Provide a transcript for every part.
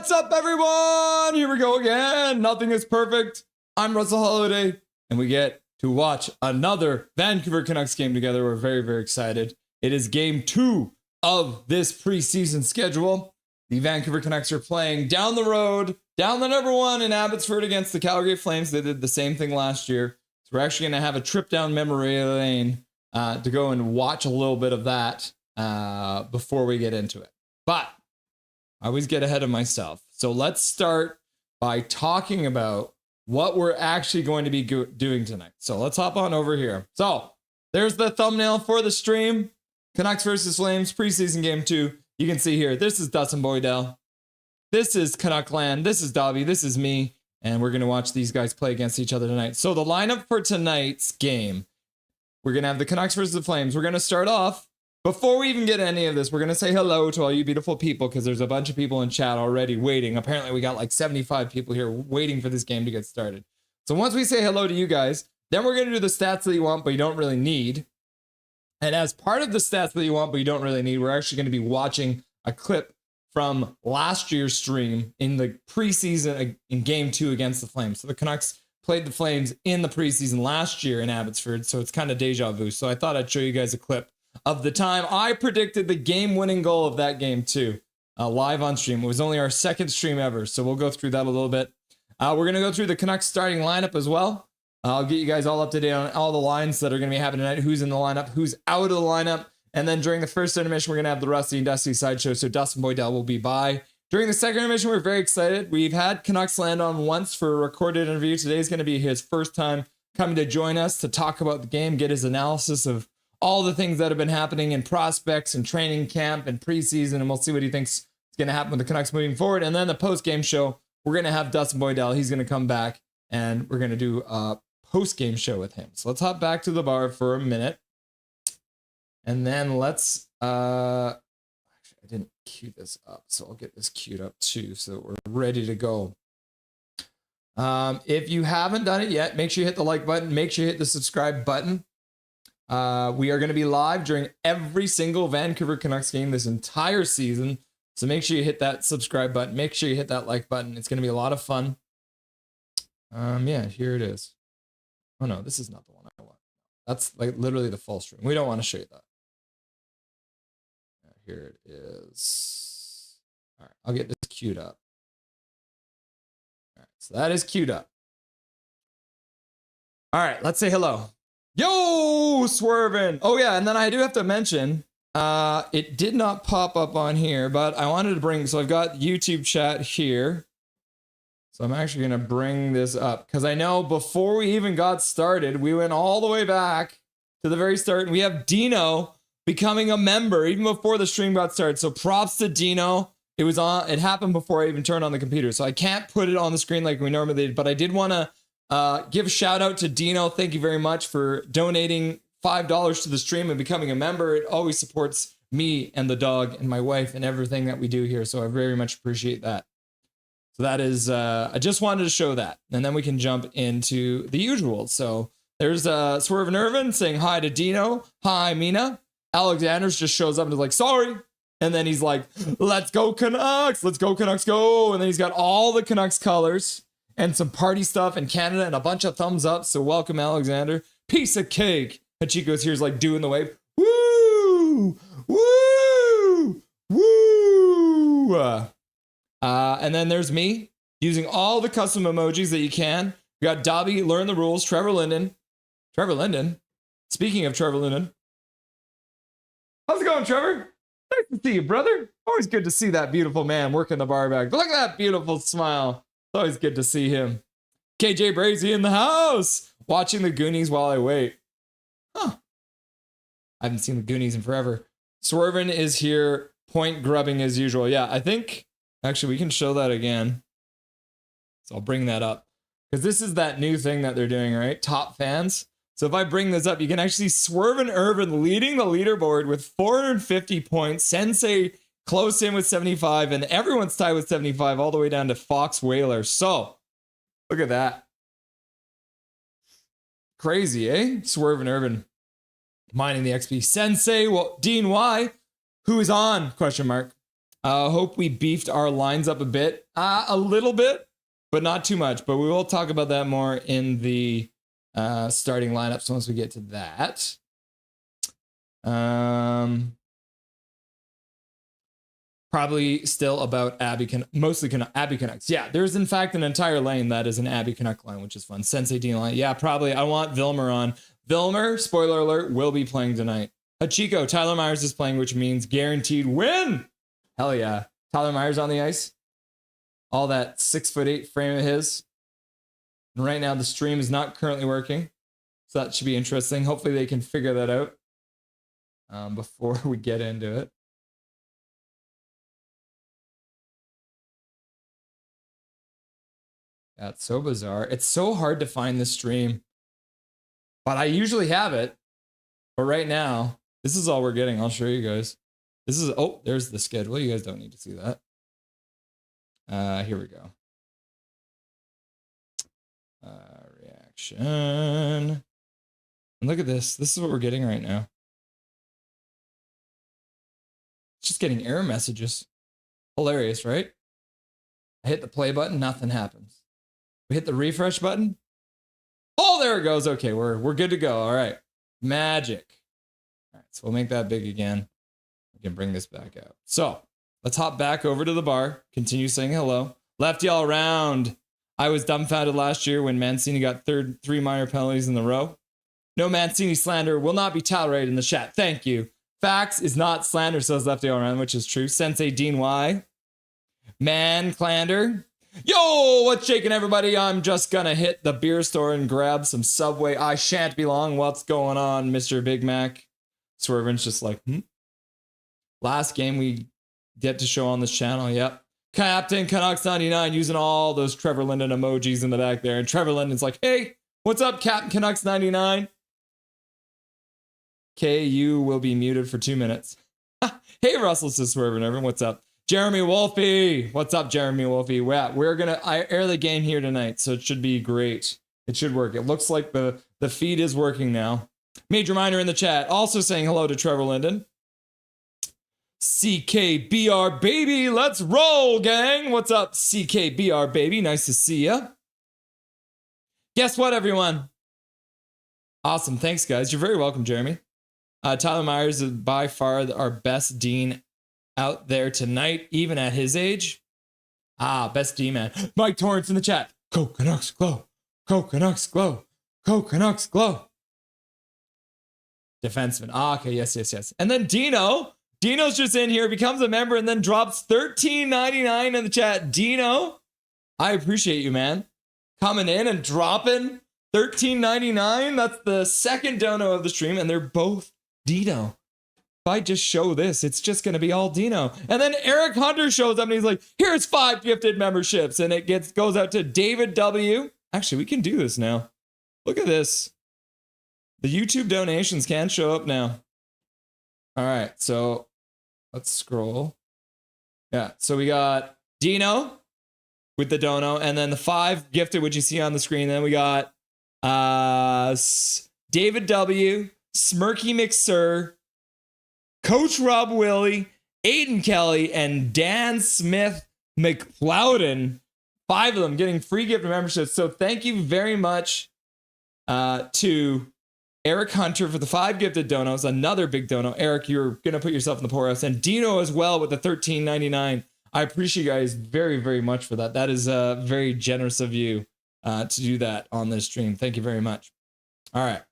What's up, everyone? Here we go again. Nothing is perfect. I'm Russell Holiday, and we get to watch another Vancouver Canucks game together. We're very, very excited. It is game 2 of this preseason schedule. The Vancouver Canucks are playing down the road, down the number 1 in Abbotsford against the Calgary Flames. They did the same thing last year. So we're actually going to have a trip down memory lane to go and watch a little bit of that before we get into it. But I always get ahead of myself. So let's start by talking about what we're actually going to be doing tonight. So let's hop on over here. So there's the thumbnail for the stream. Canucks versus Flames, preseason game 2. You can see here, this is Dustin Boydell. This is Canuckland. This is Dobby. This is me. And we're going to watch these guys play against each other tonight. So the lineup for tonight's game, we're going to have the Canucks versus the Flames. We're going to start off. Before we even get any of this, we're going to say hello to all you beautiful people because there's a bunch of people in chat already waiting. Apparently, we got like 75 people here waiting for this game to get started. So once we say hello to you guys, then we're going to do the stats that you want, but you don't really need. And as part of the stats that you want, but you don't really need, we're actually going to be watching a clip from last year's stream in the preseason in game 2 against the Flames. So the Canucks played the Flames in the preseason last year in Abbotsford. So it's kind of deja vu. So I thought I'd show you guys a clip of the time I predicted the game-winning goal of that game too, live on stream. It was only our second stream ever, so we'll go through that a little bit. We're going to go through the Canucks starting lineup as well. I'll get you guys all up to date on all the lines that are going to be happening tonight, who's in the lineup, who's out of the lineup, and then during the first intermission, we're going to have the Rusty and Dusty Sideshow, so Dustin Boydell will be by. During the second intermission, we're very excited. We've had Canucks land on once for a recorded interview. Today's going to be his first time coming to join us to talk about the game, get his analysis of all the things that have been happening in prospects and training camp and preseason, and we'll see what he thinks is going to happen with the Canucks moving forward. And then the post-game show, we're going to have Dustin Boydell. He's going to come back, and we're going to do a post-game show with him. So let's hop back to the bar for a minute. And then let's... actually, I didn't cue this up, so I'll get this queued up too so that we're ready to go. If you haven't done it yet, make sure you hit the like button. Make sure you hit the subscribe button. We are going to be live during every single Vancouver Canucks game this entire season. So make sure you hit that subscribe button. Make sure you hit that like button. It's going to be a lot of fun. Yeah, here it is. Oh no, this is not the one I want. That's like literally the full stream. We don't want to show you that. Here it is. All right, I'll get this queued up. All right, so that is queued up. All right, let's say hello. Yo, swerving. Oh yeah, and then I do have to mention, it did not pop up on here, but I wanted to bring, so I've got YouTube chat here. So I'm actually going to bring this up because I know before we even got started, we went all the way back to the very start, and we have Dino becoming a member even before the stream got started. So props to Dino. It happened before I even turned on the computer, so I can't put it on the screen like we normally did, but I did want to give a shout out to Dino. Thank you very much for donating $5 to the stream and becoming a member. It always supports me and the dog and my wife and everything that we do here. So I very much appreciate that. So that is, I just wanted to show that. And then we can jump into the usual. So there's Swerve and Irvin saying hi to Dino. Hi, Mina. Alexander's just shows up and is like, sorry. And then he's like, let's go Canucks. Let's go Canucks go. And then he's got all the Canucks colors and some party stuff in Canada and a bunch of thumbs up. So welcome, Alexander. Piece of cake. Hachiko's here's like doing the wave. Woo! Woo! Woo! And then there's me using all the custom emojis that you can. We got Dobby, Learn the Rules, Trevor Linden. Trevor Linden. Speaking of Trevor Linden. How's it going, Trevor? Nice to see you, brother. Always good to see that beautiful man working the bar back. Look at that beautiful smile. It's always good to see him. KJ Brazy in the house. Watching the Goonies while I wait. Huh. I haven't seen the Goonies in forever. Swervin is here. Point grubbing as usual. Yeah, I think... Actually, we can show that again. So I'll bring that up. Because this is that new thing that they're doing, right? Top fans. So if I bring this up, you can actually see Swervin Irvin leading the leaderboard with 450 points. Sensei close in with 75. And everyone's tied with 75 all the way down to Fox Whaler. So look at that. Crazy, eh? Swervin Irvin mining the XP. Sensei, well, Dean Y, who is on? Question mark. Hope we beefed our lines up a bit. A little bit, but not too much. But we will talk about that more in the starting lineups once we get to that. Probably still about Abby Canucks. Yeah, there's in fact an entire lane that is an Abby Canuck line, which is fun. Sensei Dean line. Yeah, probably. I want Vilmer on. Vilmer, spoiler alert, will be playing tonight. Hachiko, Tyler Myers is playing, which means guaranteed win. Hell yeah. Tyler Myers on the ice. All that 6'8" frame of his. And right now the stream is not currently working. So that should be interesting. Hopefully they can figure that out before we get into it. That's so bizarre. It's so hard to find the stream. But I usually have it. But right now, this is all we're getting. I'll show you guys. This is, oh, there's the schedule. You guys don't need to see that. Here we go. Reaction. And look at this. This is what we're getting right now. It's just getting error messages. Hilarious, right? I hit the play button, nothing happens. We hit the refresh button. Oh, there it goes. Okay, we're good to go. All right. Magic. All right, so we'll make that big again. We can bring this back out. So let's hop back over to the bar. Continue saying hello. Lefty all around. I was dumbfounded last year when Mancini got three minor penalties in a row. No Mancini slander will not be tolerated in the chat. Thank you. Facts is not slander, says Lefty all around, which is true. Sensei Dean Y. Man Clander. Yo, what's shaking, everybody? I'm just gonna hit the beer store and grab some Subway. I shan't be long. What's going on, Mr. Big Mac? Swervin's just like, Last game we get to show on this channel. Yep. Captain Canucks 99 using all those Trevor Linden emojis in the back there. And Trevor Linden's like, hey, what's up, Captain Canucks 99? KU will be muted for 2 minutes. Hey, Russell says Swervin, everyone. What's up? Jeremy Wolfie. What's up, Jeremy Wolfie? We're going to air the game here tonight, so it should be great. It should work. It looks like the feed is working now. Major Minor in the chat also saying hello to Trevor Linden. CKBR baby, let's roll, gang. What's up, CKBR baby? Nice to see ya. Guess what, everyone? Awesome. Thanks, guys. You're very welcome, Jeremy. Tyler Myers is by far our best Dean out there tonight, even at his age. Best D man. Mike Torrance in the chat. Go Canucks, glow. Go Canucks, glow. Go Canucks, glow. Defenseman. Okay, yes. And then Dino. Dino's just in here, becomes a member, and then drops $13.99 in the chat. Dino, I appreciate you, man. Coming in and dropping $13.99. That's the second dono of the stream, and they're both Dino. If I just show this, it's just going to be all Dino. And then Eric Hunter shows up and he's like, here's 5 gifted memberships. And it goes out to David W. Actually, we can do this now. Look at this. The YouTube donations can show up now. All right, so let's scroll. Yeah, so we got Dino with the dono, and then the 5 gifted, which you see on the screen. Then we got David W., Smirky McSir, Coach Rob Willie, Aiden Kelly, and Dan Smith McPlowden. 5 of them getting free gift memberships. So thank you very much to Eric Hunter for the 5 gifted donos. Another big dono. Eric, you're going to put yourself in the poorhouse. And Dino as well with the $13.99. I appreciate you guys very, very much for that. That is very generous of you to do that on this stream. Thank you very much. All right.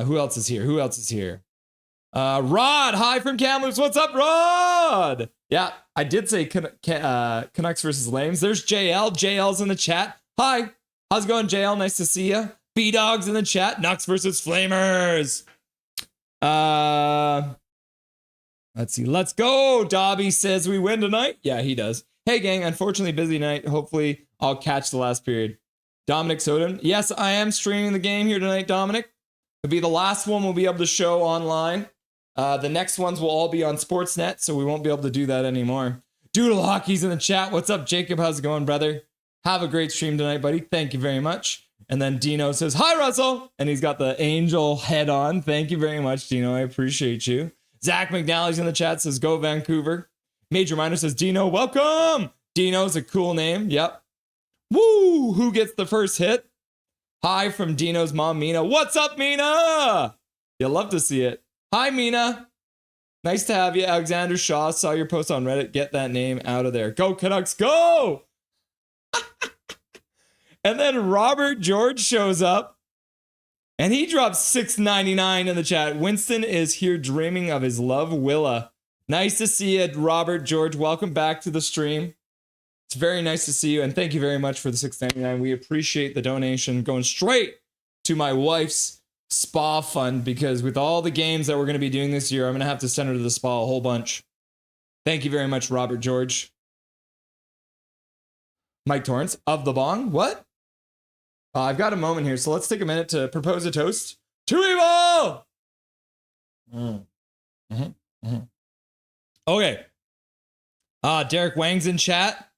Who else is here? Rod, hi from Kamloops. What's up, Rod? Yeah, I did say Canucks versus Flames. There's JL. JL's in the chat. Hi. How's it going, JL? Nice to see you. B-Dog's in the chat. Nucks versus Flamers. Let's see. Let's go. Dobby says we win tonight. Yeah, he does. Hey, gang. Unfortunately, busy night. Hopefully, I'll catch the last period. Dominic Soden. Yes, I am streaming the game here tonight, Dominic. It'll be the last one we'll be able to show online. The next ones will all be on Sportsnet, so we won't be able to do that anymore. Doodle Hockey's in the chat. What's up, Jacob? How's it going, brother? Have a great stream tonight, buddy. Thank you very much. And then Dino says, hi, Russell. And he's got the angel head on. Thank you very much, Dino. I appreciate you. Zach McNally's in the chat, says, go Vancouver. Major Minor says, Dino, welcome. Dino's a cool name. Yep. Woo! Who gets the first hit? Hi from Dino's mom, Mina. What's up, Mina? You'll love to see it. Hi, Mina. Nice to have you. Alexander Shaw, saw your post on Reddit. Get that name out of there. Go Canucks, go! And then Robert George shows up and he drops $6.99 in the chat. Winston is here dreaming of his love, Willa. Nice to see you, Robert George. Welcome back to the stream. It's very nice to see you, and thank you very much for the $6.99. We appreciate the donation going straight to my wife's spa fund, because with all the games that we're going to be doing this year, I'm going to have to send her to the spa a whole bunch. Thank you very much, Robert George. Mike Torrance of the Bong. What? I've got a moment here, so let's take a minute to propose a toast to evil. Okay. Derek Wang's in chat.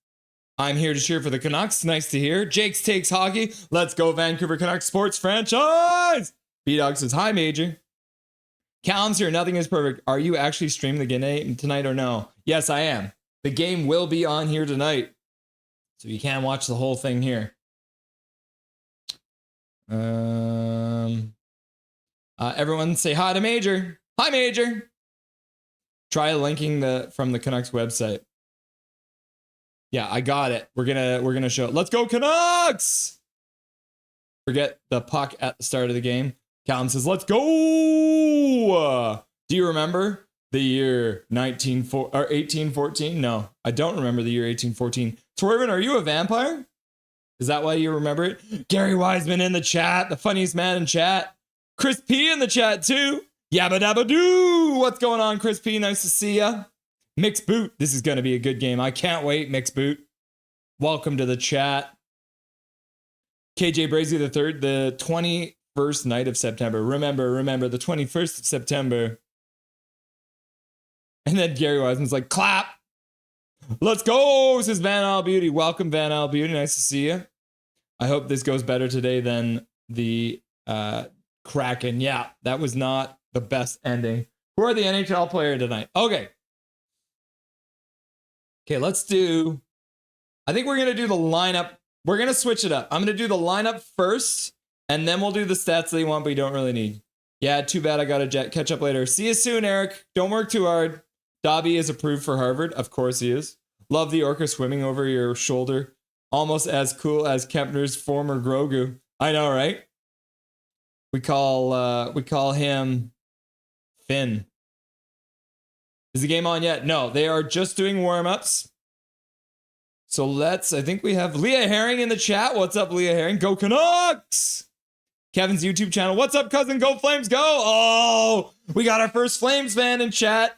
I'm here to cheer for the Canucks. Nice to hear. Jake's Takes Hockey. Let's go, Vancouver Canucks sports franchise. B-Dog says, hi, Major. Callum's here. Nothing is perfect. Are you actually streaming the game tonight or no? Yes, I am. The game will be on here tonight, so you can watch the whole thing here. Everyone say hi to Major. Hi, Major. Try linking from the Canucks website. Yeah, I got it. We're gonna show it. Let's go, Canucks! Forget the puck at the start of the game. Callum says, let's go! Do you remember the year 1814? No, I don't remember the year 1814. Torvin, are you a vampire? Is that why you remember it? Gary Wiseman in the chat, the funniest man in chat. Chris P in the chat too. Yabba dabba doo! What's going on, Chris P? Nice to see ya. Mixed Boot, this is going to be a good game. I can't wait, Mixed Boot. Welcome to the chat. KJ Brazy III, the 21st night of September. Remember, the 21st of September. And then Gary Wiseman's like, clap. Let's go, says Van Al Beauty. Welcome, Van Al Beauty. Nice to see you. I hope this goes better today than the Kraken. Yeah, that was not the best ending. Who are the NHL player tonight? Okay, let's do... I think we're going to do the lineup. We're going to switch it up. I'm going to do the lineup first, and then we'll do the stats that you want, but you don't really need. Yeah, too bad I got to catch up later. See you soon, Eric. Don't work too hard. Dobby is approved for Harvard. Of course he is. Love the orca swimming over your shoulder. Almost as cool as Kempner's former Grogu. I know, right? We call him Finn. Is the game on yet? No, they are just doing warm-ups. So I think we have Leah Herring in the chat. What's up, Leah Herring? Go Canucks! Kevin's YouTube channel. What's up, cousin? Go Flames, go! Oh, we got our first Flames fan in chat.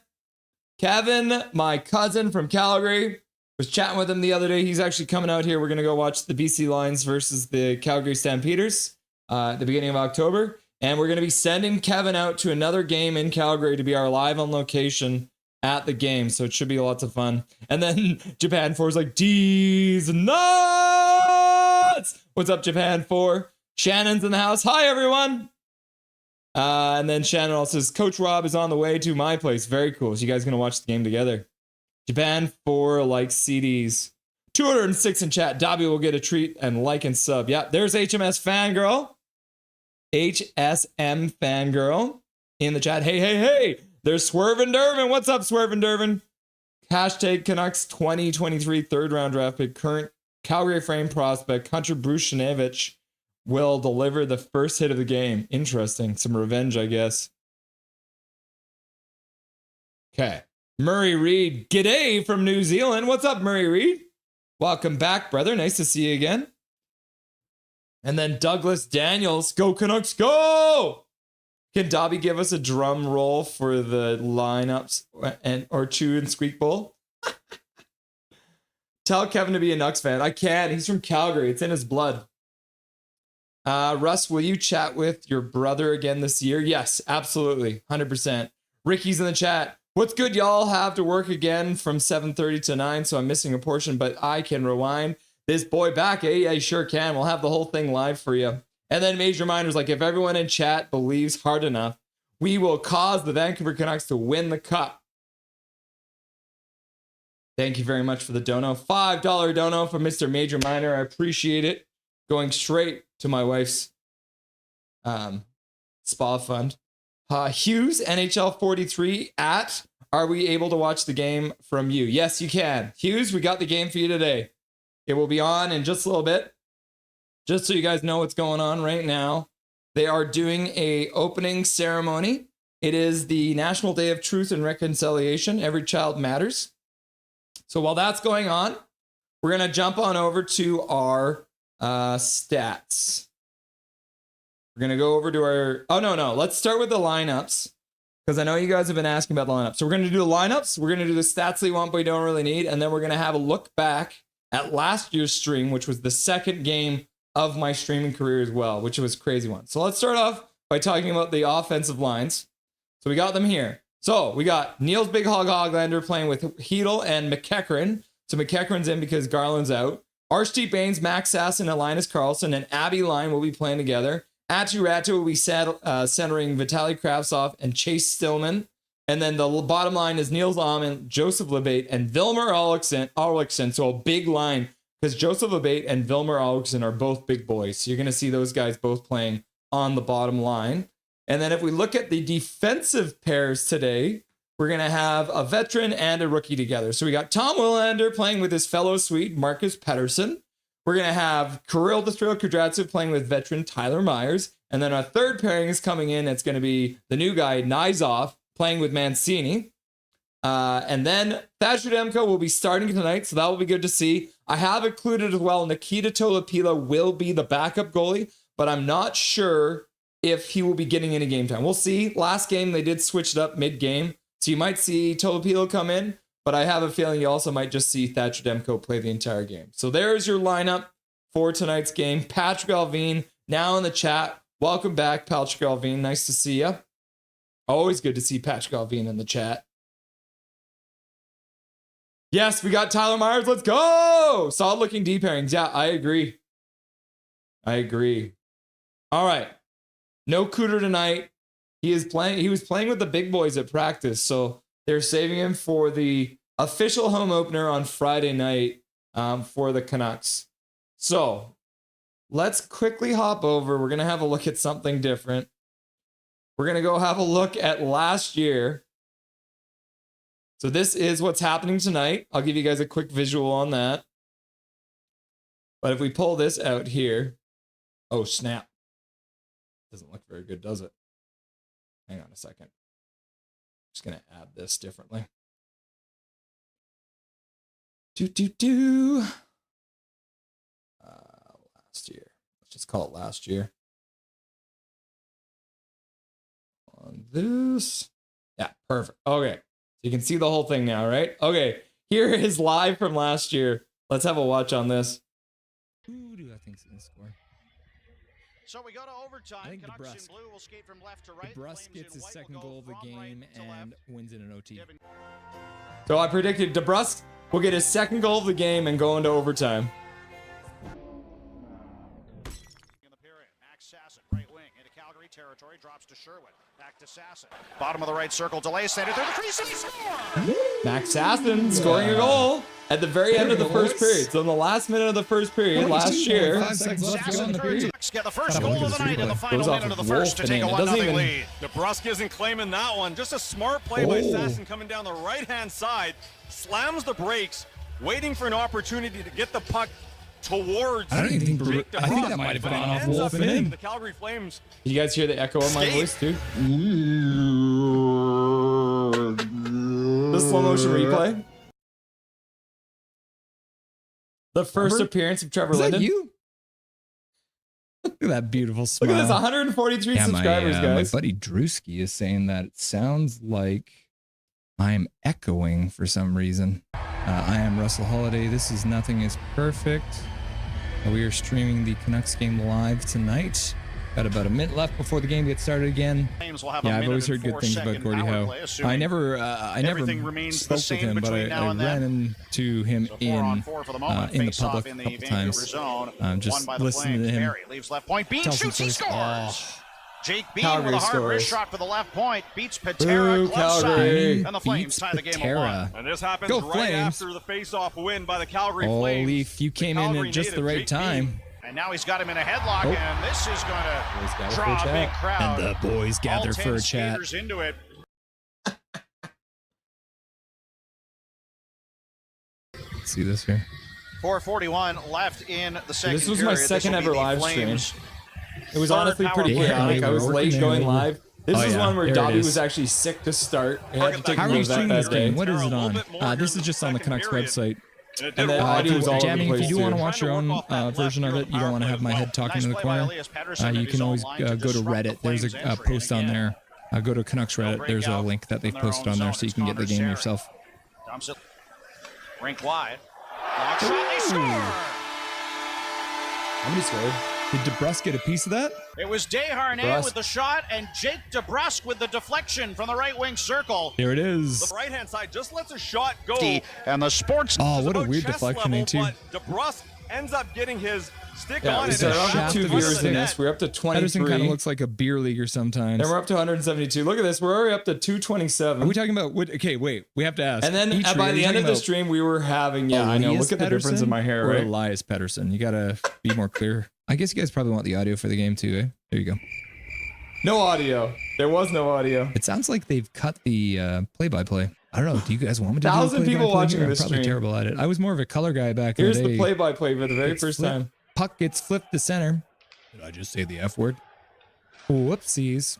Kevin, my cousin from Calgary, was chatting with him the other day. He's actually coming out here. We're going to go watch the BC Lions versus the Calgary Stampeders at the beginning of October. And we're going to be sending Kevin out to another game in Calgary to be our live on location at the game. So it should be lots of fun. And then Japan 4 is like, D's nuts! What's up, Japan 4? Shannon's in the house. Hi, everyone. And then Shannon also says, Coach Rob is on the way to my place. Very cool. So you guys going to watch the game together. Japan 4 likes CDs. 206 in chat. Dobby will get a treat and like and sub. Yeah, there's HMS Fangirl. HSM Fangirl in the chat. Hey. There's Swervin' Dervin. What's up, Swervin' Dervin? Hashtag Canucks 2023 third round draft pick. Current Calgary Frame prospect Hunter Brushinevich will deliver the first hit of the game. Interesting. Some revenge, I guess. Okay. Murray Reed. G'day from New Zealand. What's up, Murray Reed? Welcome back, brother. Nice to see you again. And then Douglas Daniels. Go Canucks, go! Can Dobby give us a drum roll for the lineups or Chew and Squeak Bowl? Tell Kevin to be a Nucks fan. I can't. He's from Calgary. It's in his blood. Russ, will you chat with your brother again this year? Yes, absolutely. 100%. Ricky's in the chat. What's good? Y'all have to work again from 7:30 to 9, so I'm missing a portion, but I can rewind this boy back. Hey, I sure can. We'll have the whole thing live for you. And then Major Minor's like, if everyone in chat believes hard enough, we will cause the Vancouver Canucks to win the cup. Thank you very much for the dono. $5 dono from Mr. Major Minor. I appreciate it. Going straight to my wife's spa fund. Hughes, NHL 43 at, are we able to watch the game from you? Yes, you can. Hughes, we got the game for you today. It will be on in just a little bit. Just so you guys know what's going on right now. They are doing a opening ceremony. It is the National Day of Truth and Reconciliation. Every child matters. So while that's going on, we're going to jump on over to our stats. We're going to go over to our... Oh, no. Let's start with the lineups, because I know you guys have been asking about the lineups. So we're going to do the lineups. We're going to do the stats that you want but you don't really need. And then we're going to have a look back at last year's stream, which was the second game of my streaming career as well, which was a crazy one. So let's start off by talking about the offensive lines. So we got them here. So we got Niels Big Hog Hoglander playing with Hedel and McEachran. So McEachran's in because Garland's out. Archie Baines, Max Sasson, and Linus Karlsson, and Abby Line will be playing together. Atu Ratu will be centering Vitaly Kravtsov and Chase Stillman. And then the bottom line is Niels Ahmann, Joseph Lebate, and Vilmer Alexson. So a big line, because Joseph Lebate and Vilmer Alexson are both big boys. So you're going to see those guys both playing on the bottom line. And then if we look at the defensive pairs today, we're going to have a veteran and a rookie together. So we got Tom Willander playing with his fellow Swede, Marcus Pettersson. We're going to have Kirill the Thrill Kudratsev playing with veteran Tyler Myers. And then our third pairing is coming in. It's going to be the new guy, Nizov, playing with Mancini. And then Thatcher Demko will be starting tonight, so that will be good to see. I have included as well, Nikita Tolopila will be the backup goalie, but I'm not sure if he will be getting any game time. We'll see. Last game, they did switch it up mid-game, so you might see Tolopila come in, but I have a feeling you also might just see Thatcher Demko play the entire game. So there's your lineup for tonight's game. Patrick Alvin, now in the chat. Welcome back, Patrick Alvin. Nice to see you. Always good to see Patrick Alvin in the chat. Yes, we got Tyler Myers. Let's go. Solid looking D pairings. Yeah, I agree. All right. No Cooter tonight. He was playing with the big boys at practice, so they're saving him for the official home opener on Friday night for the Canucks. So let's quickly hop over. We're going to have a look at something different. We're going to go have a look at last year. So this is what's happening tonight. I'll give you guys a quick visual on that. But if we pull this out here, oh snap. Doesn't look very good, does it? Hang on a second. Just gonna add this differently. Last year. Let's just call it last year. On this. Yeah, perfect. Okay. You can see the whole thing now, right? Okay, here is live from last year. Let's have a watch on this. Who do I think is going to score? So we go to overtime. I think Canucks in blue will skate from left to right. DeBrusk gets his second goal of the game and wins in an OT. So I predicted DeBrusk will get his second goal of the game and go into overtime. In the period, Max Sasson, right wing, into Calgary territory, drops to Sherwood. Back to Sasson. Bottom of the right circle, delay, center through the crease, and he scores! Max Sasson scoring a goal at the very end of the first period. So in the last minute of the first period last year. 5 seconds left to go in the period. Get the first goal of the night in the final Goes off minute of the of first to Wolf take a and it doesn't 1-0 even- lead. DeBrusk isn't claiming that one. Just a smart play by Sasson coming down the right-hand side. Slams the brakes, waiting for an opportunity to get the puck towards I don't even think Jake I think DeBrusk, that might have but gone it off ends Wolf up and in. The Calgary Flames. You guys hear the echo of my Skate. voice too? The slow motion replay. The first appearance of Trevor Is that Linden. you? Look at that beautiful Look smile. at this, 143 subscribers, my guys. buddy Drewski is saying that it sounds like I'm echoing for some reason. I am Russell Holiday. This is Nothing is Perfect. We are streaming the Canucks game live tonight. Got about a minute left before the game gets started again. Flames will have Yeah, a I've minute always heard and good 4 things about second Gordie power Howe. play, assuming I never everything remains spoke the same with him, but between I now and ran then. into him So 4 in on 4 for the moment. in the Face off public in a the couple Vancouver times. zone. Just Won by the listening Flames. to him Barry leaves left point. Bean tell some shoots. He stories. scores. Jake Bean Calgary with a hard wrist scores. shot for the left point. Beats Patera, Boo, glove Calgary. side, and the Flames Beats tie the game at Patera. 1. And this happens Go right Flames. after the face-off win by the Calgary Holy, Flames. you came The in Calgary at just the native, right Jake time. Bean. And now he's got him in a headlock, Oh. and this is going Boys to gather draw for a a big chat. crowd. And the boys All gather 10 for a chat. skaters into it. Let's see this here. 4:41 left in the second This was period. my This second will be ever the live stream. Flames' It was third honestly power pretty play. chaotic. I was Working late their going way. live. This Oh, is yeah. one where There it Dobby is. was actually sick to start. I had to take How him are to you the vet streaming that this day. game? What is They're a it little on? bit more This is here in just the on the second Canucks period. website. And it did And then well. audio was all over the Jamming, if place you do want too. to watch your own version of it, you don't want to have my head talking in the corner. You can always go to Reddit. There's a post on there. Go to Canucks Reddit. There's a link that they've posted on there so you can get the game yourself. Dumps it. Rink wide. Long shot, they score! How many scored? Did DeBrusque get a piece of that? It was Desharnais DeBrusque. with the shot, and Jake DeBrusque with the deflection from the right wing circle. There it is. The right-hand side just lets a shot go. And the sports. Oh, It's what a about weird chest deflection, level, too. But DeBrusque ends up getting his stick Yeah, on we it. started and off with shaft 2 in viewers front of in the this. We're up to Pedersen 23. kind of looks like a beer leaguer sometimes. Then we're up to 172. Look at this. We're already up to 227. Are we talking about what? Okay, wait. We have to ask. And then Petrie, by are the you end of talking the stream, we were having, yeah, I know. Elias Look at the difference in my hair, or right? Elias Pedersen. You gotta be more clear. I guess you guys probably want the audio for the game too, eh? There you go. No audio. There was no audio. It sounds like they've cut the play-by-play. I don't know. Do you guys want me to do 1,000 the people play-by-play watching here? I'm this probably stream. terrible at it. I was more of a color guy back Here's in the day. the play-by-play for the very It's first flipped. time. Puck gets flipped to center. Did I just say the F word? Whoopsies.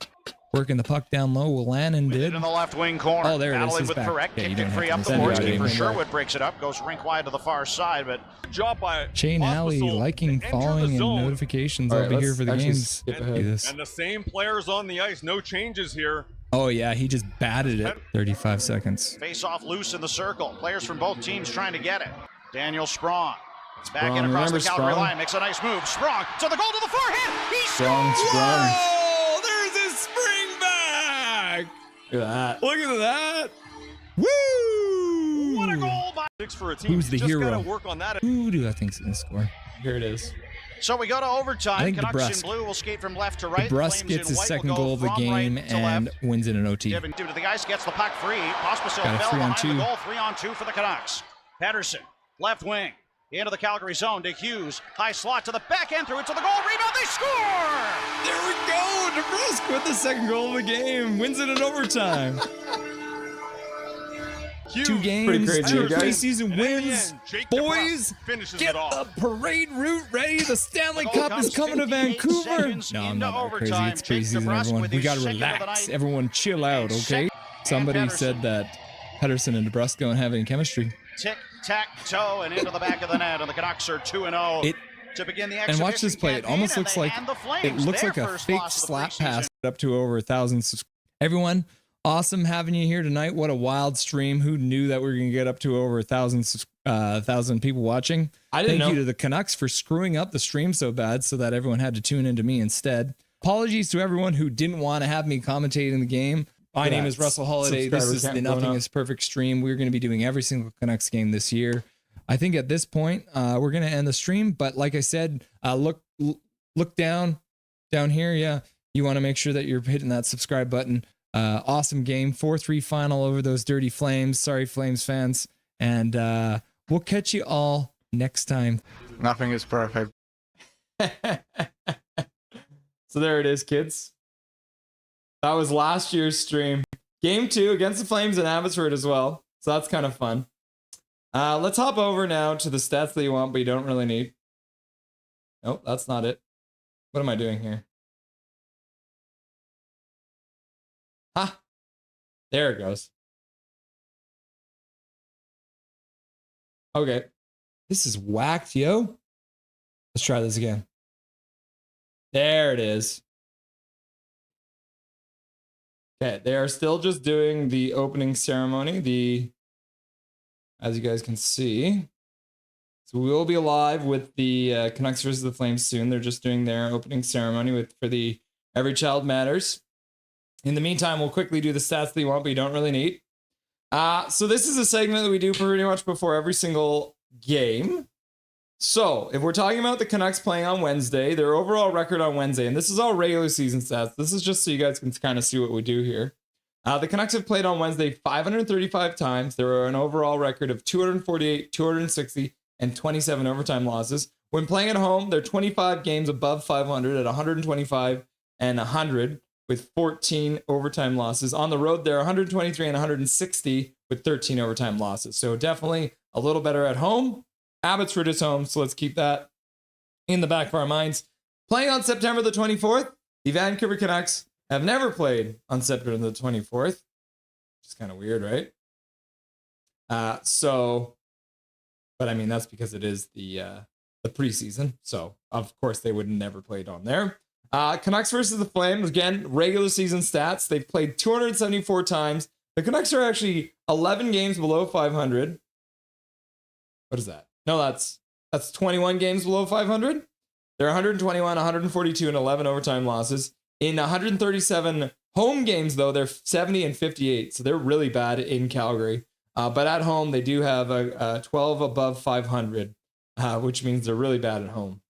Working the puck down low. Lannon did. In the left wing corner. Oh, there it is. Battling He's with back. correct. Okay, you Kicked it don't free have up to the miss boards. that. Keeper Yeah. Sherwood breaks it up. Goes rink wide to the far side, but Good job by Shane Alley Pospisil liking, to enter following, the and zone. notifications. All I'll right, be let's here for the actually games. skip Do ahead. this. And the same players on the ice. No changes here. Oh yeah, he just batted it. 35 seconds. face off loose in the circle. Players from both teams trying to get it. Daniel Sprong. It's back in Sprong, across the remember Calgary Sprong? line. Makes a nice move. Sprong to the goal to the forehand. He Sprong, scores! Sprong. Oh, there's his spring back. Look at that. Look at that. Woo! What a goal by. 6 for a team. Who's You the just hero? gotta work on that. Who do I think's gonna score? Here it is. So we go to I overtime. think Canucks DeBrusque. in blue will skate from left to right. Brus Flames gets in his white second will go goal of the from game right to and left. wins in an OT. Given due to the ice, gets the puck free. Pospisil Got a fell 3-on-2. behind the goal. 3-on-2 for the Canucks. Pedersen, left wing. Into the Calgary zone to Hughes. High slot to the back end, through it to the goal. Rebound, they score! There we go. DeBrusque with the second goal of the game. Wins it in overtime. Huge. 2 games, Pretty crazy, 2 guys. preseason And in the wins. end, Jake Boys, DeBrusque finishes get it off. the parade route ready. The Stanley Goal Cup comes is coming to 58 Vancouver. seconds No, I'm into not that crazy. overtime. It's Jake preseason, DeBrusque everyone. with We his gotta second of the relax. night. Everyone chill out, And okay? second. Somebody And said that Pedersen and DeBrusque don't have any chemistry. Tic-tac-toe and into the back of the net, and the Canucks are 2-0 It to begin the and exhibition watch this play. It campaign, almost and looks they like hand the it Flames looks their like a first fake loss of the slap preseason. pass up to over 1,000 subscribers. Everyone, awesome having you here tonight. What a wild stream. Who knew that we were gonna get up to over 1,000 people watching? I didn't Thank you know. to the Canucks for screwing up the stream so bad so that everyone had to tune into me instead. Apologies to everyone who didn't want to have me commentating the game. My Yeah, name is Russell Holiday. This subscriber is the count going Nothing up. is Perfect stream. We're going to be doing every single Canucks game this year. I think at this point, we're going to end the stream. But like I said, look down here. Yeah, you want to make sure that you're hitting that subscribe button. Awesome game, 4-3 final over those dirty Flames. Sorry, Flames fans. And we'll catch you all next time. Nothing is perfect. So there it is, kids. That was last year's stream. Game 2 against the Flames in Abbotsford as well. So that's kind of fun. Let's hop over now to the stats that you want, but you don't really need. Nope, that's not it. What am I doing here? Ah, there it goes. Okay. This is whacked, yo. Let's try this again. There it is. Okay, they are still just doing the opening ceremony. As you guys can see. So we will be live with the Canucks versus the Flames soon. They're just doing their opening ceremony for the Every Child Matters. In the meantime, we'll quickly do the stats that you want, but you don't really need. So this is a segment that we do pretty much before every single game. So, if we're talking about the Canucks playing on Wednesday, their overall record on Wednesday, and this is all regular season stats. This is just so you guys can kind of see what we do here. The Canucks have played on Wednesday 535 times. There are an overall record of 248, 260, and 27 overtime losses. When playing at home, they're 25 games above 500 at 125 and 100 with 14 overtime losses. On the road, they're 123 and 160 with 13 overtime losses. So definitely a little better at home. Abbotsford is home, so let's keep that in the back of our minds. Playing on September the 24th, the Vancouver Canucks have never played on September the 24th, which is kind of weird, right? But I mean, that's because it is the preseason. So, of course, they would never played on there. Canucks versus the Flames, again, regular season stats. They've played 274 times. The Canucks are actually 11 games below 500. What is that? No, that's 21 games below 500. They're 121, 142, and 11 overtime losses. In 137 home games, though, they're 70 and 58. So they're really bad in Calgary. But at home, they do have a 12 above 500, which means they're really bad at home.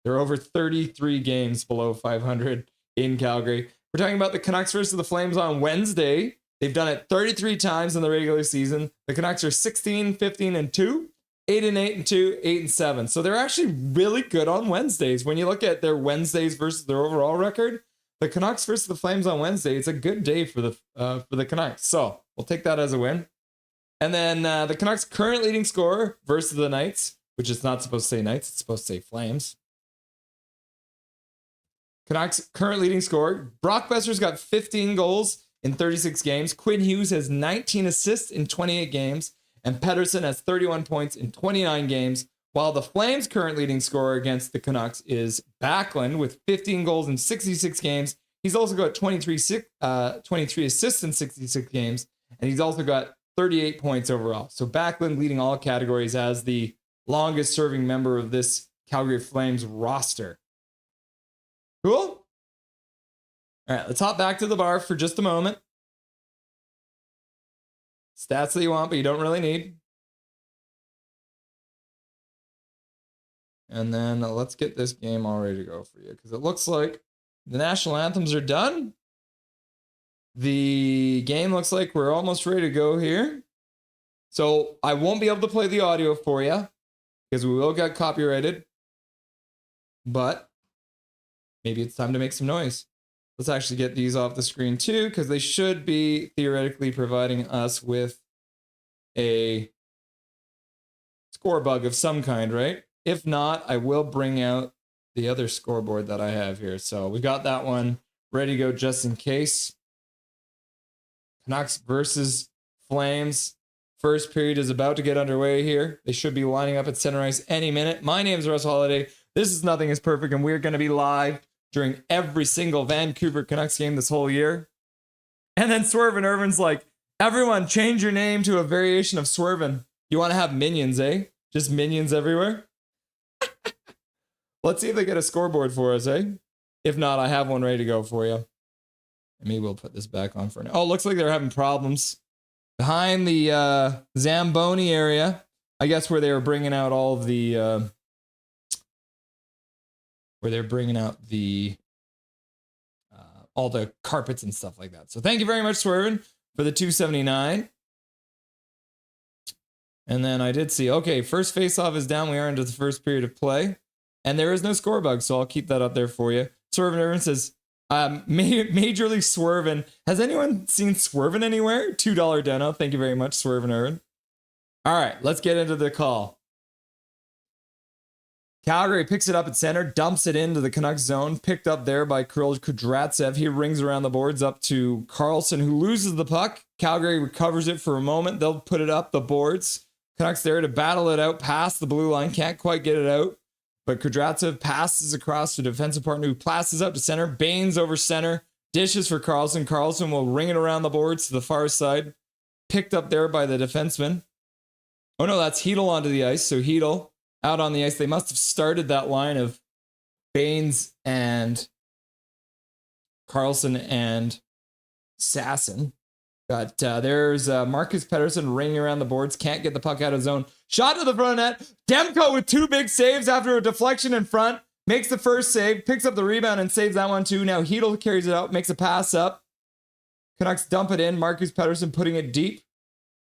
They're over 33 games below 500 in Calgary. We're talking about the Canucks versus the Flames on Wednesday. They've done it 33 times in the regular season. The Canucks are 16, 15, and 2, 8 and 8 and 2, 8 and 7. So they're actually really good on Wednesdays. When you look at their Wednesdays versus their overall record, the Canucks versus the Flames on Wednesday, it's a good day for the Canucks. So we'll take that as a win. And then the Canucks' current leading scorer versus the Knights, which is not supposed to say Knights, it's supposed to say Flames. Canucks' current leading scorer, Brock Besser's got 15 goals in 36 games. Quinn Hughes has 19 assists in 28 games. And Pettersson has 31 points in 29 games. While the Flames' current leading scorer against the Canucks is Backlund with 15 goals in 66 games. He's also got 23 assists in 66 games. And he's also got 38 points overall. So Backlund leading all categories as the longest serving member of this Calgary Flames roster. Cool? All right, let's hop back to the bar for just a moment. Stats that you want, but you don't really need. And then let's get this game all ready to go for you, because it looks like the national anthems are done. The game looks like we're almost ready to go here. So I won't be able to play the audio for you, because we will get copyrighted. But maybe it's time to make some noise. Let's actually get these off the screen too, because they should be theoretically providing us with a score bug of some kind, right? If not, I will bring out the other scoreboard that I have here. So we got that one ready to go just in case. Canucks versus Flames. First period is about to get underway here. They should be lining up at center ice any minute. My name is Russ Holiday. This is Nothing is Perfect, and we're going to be live during every single Vancouver Canucks game this whole year. And then Swervin Irvin's like, everyone change your name to a variation of Swervin. You want to have minions, eh? Just minions everywhere? Let's see if they get a scoreboard for us, eh? If not, I have one ready to go for you. Maybe we'll put this back on for now. Oh, looks like they're having problems behind the Zamboni area. I guess where they were bringing out all of the... where they're bringing out the all the carpets and stuff like that. So thank you very much, Swervin, for the 279. And then I did see, okay, first faceoff is down. We are into the first period of play. And there is no score bug, so I'll keep that up there for you. Swervin Irvin says, Major League Swervin. Has anyone seen Swervin anywhere? $2 dono. Thank you very much, Swervin Irvin. All right, let's get into the call. Calgary picks it up at center, dumps it into the Canucks zone, picked up there by Kirill Kudryavtsev. He rings around the boards up to Karlsson, who loses the puck. Calgary recovers it for a moment. They'll put it up the boards. Canucks there to battle it out past the blue line. Can't quite get it out. But Kudryavtsev passes across to defensive partner who passes up to center. Baines over center. Dishes for Karlsson. Karlsson will ring it around the boards to the far side. Picked up there by the defenseman. Oh no, that's Hedl onto the ice. So Hedl out on the ice. They must have started that line of Baines and Karlsson and Sasson. Got there's Marcus Pettersson ringing around the boards. Can't get the puck out of zone. Shot to the front of net. Demko with 2 big saves after a deflection in front. Makes the first save. Picks up the rebound and saves that one too. Now Hedl carries it out. Makes a pass up. Canucks dump it in. Marcus Pettersson putting it deep.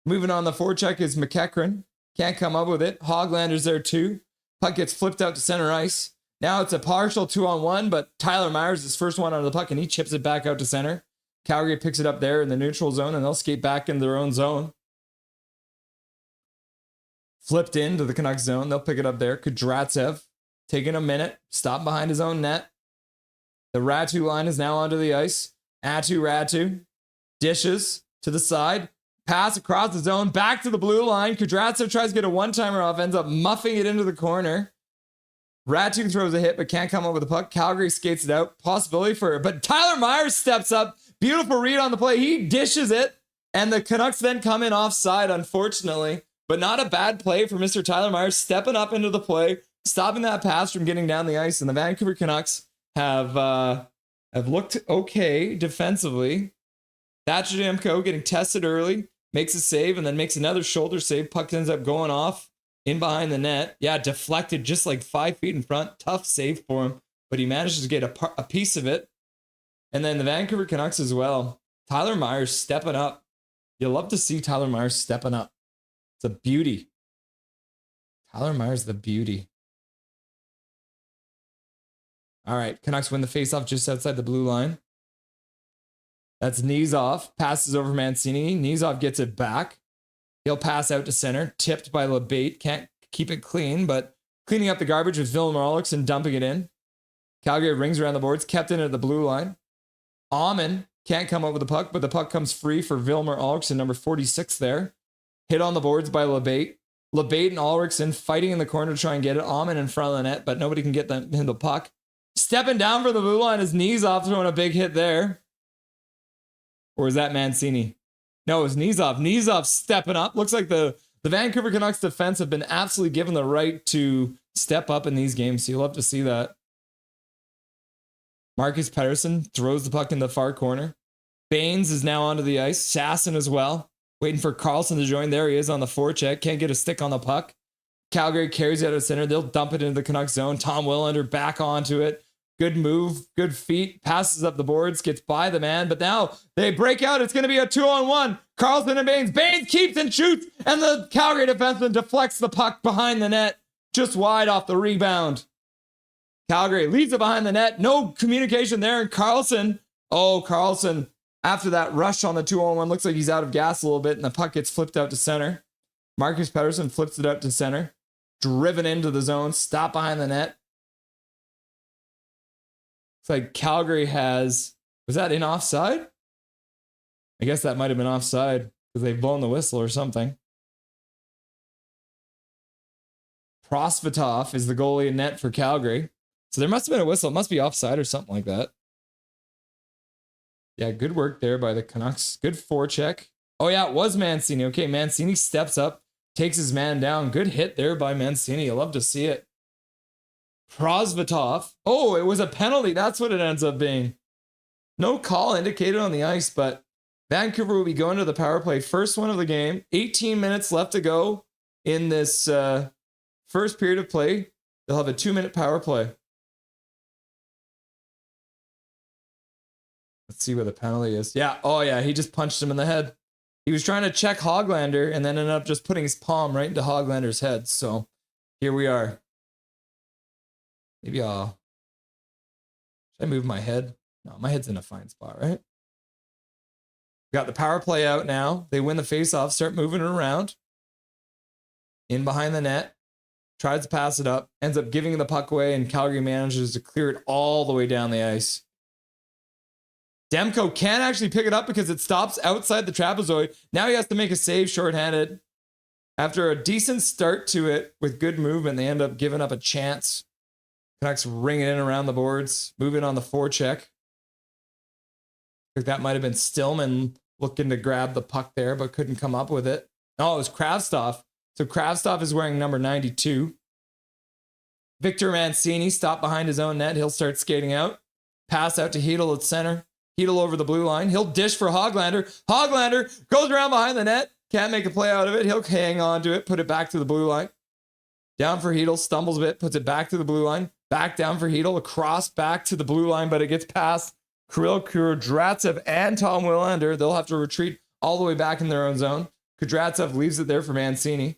Moving on the forecheck is McEachran. Can't come up with it. Hoglander's there too. Puck gets flipped out to center ice. Now it's a partial 2-on-1, but Tyler Myers is first one on the puck and he chips it back out to center. Calgary picks it up there in the neutral zone and they'll skate back into their own zone. Flipped into the Canucks zone. They'll pick it up there. Kudratsev taking a minute. Stop behind his own net. The Ratu line is now onto the ice. Ratu. Dishes to the side. Pass across the zone. Back to the blue line. Kudratsev tries to get a one-timer off. Ends up muffing it into the corner. Ratu throws a hit but can't come up with the puck. Calgary skates it out. Possibility for it. But Tyler Myers steps up. Beautiful read on the play. He dishes it. And the Canucks then come in offside, unfortunately. But not a bad play for Mr. Tyler Myers stepping up into the play, stopping that pass from getting down the ice. And the Vancouver Canucks have looked okay defensively. Thatcher Demko getting tested early, makes a save, and then makes another shoulder save. Puck ends up going off in behind the net. Yeah, deflected just like 5 feet in front. Tough save for him, but he manages to get a piece of it. And then the Vancouver Canucks as well. Tyler Myers stepping up. You'll love to see Tyler Myers stepping up. It's a beauty. Tyler Myers, the beauty. All right, Canucks win the faceoff just outside the blue line. That's Kneesoff. Passes over Mancini. Kneesoff gets it back. He'll pass out to center. Tipped by LeBate. Can't keep it clean, but cleaning up the garbage with Vilmer Olofsson dumping it in. Calgary rings around the boards. Kept in at the blue line. Amon can't come up with the puck, but the puck comes free for Vilmer Olofsson, number 46 there. Hit on the boards by LeBate. LeBate and Ulrichsen fighting in the corner to try and get it. Amon in front of the net, but nobody can get the puck. Stepping down for the blue line is Kneesoff throwing a big hit there. Or is that Mancini? No, it was Kneesoff. Kneesoff stepping up. Looks like the Vancouver Canucks defense have been absolutely given the right to step up in these games. So you'll love to see that. Marcus Pettersson throws the puck in the far corner. Baines is now onto the ice. Sasson as well. Waiting for Carlson to join. There he is on the forecheck. Can't get a stick on the puck. Calgary carries it out of center. They'll dump it into the Canucks zone. Tom Willander back onto it. Good move. Good feet. Passes up the boards. Gets by the man. But now they break out. It's going to be a 2-on-1. Carlson and Baines. Baines keeps and shoots. And the Calgary defenseman deflects the puck behind the net. Just wide off the rebound. Calgary leaves it behind the net. No communication there. And Carlson. After that rush on the 2-on-1, looks like he's out of gas a little bit. And the puck gets flipped out to center. Marcus Pettersson flips it out to center. Driven into the zone. Stop behind the net. It's like Calgary was that in offside? I guess that might have been offside because they've blown the whistle or something. Prosvetov is the goalie in net for Calgary. So there must have been a whistle. It must be offside or something like that. Yeah, good work there by the Canucks. Good forecheck. Oh yeah, it was Mancini. Okay, Mancini steps up, takes his man down. Good hit there by Mancini. I love to see it. Prosvetov. Oh, it was a penalty. That's what it ends up being. No call indicated on the ice, but Vancouver will be going to the power play. First one of the game. 18 minutes left to go in this first period of play. They'll have a 2-minute power play. Let's see where the penalty is. Yeah. Oh, yeah. He just punched him in the head. He was trying to check Hoglander and then ended up just putting his palm right into Hoglander's head. So here we are. Maybe should I move my head? No, my head's in a fine spot, right? We got the power play out now. They win the faceoff, start moving it around. In behind the net. Tries to pass it up. Ends up giving the puck away, and Calgary manages to clear it all the way down the ice. Demko can't actually pick it up because it stops outside the trapezoid. Now he has to make a save shorthanded. After a decent start to it with good movement, they end up giving up a chance. Canucks ring it in around the boards, moving on the forecheck. I think that might have been Stillman looking to grab the puck there, but couldn't come up with it. No, it was Kravtsov. So Kravtsov is wearing number 92. Victor Mancini stopped behind his own net. He'll start skating out. Pass out to Hedl at center. Heedle over the blue line. He'll dish for Hoglander. Hoglander goes around behind the net. Can't make a play out of it. He'll hang on to it, put it back to the blue line. Down for Heedle, stumbles a bit, puts it back to the blue line. Back down for Heedle, across back to the blue line, but it gets past Kirill Kudryavtsev and Tom Willander. They'll have to retreat all the way back in their own zone. Kudryavtsev leaves it there for Mancini.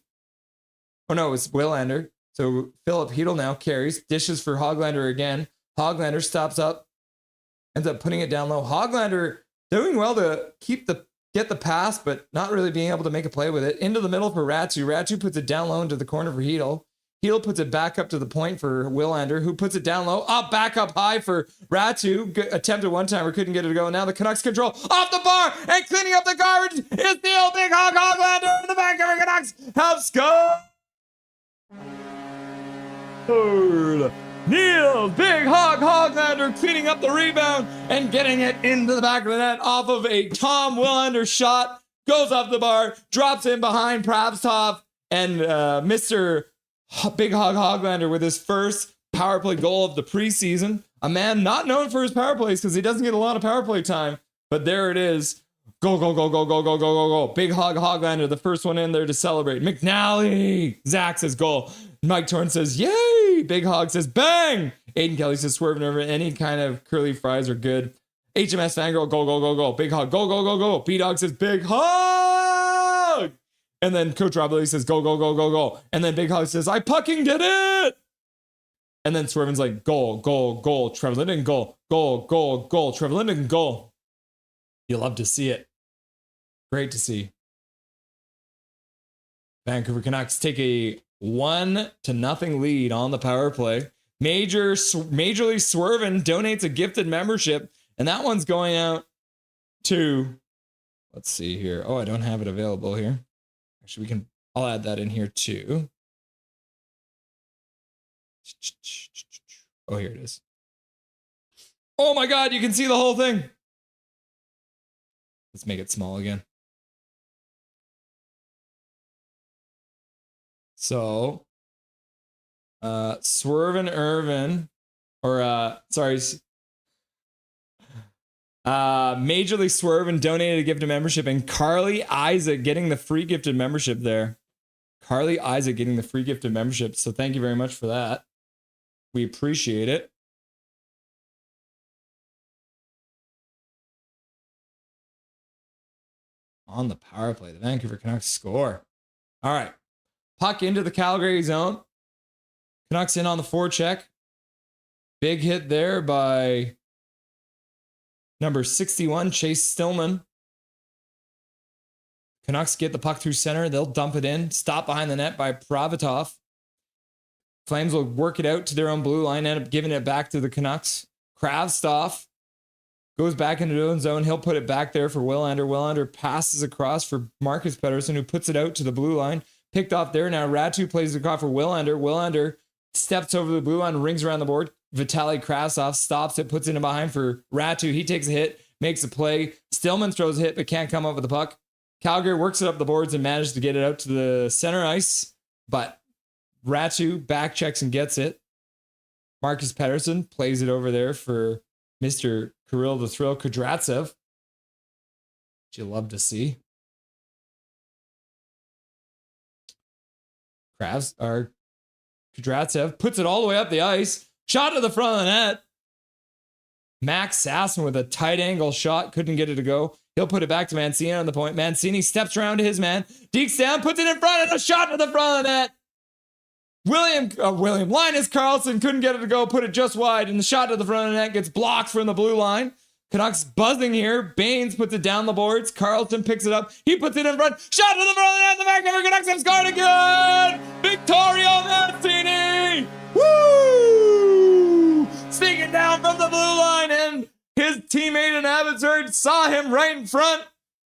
Oh no, it's Willander. So Philip Heedle now carries, dishes for Hoglander again. Hoglander stops up, ends up putting it down low. Hoglander doing well to get the pass, but not really being able to make a play with it. Into the middle for Ratu. Ratu puts it down low into the corner for Heedle. Heedle puts it back up to the point for Willander, who puts it down low. Back up high for Ratu. Attempted one timer, couldn't get it to go. Now the Canucks control off the bar and cleaning up the garbage is Neil Big Hog Hoglander, and the Vancouver Canucks have scored. Neil Big Hog Hoglander cleaning up the rebound and getting it into the back of the net off of a Tom Willander shot. Goes off the bar, drops in behind Pravstov, and Mr. Big Hog Hoglander with his first power play goal of the preseason. A man not known for his power plays because he doesn't get a lot of power play time. But there it is. Go, go, go, go, go, go, go, go, go. Big Hog Hoglander, the first one in there to celebrate. McNally. Zach says goal. Mike Torn says, yay. Big Hog says, bang. Aiden Kelly says, swerving over. Any kind of curly fries are good. HMS Fangirl, go, go, go, go. Big Hog, go, go, go, go. B-Dog says, Big Hog. And then Coach Robley says, go, go, go, go, go. And then Big Hog says, I fucking did it. And then Swervin's like, goal, goal, goal. Trevor Linden, goal, goal, goal, goal. Trevor Linden, goal. You love to see it. Great to see. Vancouver Canucks take a 1-0 lead on the power play. Majorly Swervin donates a gifted membership. And that one's going out to, let's see here. Oh, I don't have it available here. Actually, I'll add that in here too. Oh, here it is. Oh my God, you can see the whole thing. Let's make it small again. So, Swervin Irvin, or sorry, Majorly Swervin donated a gifted membership, and Carly Isaac getting the free gifted membership there. Carly Isaac getting the free gifted membership. So thank you very much for that. We appreciate it. On the power play, the Vancouver Canucks score. All right. Puck into the Calgary zone. Canucks in on the forecheck. Big hit there by number 61, Chase Stillman. Canucks get the puck through center. They'll dump it in. Stop behind the net by Pravitov. Flames will work it out to their own blue line, end up giving it back to the Canucks. Kravtsov goes back into his own zone. He'll put it back there for Willander. Willander passes across for Marcus Pettersson, who puts it out to the blue line. Picked off there. Now Ratu plays the across for Willander. Willander steps over the blue line, rings around the board. Vitaly Kravtsov stops it, puts it in behind for Ratu. He takes a hit, makes a play. Stillman throws a hit, but can't come up with the puck. Calgary works it up the boards and manages to get it out to the center ice, but Ratu back checks and gets it. Marcus Pettersson plays it over there for Mr. Kirill the Thrill Kudryavtsev, which you love to see. Kudryavtsev puts it all the way up the ice. Shot to the front of the net. Max Sasson with a tight angle shot. Couldn't get it to go. He'll put it back to Mancini on the point. Mancini steps around to his man. Dekes down, puts it in front, and a shot to the front of the net. Linus Karlsson couldn't get it to go, put it just wide, and the shot to the front of the net gets blocked from the blue line. Canucks buzzing here. Baines puts it down the boards. Carlson picks it up. He puts it in front. Shot to the front of the net. The Vancouver Canucks have scored again. Vittorio Mancini. Woo! Sneaking down from the blue line, and his teammate in Abbotsford saw him right in front.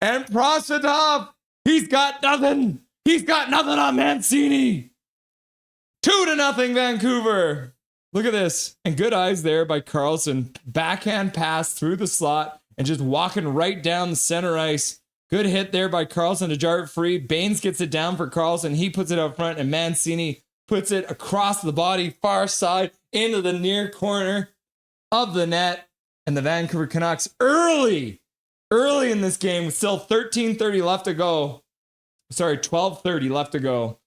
And Prostitov, he's got nothing. He's got nothing on Mancini. 2-0 Vancouver. Look at this. And good eyes there by Karlsson. Backhand pass through the slot and just walking right down the center ice. Good hit there by Karlsson to jar it free. Baines gets it down for Karlsson. He puts it up front, and Mancini puts it across the body, far side, into the near corner of the net. And the Vancouver Canucks early in this game, with still 13:30 left to go. Sorry, 12:30 left to go.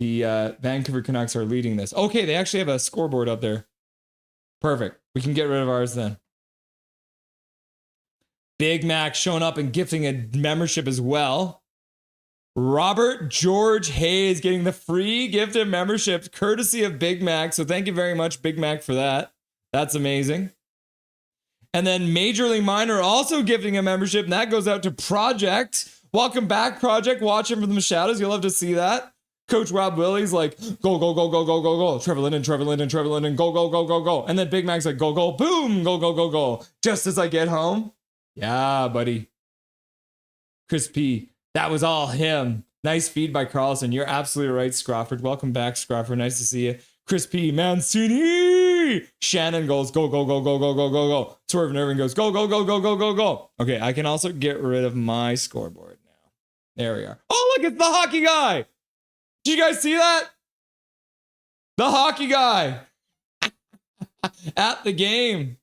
The Vancouver Canucks are leading this. Okay, they actually have a scoreboard up there. Perfect. We can get rid of ours then. Big Mac showing up and gifting a membership as well. Robert George Hayes getting the free gifted membership courtesy of Big Mac. So thank you very much, Big Mac, for that. That's amazing. And then Major League Minor also gifting a membership, and that goes out to Project. Welcome back, Project. Watching from the shadows. You'll love to see that. Coach Rob Willie's like, go, go, go, go, go, go, go. Trevor Linden, Trevor Linden, Trevor Linden, go, go, go, go, go. And then Big Mac's like, go, go, boom, go, go, go, go. Just as I get home. Yeah, buddy. Chris P. That was all him. Nice feed by Carlson. You're absolutely right, Scrofford. Welcome back, Scrofford. Nice to see you. Chris P. Mancini. Shannon goes, go, go, go, go, go, go, go, go. Swerve Irving goes, go, go, go, go, go, go, go. Okay, I can also get rid of my scoreboard now. There we are. Oh, look, it's the hockey guy. Did you guys see that? The hockey guy at the game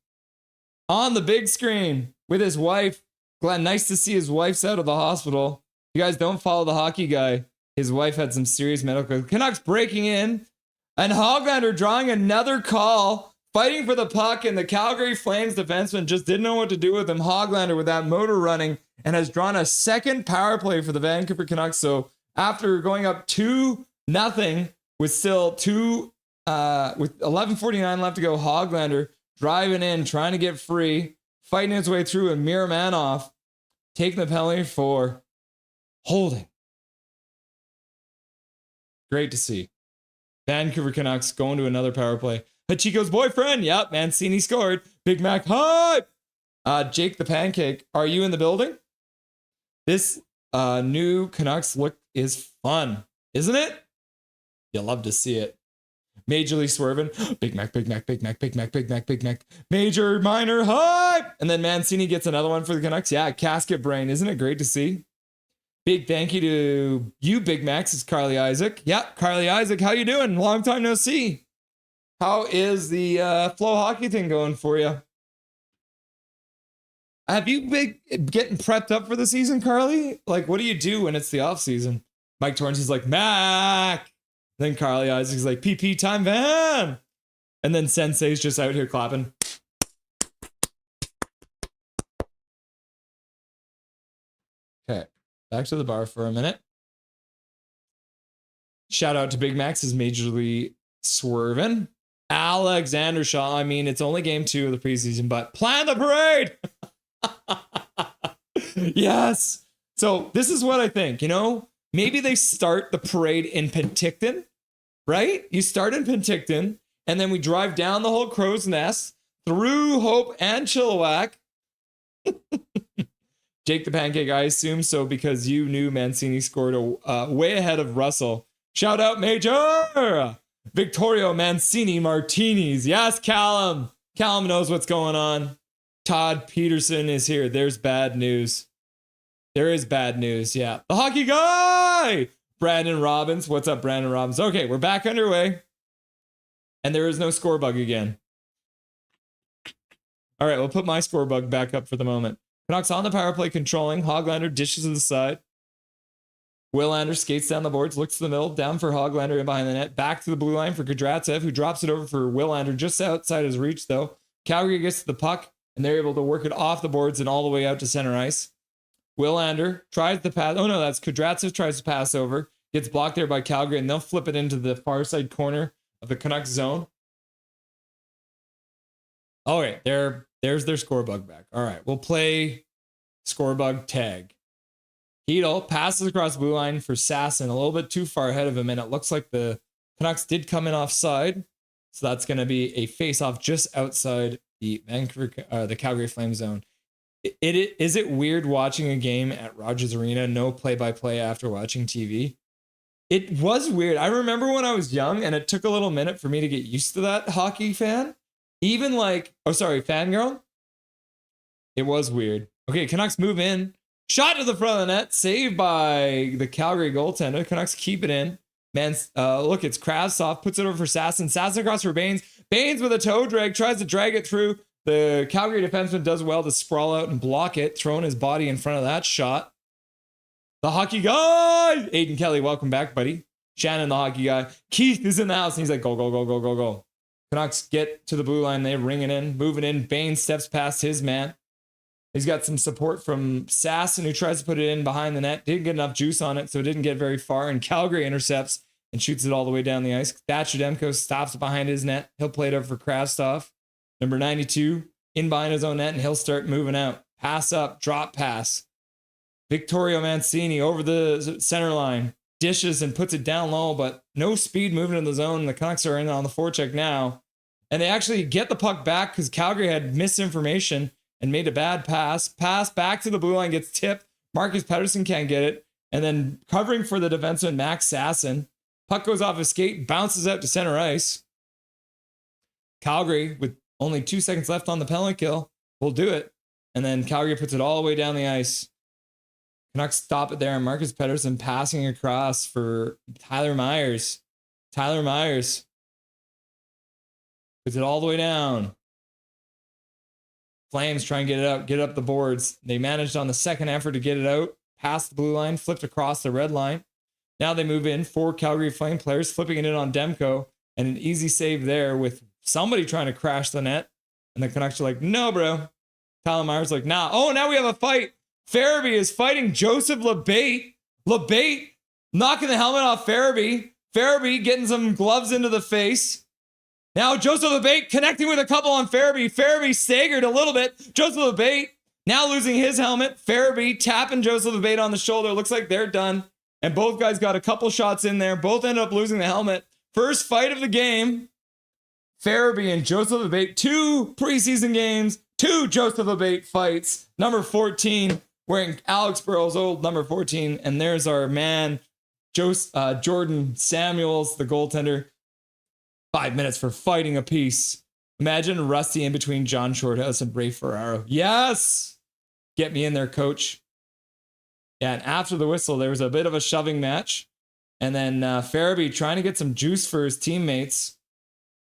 on the big screen with his wife. Glad, nice to see his wife's out of the hospital. You guys don't follow the hockey guy. His wife had some serious medical. Canucks breaking in, and Hoglander drawing another call, fighting for the puck, and the Calgary Flames defenseman just didn't know what to do with him. Hoglander with that motor running and has drawn a second power play for the Vancouver Canucks. So after going up 2-0 with still with 11:49 left to go, Hoglander driving in, trying to get free, fighting his way through, and Miromanov taking the penalty for holding. Great to see. Vancouver Canucks going to another power play. Hachiko's boyfriend. Yep, Mancini scored. Big Mac hype. Jake the Pancake, are you in the building? This new Canucks look is fun, isn't it? You'll love to see it. Major League swerving. Big Mac, Big Mac, Big Mac, Big Mac, Big Mac, Big Mac. Major Minor hype. And then Mancini gets another one for the Canucks. Yeah, casket brain. Isn't it great to see? Big thank you to you, Big Max. It's Carly Isaac. Yep, Carly Isaac. How you doing? Long time no see. How is the Flow Hockey thing going for you? Have you been getting prepped up for the season, Carly? Like, what do you do when it's the off season? Mike Torrance's like, Mac. Then Carly Isaac's like, PP time van. And then Sensei's just out here clapping. Okay, back to the bar for a minute. Shout out to Big Max, is majorly swerving. Alexander Shaw, I mean, it's only game 2 of the preseason, but plan the parade. Yes. So this is what I think, you know, maybe they start the parade in Penticton, right? You start in Penticton, and then we drive down the whole Crow's Nest through Hope and Chilliwack. Jake the Pancake, I assume so because you knew Mancini scored way ahead of Russell. Shout out Major! Victorio Mancini Martinis. Yes, Callum. Callum knows what's going on. Todd Peterson is here. There's bad news. There is bad news, yeah. The hockey guy! Brandon Robbins. What's up, Brandon Robbins? Okay, we're back underway. And there is no score bug again. All right, we'll put my score bug back up for the moment. Canucks on the power play controlling. Hoglander dishes to the side. Willander skates down the boards, looks to the middle, down for Hoglander in behind the net. Back to the blue line for Kudratsev, who drops it over for Willander just outside his reach, though. Calgary gets to the puck, and they're able to work it off the boards and all the way out to center ice. Willander tries to pass. Oh, no, that's Kudratsev tries to pass over. Gets blocked there by Calgary, and they'll flip it into the far side corner of the Canucks zone. All right, there's their score bug back. All right, we'll play score bug tag. Hedel passes across the blue line for Sasson, a little bit too far ahead of him, and it looks like the Canucks did come in offside. So that's going to be a face-off just outside the the Calgary Flames zone. Is it weird watching a game at Rogers Arena, no play-by-play after watching TV? It was weird. I remember when I was young, and it took a little minute for me to get used to that hockey fan. Even like, fangirl. It was weird. Okay, Canucks move in. Shot to the front of the net. Saved by the Calgary goaltender. Canucks keep it in. Man, look, it's Kravtsov. Puts it over for Sasson. Sasson across for Baines. Baines with a toe drag. Tries to drag it through. The Calgary defenseman does well to sprawl out and block it, throwing his body in front of that shot. The hockey guy, Aiden Kelly, welcome back, buddy. Shannon, the hockey guy. Keith is in the house, and he's like, go, go, go, go, go, go. Canucks get to the blue line. They ring it in, moving in. Bain steps past his man. He's got some support from Sasson, who tries to put it in behind the net. Didn't get enough juice on it, so it didn't get very far. And Calgary intercepts and shoots it all the way down the ice. Thatcher Demko stops behind his net. He'll play it up for Krastov. Number 92, in behind his own net, and he'll start moving out. Pass up, drop pass. Vittorio Mancini over the center line. Dishes and puts it down low, but no speed moving in the zone. The Canucks are in on the forecheck now. And they actually get the puck back because Calgary had misinformation and made a bad pass. Pass back to the blue line, gets tipped. Marcus Pettersson can't get it. And then covering for the defenseman, Max Sasson. Puck goes off his skate, bounces out to center ice. Calgary, with only 2 seconds left on the penalty kill, will do it. And then Calgary puts it all the way down the ice. Canucks stop it there. Marcus Pettersson passing across for Tyler Myers. Tyler Myers puts it all the way down. Flames try and get it up the boards. They managed on the second effort to get it out, past the blue line, flipped across the red line. Now they move in, 4 Calgary Flame players, flipping it in on Demko, and an easy save there with somebody trying to crash the net. And the Canucks are like, no, bro. Tyler Myers like, nah. Oh, now we have a fight. Farabee is fighting Joseph Labate. Labate knocking the helmet off Farabee. Farabee getting some gloves into the face. Now Joseph Labate connecting with a couple on Farabee. Farabee staggered a little bit. Joseph Labate now losing his helmet. Farabee tapping Joseph Labate on the shoulder. Looks like they're done. And both guys got a couple shots in there. Both ended up losing the helmet. First fight of the game. Farabee and Joseph Labate. 2 preseason games. 2 Joseph Labate fights. Number 14. Wearing Alex Burrow's old number 14. And there's our man, Jordan Samuels, the goaltender. 5 minutes for fighting a piece. Imagine Rusty in between John Shorthouse and Ray Ferraro. Yes! Get me in there, coach. Yeah, and after the whistle, there was a bit of a shoving match. And then Farabee trying to get some juice for his teammates.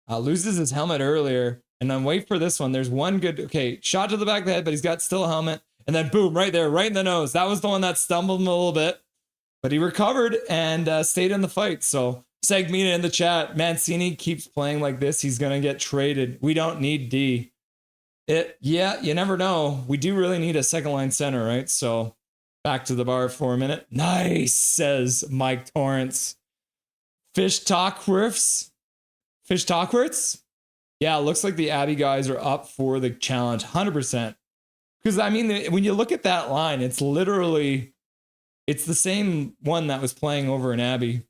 Loses his helmet earlier. And then wait for this one. There's one good, shot to the back of the head, but he's got still a helmet. And then boom, right there, right in the nose. That was the one that stumbled him a little bit. But he recovered and stayed in the fight. So Segmina in the chat, Mancini keeps playing like this, he's going to get traded. We don't need D. Yeah, you never know. We do really need a second line center, right? So back to the bar for a minute. Nice, says Mike Torrance. Fish Talkworths? Yeah, it looks like the Abbey guys are up for the challenge, 100%. Because, I mean, when you look at that line, it's literally, it's the same one that was playing over in Abbey.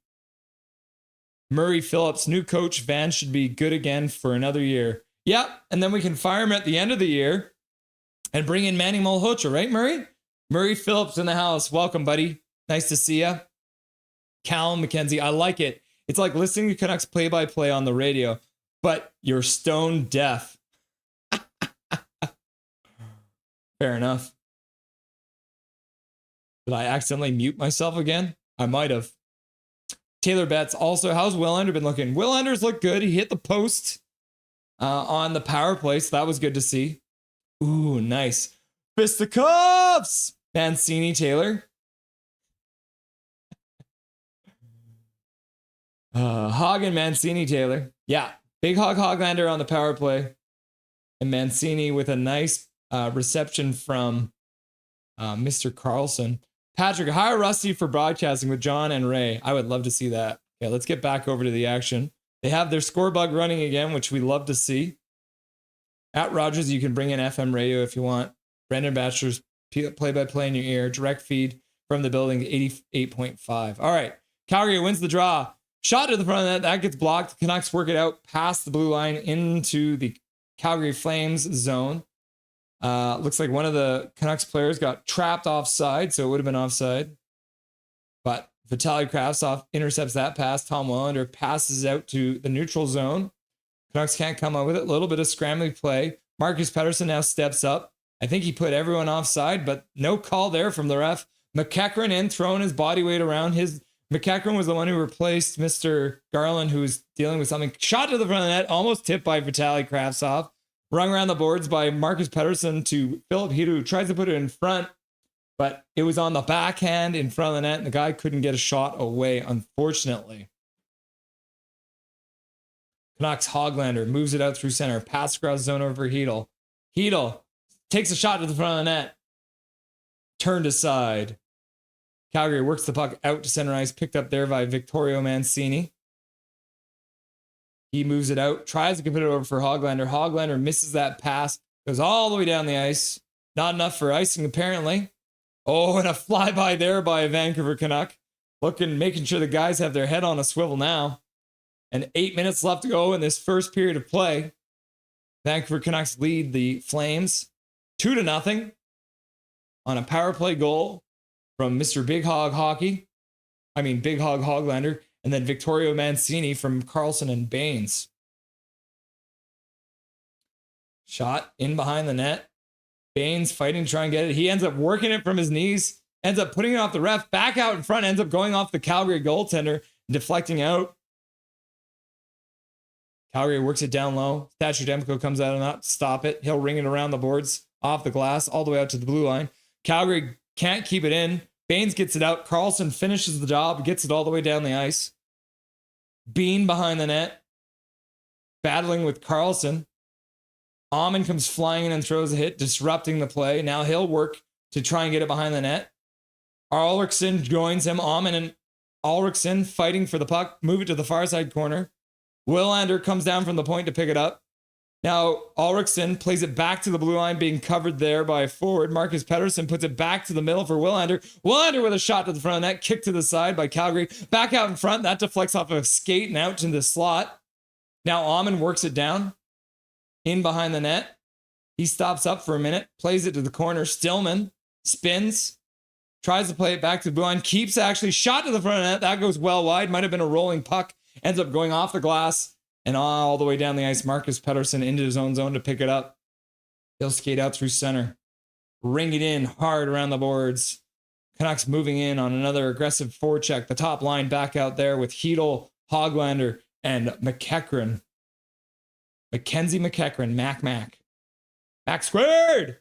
Murray Phillips, new coach, Van should be good again for another year. Yep, and then we can fire him at the end of the year and bring in Manny Malhotra, right, Murray? Murray Phillips in the house. Welcome, buddy. Nice to see you. Callum McKenzie, I like it. It's like listening to Canucks play-by-play on the radio, but you're stone deaf. Fair enough. Did I accidentally mute myself again? I might have. Taylor Betts also, how's Willander been looking? Willander's looked good. He hit the post on the power play, so that was good to see. Ooh, nice. Fisticuffs! Mancini, Taylor. Hog and Mancini, Taylor. Yeah, Big Hog Hoglander on the power play. And Mancini with a nice reception from Mr. Carlson. Patrick, hire Rusty for broadcasting with John and Ray. I would love to see that. Yeah, let's get back over to the action. They have their score bug running again, which we love to see. At Rogers, you can bring in FM radio if you want. Brendan Batchelor's play-by-play in your ear. Direct feed from the building, 88.5. All right, Calgary wins the draw. Shot to the front of that. That gets blocked. The Canucks work it out past the blue line into the Calgary Flames zone. Looks like one of the Canucks players got trapped offside, so it would have been offside. But Vitaly Kravtsov intercepts that pass. Tom Willander passes out to the neutral zone. Canucks can't come up with it. A little bit of scrambling play. Marcus Pettersson now steps up. I think he put everyone offside, but no call there from the ref. McEachran in, throwing his body weight around. McEachran was the one who replaced Mr. Garland, who was dealing with something. Shot to the front of the net, almost tipped by Vitaly Kravtsov. Rung around the boards by Marcus Pettersson to Philip Hito, who tries to put it in front, but it was on the backhand in front of the net, and the guy couldn't get a shot away, unfortunately. Canucks Hoglander moves it out through center. Pass across zone over Hedel. Hedel takes a shot to the front of the net. Turned aside. Calgary works the puck out to center ice. Picked up there by Vittorio Mancini. He moves it out. Tries to put it over for Hoglander. Hoglander misses that pass. Goes all the way down the ice. Not enough for icing, apparently. Oh, and a flyby there by a Vancouver Canuck. Making sure the guys have their head on a swivel now. And 8 minutes left to go in this first period of play. Vancouver Canucks lead the Flames 2-0 on a power play goal from Mr. Big Hog Big Hog Hoglander, and then Vittorio Mancini from Carlson and Baines. Shot in behind the net. Baines fighting to try and get it. He ends up working it from his knees, ends up putting it off the ref, back out in front, ends up going off the Calgary goaltender, deflecting out. Calgary works it down low. Thatcher Demko comes out of that to stop it. He'll ring it around the boards, off the glass, all the way out to the blue line. Calgary can't keep it in. Baines gets it out. Carlson finishes the job, gets it all the way down the ice. Bean behind the net, battling with Carlson. Amon comes flying in and throws a hit, disrupting the play. Now he'll work to try and get it behind the net. Ulrichsen joins him. Amon and Ulrichsen fighting for the puck. Move it to the far side corner. Willander comes down from the point to pick it up. Now Ulrichsen plays it back to the blue line, being covered there by a forward. Marcus Pettersson puts it back to the middle for Willander. Willander with a shot to the front of the net, kick to the side by Calgary. Back out in front, that deflects off of a skate and out to the slot. Now Amon works it down, in behind the net. He stops up for a minute, plays it to the corner. Stillman spins, tries to play it back to the blue line, keeps actually shot to the front of the net. That goes well wide, might have been a rolling puck. Ends up going off the glass and all the way down the ice. Marcus Pettersson into his own zone to pick it up. He'll skate out through center. Ring it in hard around the boards. Canucks moving in on another aggressive forecheck. The top line back out there with Hedel, Hoglander, and McEachran. Mackenzie McEachran, Mac squared!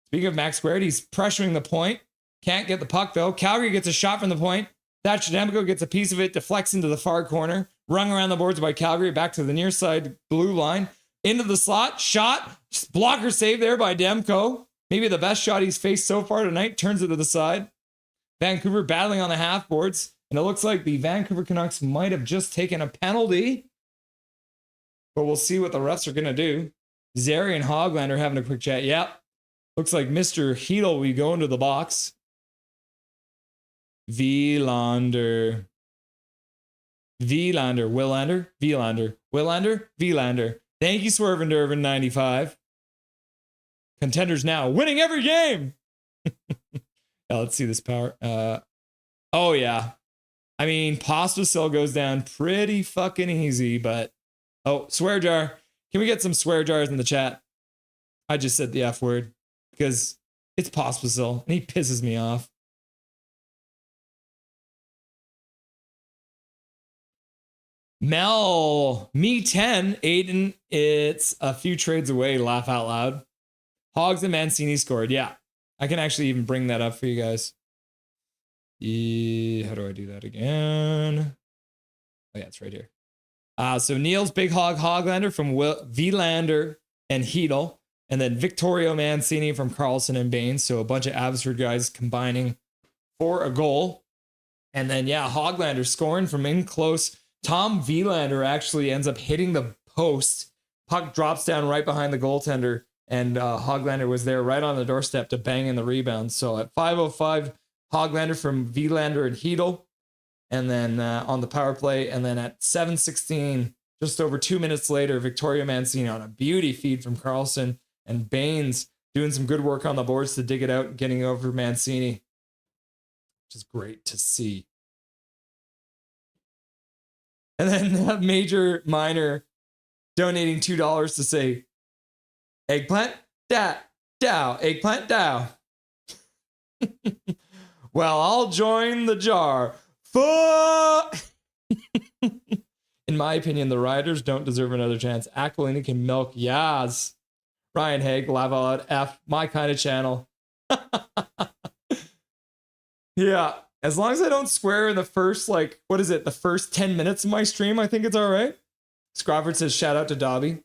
Speaking of Mac squared, he's pressuring the point. Can't get the puck though. Calgary gets a shot from the point. Thatcher Demko gets a piece of it, deflects into the far corner. Rung around the boards by Calgary, back to the near side blue line. Into the slot, shot, blocker save there by Demko. Maybe the best shot he's faced so far tonight, turns it to the side. Vancouver battling on the half boards, and it looks like the Vancouver Canucks might have just taken a penalty. But we'll see what the refs are going to do. Zary and Hoglander having a quick chat. Yep. Looks like Mr. Hedel will go into the box. Willander. Thank you, Swervin' Dervin 95. Contenders now winning every game. Let's see this power. Oh yeah. I mean, Pospisil goes down pretty fucking easy, but swear jar. Can we get some swear jars in the chat? I just said the F word because it's Pospisil and he pisses me off. Me 10, Aiden, it's a few trades away, laugh out loud. Hogs and Mancini scored. Yeah, I can actually even bring that up for you guys. How do I do that again? Oh yeah, it's right here. So Neil's Big Hog Hoglander from Willander and Hedel, and then Vittorio Mancini from Carlson and Baines. So a bunch of Abbotsford guys combining for a goal. And then, yeah, Hoglander scoring from in close. Tom Willander actually ends up hitting the post. Puck drops down right behind the goaltender, and Hoglander was there right on the doorstep to bang in the rebound. So at 5:05, Hoglander from Willander and Hedel, and then on the power play, and then at 7:16, just over 2 minutes later, Vittorio Mancini on a beauty feed from Carlson, and Baines doing some good work on the boards to dig it out, getting over Mancini, which is great to see. And then Major Minor donating $2 to say, eggplant dow, eggplant dow. Well, I'll join the jar. Fuck! In my opinion, the Riders don't deserve another chance. Aquilini can milk Yaz. Ryan Haig, laugh out loud, F, my kind of channel. Yeah, as long as I don't swear in the first, the first 10 minutes of my stream, I think it's all right. Scrofford says, shout out to Dobby.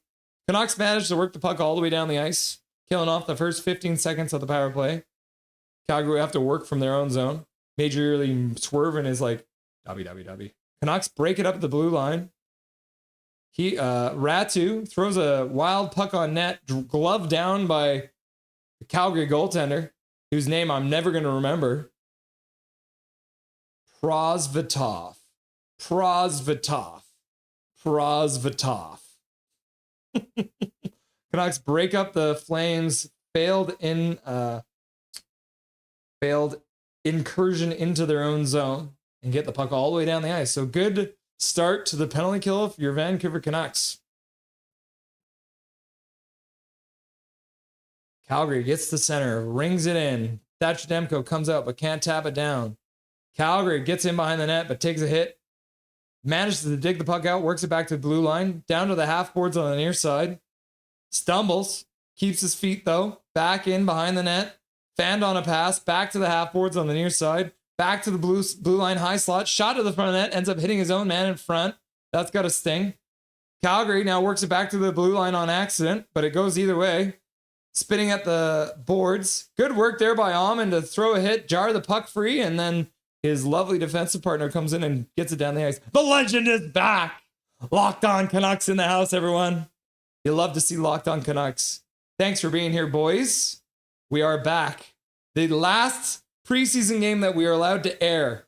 Canucks managed to work the puck all the way down the ice, killing off the first 15 seconds of the power play. Calgary have to work from their own zone. Majorly swerving is like, Dobby. Canucks break it up at the blue line. Ratu throws a wild puck on net, gloved down by the Calgary goaltender, whose name I'm never going to remember. Prozvatov. Canucks break up the Flames' failed incursion into their own zone and get the puck all the way down the ice. So good start to the penalty kill for your Vancouver Canucks. Calgary gets the center, rings it in. Thatcher Demko comes out but can't tap it down. Calgary gets in behind the net but takes a hit. Manages to dig the puck out, works it back to the blue line, down to the half boards on the near side. Stumbles, keeps his feet though, back in behind the net. Fanned on a pass, back to the half boards on the near side. Back to the blue line high slot. Shot to the front of the net. Ends up hitting his own man in front. That's got a sting. Calgary now works it back to the blue line on accident, but it goes either way. Spinning at the boards. Good work there by Almond to throw a hit, jar the puck free, and then his lovely defensive partner comes in and gets it down the ice. The legend is back. Locked On Canucks in the house, everyone. You love to see Locked On Canucks. Thanks for being here, boys. We are back. The last preseason game that we are allowed to air.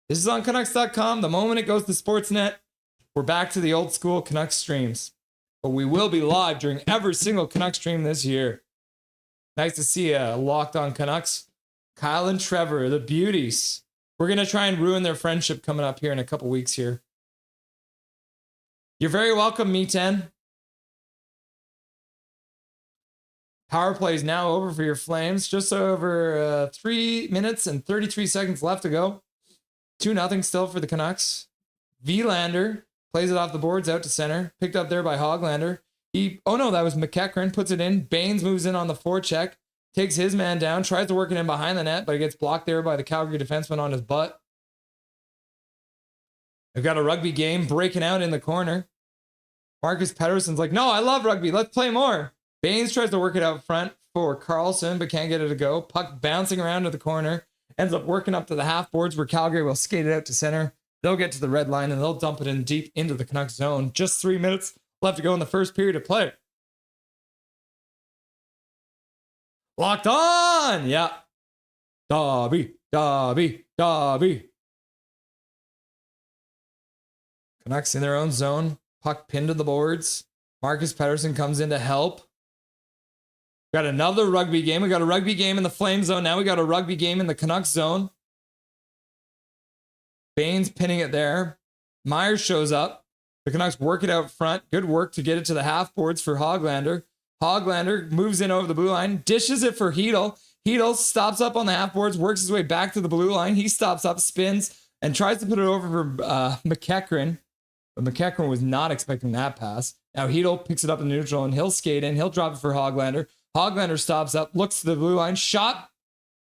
This is on Canucks.com. The moment it goes to Sportsnet, we're back to the old school Canucks streams. But we will be live during every single Canucks stream this year. Nice to see you, Locked On Canucks. Kyle and Trevor, the beauties. We're going to try and ruin their friendship coming up here in a couple weeks here. You're very welcome, Me10. Power play is now over for your Flames. Just over 3 minutes and 33 seconds left to go. 2-0 still for the Canucks. Vilander plays it off the boards out to center. Picked up there by Hoglander. That was McEachran. Puts it in. Baines moves in on the forecheck. Takes his man down. Tries to work it in behind the net, but it gets blocked there by the Calgary defenseman on his butt. They've got a rugby game breaking out in the corner. Marcus Pettersson's like, no, I love rugby. Let's play more. Baines tries to work it out front for Carlson, but can't get it to go. Puck bouncing around to the corner. Ends up working up to the half boards where Calgary will skate it out to center. They'll get to the red line and they'll dump it in deep into the Canucks zone. Just 3 minutes left to go in the first period of play. Locked On! Yeah. Dobby. Canucks in their own zone. Puck pinned to the boards. Marcus Pettersson comes in to help. Got another rugby game. We got a rugby game in the Flame zone. Now we got a rugby game in the Canucks zone. Baines pinning it there. Myers shows up. The Canucks work it out front. Good work to get it to the half boards for Hoglander. Hoglander moves in over the blue line. Dishes it for Hedel. Hedel stops up on the half boards. Works his way back to the blue line. He stops up, spins, and tries to put it over for McEachran. But McEachran was not expecting that pass. Now Hedel picks it up in neutral and he'll skate in. He'll drop it for Hoglander. Hoglander stops up, looks to the blue line, shot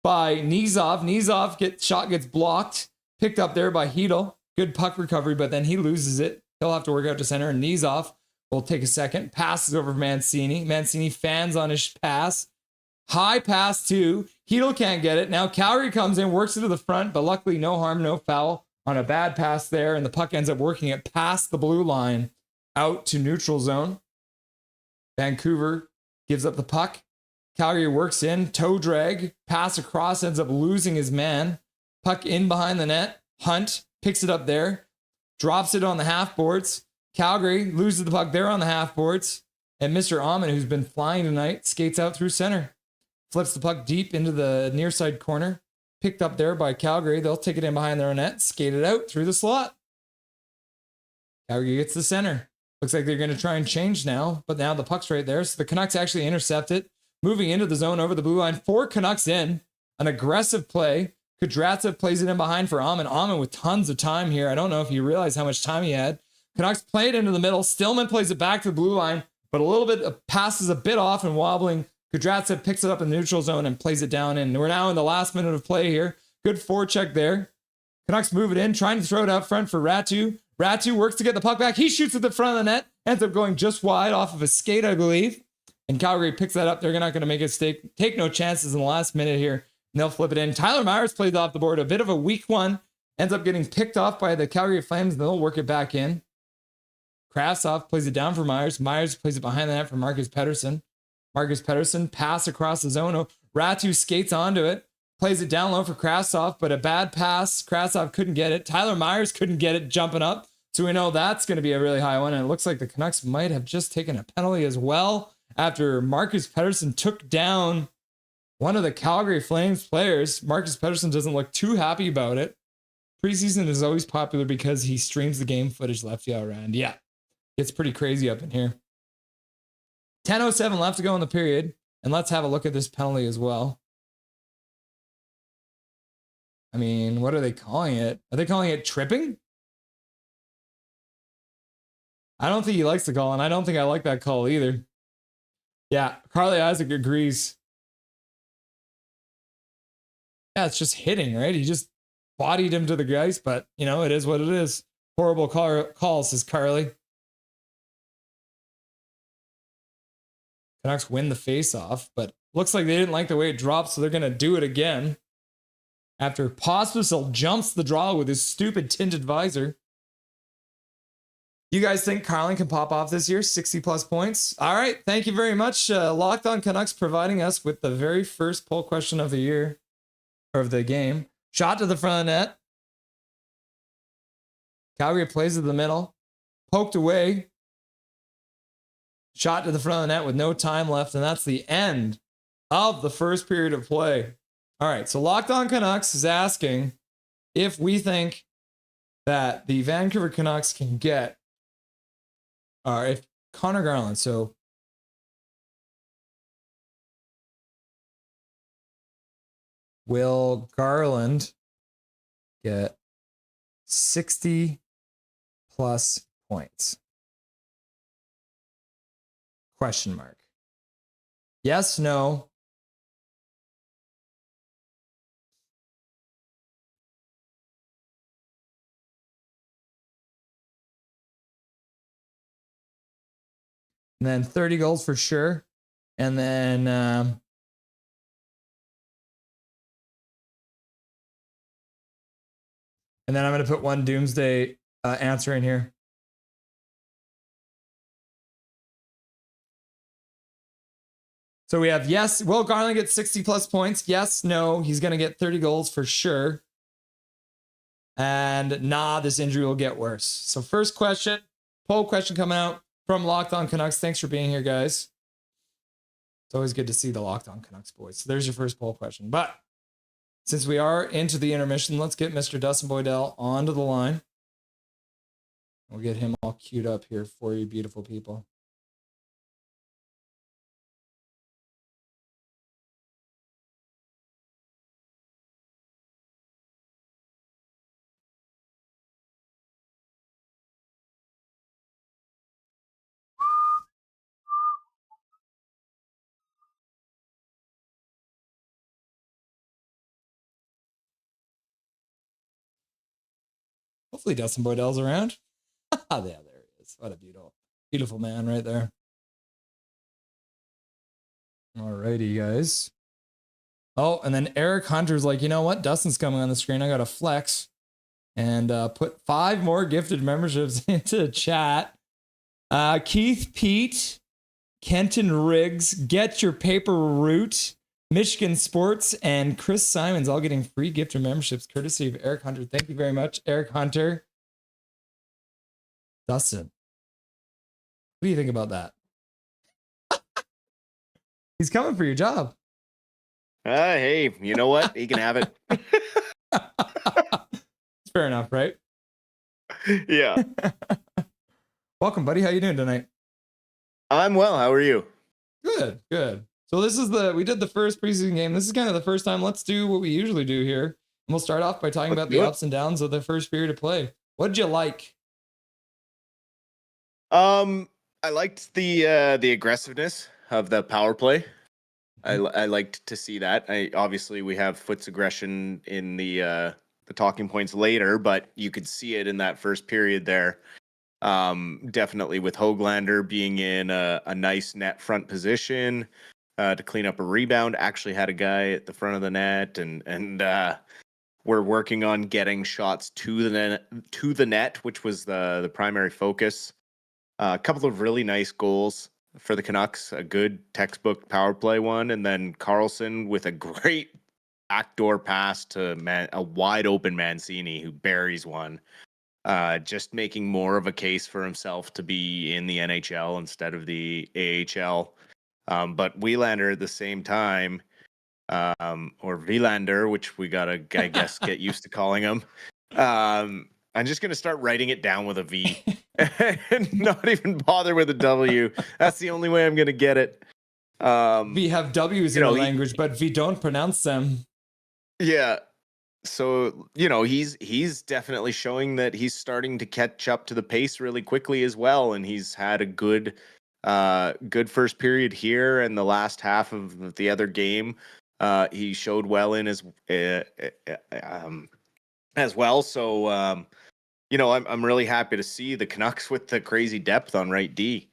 by Nizov. Nizov gets blocked, picked up there by Hedel. Good puck recovery, but then he loses it. He'll have to work out to center, and Nizov will take a second. Passes over Mancini. Mancini fans on his pass. High pass too. Hedel can't get it. Now Calgary comes in, works it to the front, but luckily no harm, no foul on a bad pass there, and the puck ends up working it past the blue line out to neutral zone. Vancouver gives up the puck. Calgary works in, toe drag, pass across, ends up losing his man. Puck in behind the net. Hunt picks it up there, drops it on the half boards. Calgary loses the puck there on the half boards. And Mr. Amon, who's been flying tonight, skates out through center. Flips the puck deep into the near side corner. Picked up there by Calgary. They'll take it in behind their own net, skate it out through the slot. Calgary gets the center. Looks like they're going to try and change now, but now the puck's right there. So the Canucks actually intercept it. Moving into the zone over the blue line. 4 Canucks in. An aggressive play. Kudratsev plays it in behind for Amon. Amon with tons of time here. I don't know if you realize how much time he had. Canucks play it into the middle. Stillman plays it back to the blue line, but a little bit passes a bit off and wobbling. Kudratsev picks it up in the neutral zone and plays it down. And we're now in the last minute of play here. Good forecheck there. Canucks move it in, trying to throw it out front for Ratu. Ratu works to get the puck back. He shoots at the front of the net, ends up going just wide off of a skate, I believe. And Calgary picks that up. They're not going to make a mistake. Take no chances in the last minute here. And they'll flip it in. Tyler Myers plays off the board. A bit of a weak one. Ends up getting picked off by the Calgary Flames. And they'll work it back in. Krasov plays it down for Myers. Myers plays it behind the net for Marcus Pettersson. Marcus Pettersson pass across the zone. Ratu skates onto it. Plays it down low for Krasov, but a bad pass. Krasov couldn't get it. Tyler Myers couldn't get it jumping up. So we know that's going to be a really high one. And it looks like the Canucks might have just taken a penalty as well after Marcus Pettersson took down one of the Calgary Flames players. Marcus Pettersson doesn't look too happy about it. Preseason is always popular because he streams the game footage lefty out around. Yeah, it's pretty crazy up in here. 10:07 left to go in the period. And let's have a look at this penalty as well. I mean, what are they calling it? Are they calling it tripping? I don't think he likes the call, and I don't think I like that call either. Yeah, Carly Isaac agrees. Yeah, it's just hitting, right? He just bodied him to the ice, but, you know, it is what it is. Horrible call, says Carly. Canucks win the face-off, but looks like they didn't like the way it dropped, so they're going to do it again. After Pospisil jumps the draw with his stupid tinted visor. You guys think Carlin can pop off this year? 60-plus points? All right, thank you very much. Locked On Canucks providing us with the very first poll question of the year, or of the game. Shot to the front of the net. Calgary plays to the middle. Poked away. Shot to the front of the net with no time left, and that's the end of the first period of play. All right, so Locked On Canucks is asking if we think that the Vancouver Canucks can get, or if Connor Garland, so will Garland get 60-plus points? Question mark. Yes, no. And then 30 goals for sure. And then I'm going to put one doomsday answer in here. So we have yes, will Garland get 60-plus points? Yes, no, he's going to get 30 goals for sure. And nah, this injury will get worse. So first question, poll question coming out from Locked On Canucks. Thanks for being here, guys. It's always good to see the Locked On Canucks boys. So there's your first poll question. But since we are into the intermission, let's get Mr. Dustin Boydell onto the line. We'll get him all queued up here for you, beautiful people. Hopefully Dustin Boydell's around. Yeah, there he is. What a beautiful man right there. Alrighty, guys. Oh, and then Eric Hunter's like, you know what? Dustin's coming on the screen. I got to flex and put 5 more gifted memberships into chat. Keith Pete, Kenton Riggs, Get Your Paper Route, Michigan Sports, and Chris Simons all getting free gifted memberships courtesy of Eric Hunter. Thank you very much, Eric Hunter. Dustin, what do you think about that? He's coming for your job. Hey, you know what? He can have it. It's fair enough, right? Yeah. Welcome, buddy. How you doing tonight? I'm well. How are you? Good, good. So this is we did the first preseason game. This is kind of the first time. Let's do what we usually do here. And we'll start off by talking about the ups and downs of the first period of play. What did you like? I liked the aggressiveness of the power play. I liked to see that. Obviously we have Foot's aggression in the talking points later, but you could see it in that first period there. Definitely with Höglander being in a nice net front position to clean up a rebound. Actually had a guy at the front of the net, and we're working on getting shots to the net, which was the primary focus. A couple of really nice goals for the Canucks, a good textbook power play one, and then Carlson with a great backdoor pass to a wide open Mancini who buries one. Just making more of a case for himself to be in the NHL instead of the AHL. But Wielander at the same time, or Wielander, which we gotta, I guess, get used to calling him. I'm just gonna start writing it down with a V and not even bother with a W. That's the only way I'm gonna get it. We have W's in our language, but we don't pronounce them. Yeah. So, he's definitely showing that he's starting to catch up to the pace really quickly as well. And he's had a good first period here, and the last half of the other game, he showed well in as well. So, I'm really happy to see the Canucks with the crazy depth on right D.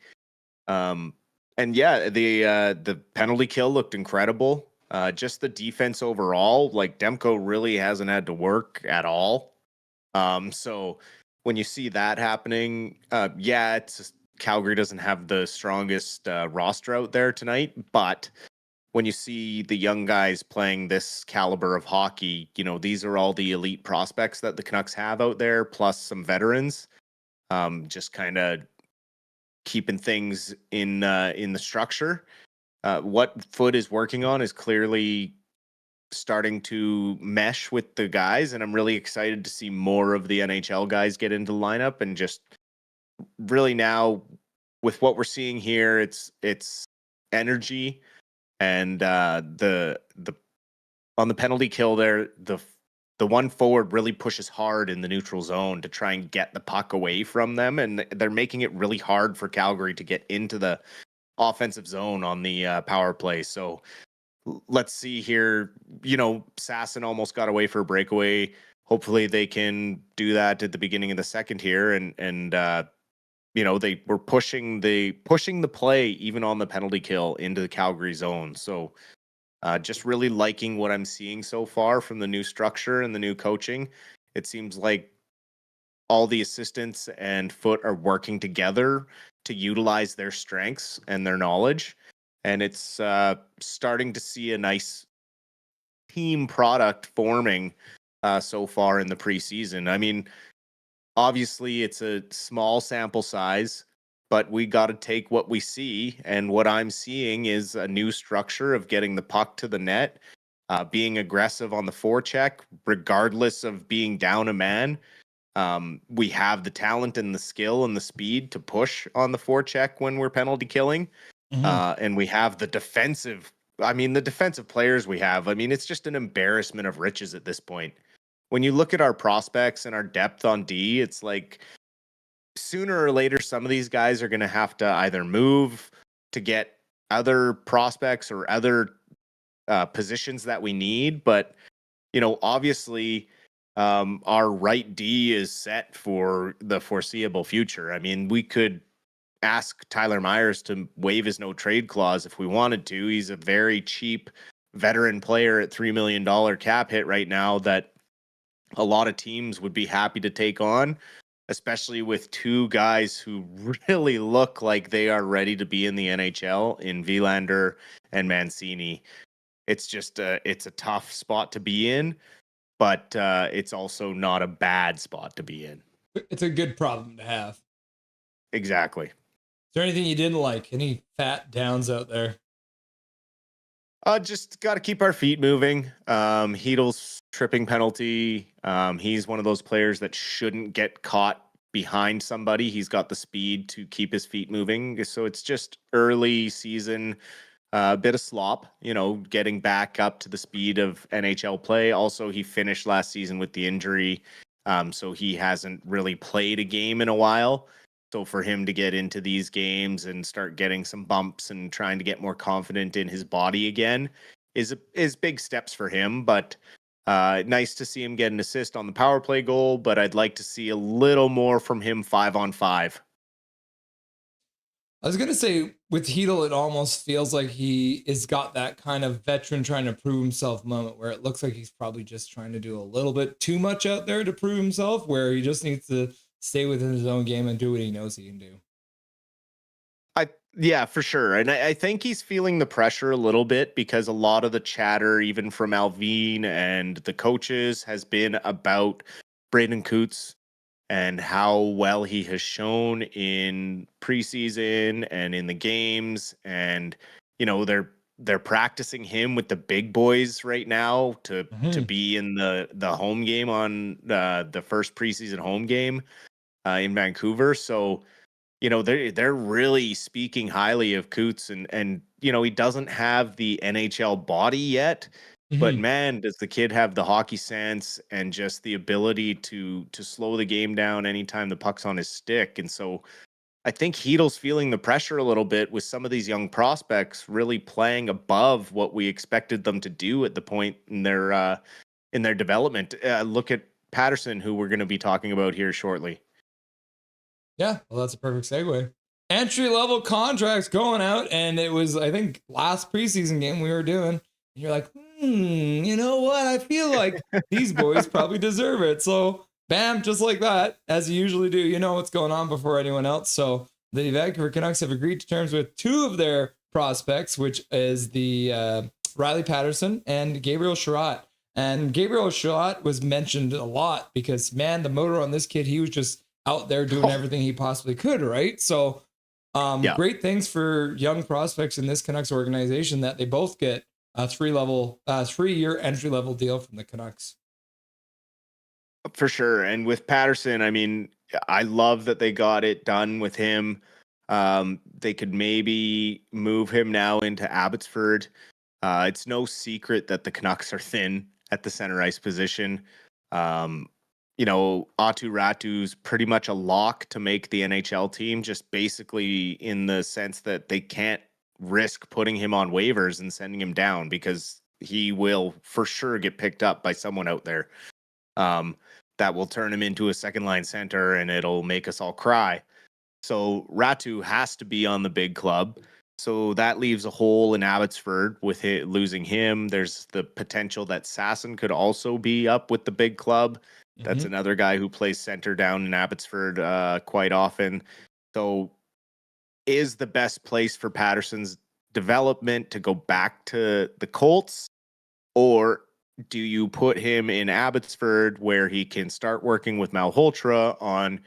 And yeah, the penalty kill looked incredible. Just the defense overall, like Demko really hasn't had to work at all. So when you see that happening, it's Calgary doesn't have the strongest roster out there tonight, but when you see the young guys playing this caliber of hockey, these are all the elite prospects that the Canucks have out there, plus some veterans. Just kind of keeping things in the structure. What Foot is working on is clearly starting to mesh with the guys, and I'm really excited to see more of the NHL guys get into the lineup. And just really now, with what we're seeing here, it's energy, and the on the penalty kill there, the one forward really pushes hard in the neutral zone to try and get the puck away from them, and they're making it really hard for Calgary to get into the offensive zone on the power play. So let's see here. Sasson almost got away for a breakaway. Hopefully they can do that at the beginning of the second here, and they were pushing the play even on the penalty kill into the Calgary zone. So just really liking what I'm seeing so far from the new structure and the new coaching. It seems like all the assistants and Foot are working together to utilize their strengths and their knowledge. And it's starting to see a nice team product forming so far in the preseason. I mean, obviously it's a small sample size, but we got to take what we see. And what I'm seeing is a new structure of getting the puck to the net, being aggressive on the forecheck, regardless of being down a man. We have the talent and the skill and the speed to push on the forecheck when we're penalty killing. And we have the defensive players we have. I mean, it's just an embarrassment of riches at this point. When you look at our prospects and our depth on D, it's like sooner or later, some of these guys are going to have to either move to get other prospects or other positions that we need. But, obviously, our right D is set for the foreseeable future. I mean, we could ask Tyler Myers to waive his no trade clause if we wanted to. He's a very cheap veteran player at $3 million cap hit right now that a lot of teams would be happy to take on, especially with two guys who really look like they are ready to be in the NHL in Wielander and Mancini. It's just it's a tough spot to be in, but it's also not a bad spot to be in. It's a good problem to have. Exactly. Is there anything you didn't like? Any fat downs out there? Just got to keep our feet moving. Heedle's tripping penalty. He's one of those players that shouldn't get caught behind somebody. He's got the speed to keep his feet moving. So it's just early season, a bit of slop, getting back up to the speed of NHL play. Also, he finished last season with the injury. So he hasn't really played a game in a while. So for him to get into these games and start getting some bumps and trying to get more confident in his body again is big steps for him. But nice to see him get an assist on the power play goal, but I'd like to see a little more from him 5-on-5. I was going to say with Hedel, it almost feels like he has got that kind of veteran trying to prove himself moment where it looks like he's probably just trying to do a little bit too much out there to prove himself, where he just needs to stay within his own game and do what he knows he can do. Yeah, for sure. And I think he's feeling the pressure a little bit because a lot of the chatter, even from Alvin and the coaches, has been about Braden Coots and how well he has shown in preseason and in the games. And, you know, they're practicing him with the big boys right now to be in the home game on the first preseason home game in Vancouver. So, you know, they're really speaking highly of Coots, and you know, he doesn't have the NHL body yet, but man, does the kid have the hockey sense and just the ability to slow the game down anytime the puck's on his stick. And so I think Hedel's feeling the pressure a little bit with some of these young prospects really playing above what we expected them to do at the point in their development. Look at Patterson, who we're going to be talking about here shortly. Yeah, well, that's a perfect segue. Entry-level contracts going out, and it was, I think, last preseason game we were doing. And you're like, you know what? I feel like these boys probably deserve it. So, bam, just like that, as you usually do, you know what's going on before anyone else. So, the Vancouver Canucks have agreed to terms with two of their prospects, which is the Riley Patterson and Gabriel Sherratt. And Gabriel Sherratt was mentioned a lot because, man, the motor on this kid, he was just out there doing everything he possibly could, right? So great things for young prospects in this Canucks organization that they both get a 3-year entry-level deal from the Canucks. For sure. And with Patterson, I mean, I love that they got it done with him. They could maybe move him now into Abbotsford. It's no secret that the Canucks are thin at the center ice position. You know, Aatu Ratu's pretty much a lock to make the NHL team, just basically in the sense that they can't risk putting him on waivers and sending him down because he will for sure get picked up by someone out there that will turn him into a second line center and it'll make us all cry. So Ratu has to be on the big club. So that leaves a hole in Abbotsford with losing him. There's the potential that Sasson could also be up with the big club. That's another guy who plays center down in Abbotsford quite often. So is the best place for Patterson's development to go back to the Colts, or do you put him in Abbotsford where he can start working with Malhotra on,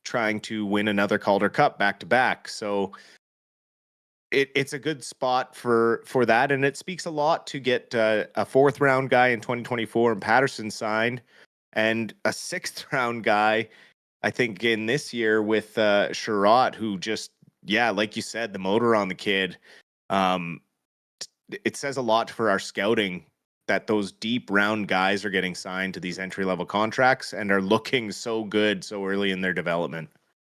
trying to win another Calder Cup back to back? So it's a good spot for that, and it speaks a lot to get a fourth round guy in 2024 and Patterson signed, and a sixth round guy, I think, in this year with Sherratt, who just, like you said, the motor on the kid. It says a lot for our scouting that those deep round guys are getting signed to these entry level contracts and are looking so good so early in their development.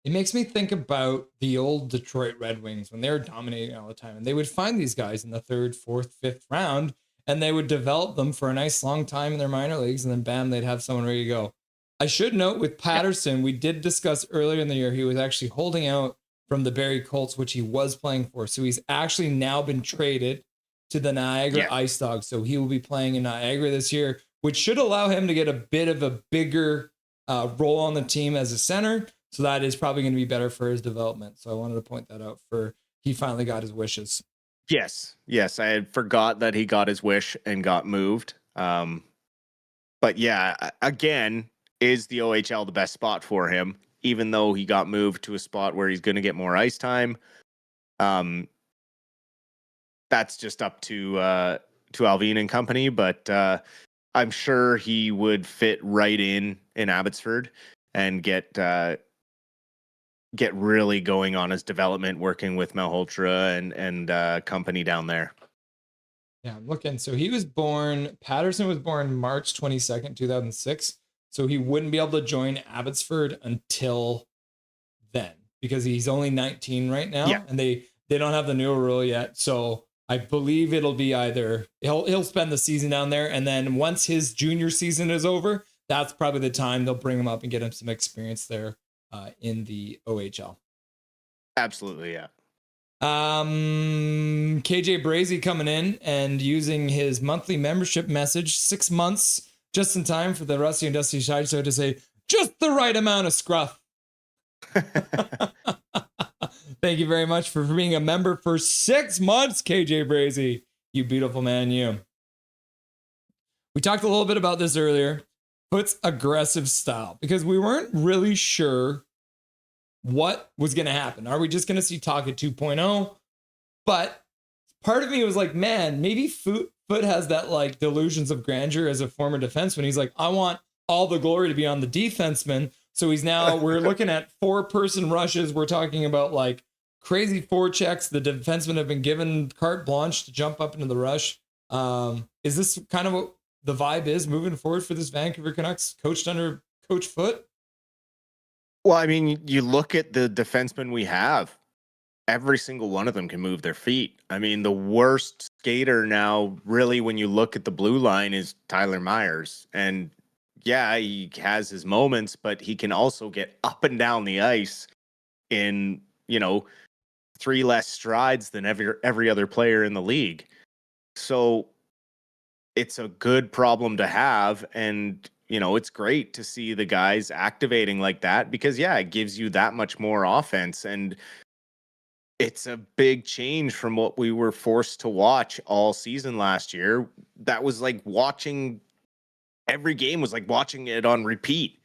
It makes me think about the old Detroit Red Wings when they were dominating all the time, and they would find these guys in the 3rd, 4th, 5th round, and they would develop them for a nice long time in their minor leagues, and then bam, they'd have someone ready to go. I should note with Patterson, we did discuss earlier in the year, he was actually holding out from the Barrie Colts, which he was playing for. So he's actually now been traded to the Niagara Ice Dogs. So he will be playing in Niagara this year, which should allow him to get a bit of a bigger role on the team as a center. So that is probably going to be better for his development. So I wanted to point that out he finally got his wishes. Yes. I had forgot that he got his wish and got moved. But yeah, again, is the OHL the best spot for him, even though he got moved to a spot where he's going to get more ice time? That's just up to Alvin and company, but I'm sure he would fit right in Abbotsford and get really going on his development, working with Malhotra and company down there. Yeah, I'm looking. So Patterson was born March 22nd, 2006. So he wouldn't be able to join Abbotsford until then because he's only 19 right now. Yeah. And they don't have the new rule yet. So I believe it'll be either he'll spend the season down there. And then once his junior season is over, that's probably the time they'll bring him up and get him some experience there in the OHL. Absolutely, yeah. KJ Brazy coming in and using his monthly membership message, 6 months, just in time for the Rusty and Dusty Sideshow to say just the right amount of scruff. Thank you very much for being a member for 6 months, KJ Brazy. You beautiful man, you. We talked a little bit about this earlier. Foot's aggressive style because we weren't really sure what was going to happen. Are we just going to see Taka 2.0? But part of me was like, man, maybe Foot has that like delusions of grandeur as a former defenseman. He's like, I want all the glory to be on the defenseman. So we're looking at 4-person rushes. We're talking about like crazy forechecks. The defensemen have been given carte blanche to jump up into the rush. Is this kind of what the vibe is moving forward for this Vancouver Canucks coached under Coach Foot? Well, I mean, you look at the defensemen we have, every single one of them can move their feet. I mean, the worst skater now, really, when you look at the blue line, is Tyler Myers. And yeah, he has his moments, but he can also get up and down the ice in, 3 less strides than every other player in the league. So it's a good problem to have. And it's great to see the guys activating like that because, yeah, it gives you that much more offense. And it's a big change from what we were forced to watch all season last year. That was like every game was like watching it on repeat.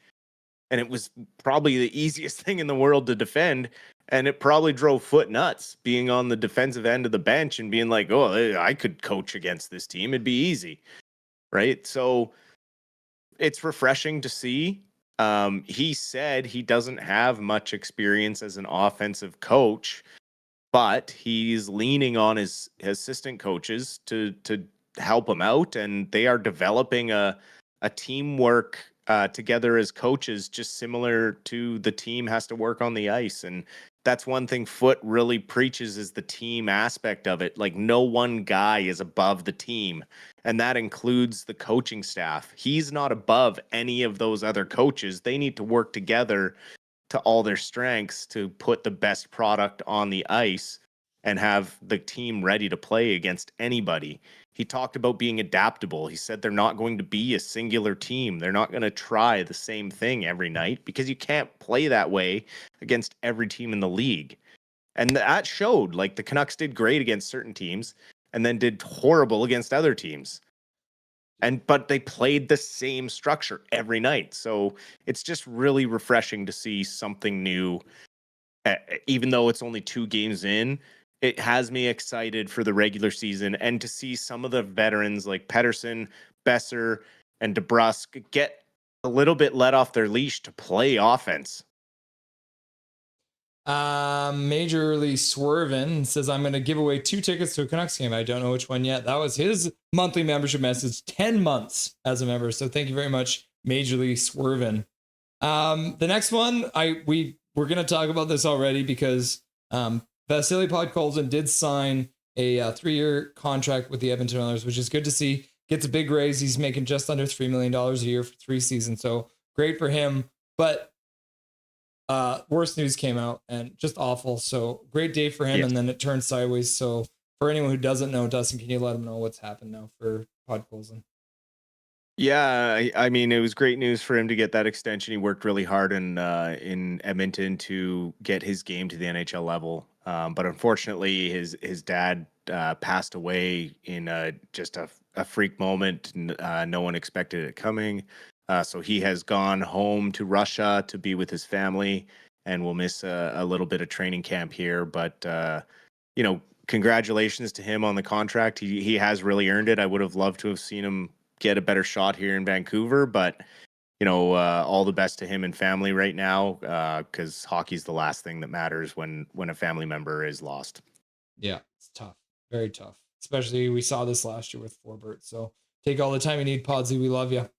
And it was probably the easiest thing in the world to defend. And it probably drove Foot nuts being on the defensive end of the bench and being like, oh, I could coach against this team. It'd be easy. Right. So it's refreshing to see. He said he doesn't have much experience as an offensive coach, but he's leaning on his assistant coaches to help him out, and they are developing a teamwork together as coaches, just similar to the team has to work on the ice. And that's one thing Foot really preaches is the team aspect of it. Like no one guy is above the team. And that includes the coaching staff. He's not above any of those other coaches. They need to work together to all their strengths to put the best product on the ice and have the team ready to play against anybody. He talked about being adaptable. He said they're not going to be a singular team. They're not going to try the same thing every night because you can't play that way against every team in the league. And that showed. Like the Canucks did great against certain teams and then did horrible against other teams. But they played the same structure every night. So it's just really refreshing to see something new. Even though it's only 2 games in, it has me excited for the regular season and to see some of the veterans like Pettersson, Besser, and DeBrusk get a little bit let off their leash to play offense. Majorly Swervin says, I'm going to give away 2 tickets to a Canucks game. I don't know which one yet. That was his monthly membership message, 10 months as a member. So thank you very much, Majorly Swervin. The next one, we're going to talk about this already because Vasily Podkolzin did sign a 3-year contract with the Edmonton Oilers, which is good to see. Gets a big raise. He's making just under $3 million a year for 3 seasons. So great for him. But worse news came out and just awful. So great day for him. Yes. And then it turned sideways. So for anyone who doesn't know, Dustin, can you let him know what's happened now for Podkolzin? Yeah, I mean, it was great news for him to get that extension. He worked really hard in Edmonton to get his game to the NHL level. But unfortunately, his dad passed away in just a freak moment. No one expected it coming. So he has gone home to Russia to be with his family and will miss a little bit of training camp here. But, congratulations to him on the contract. He has really earned it. I would have loved to have seen him get a better shot here in Vancouver, but all the best to him and family right now, because hockey's the last thing that matters when a family member is lost. Yeah, it's tough. Very tough. Especially we saw this last year with Forbert. So take all the time you need, Podsy. We love you.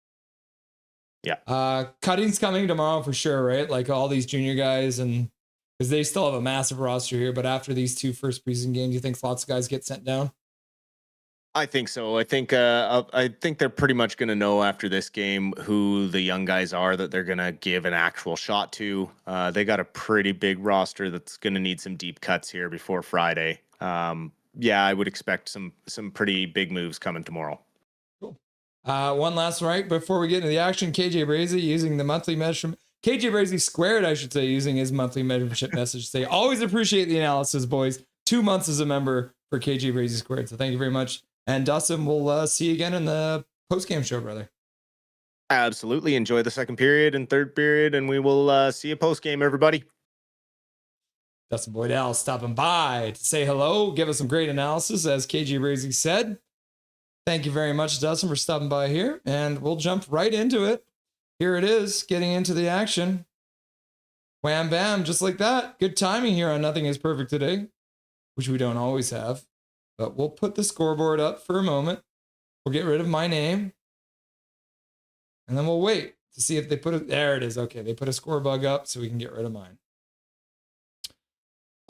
Cutting's coming tomorrow for sure, right? Like all these junior guys, and because they still have a massive roster here. But after these 2 first preseason games, you think lots of guys get sent down? I think so. I think they're pretty much going to know after this game who the young guys are that they're going to give an actual shot to. They got a pretty big roster that's going to need some deep cuts here before Friday. I would expect some pretty big moves coming tomorrow. Cool. One last right before we get into the action. KJ Brazy using the monthly measurement. KJ Brazy squared, I should say, using his monthly membership message. Say always appreciate the analysis, boys. 2 months as a member for KJ Brazy squared. So thank you very much. And Dustin, we'll see you again in the post-game show, brother. Absolutely. Enjoy the second period and third period, and we will see you post-game, everybody. Dustin Boydell stopping by to say hello, give us some great analysis, as KJ Brazy said. Thank you very much, Dustin, for stopping by here, and we'll jump right into it. Here it is, getting into the action. Wham, bam, just like that. Good timing here on Nothing is Perfect today, which we don't always have. But we'll put the scoreboard up for a moment. We'll get rid of my name. And then we'll wait to see if they put it. There it is. Okay, they put a score bug up so we can get rid of mine.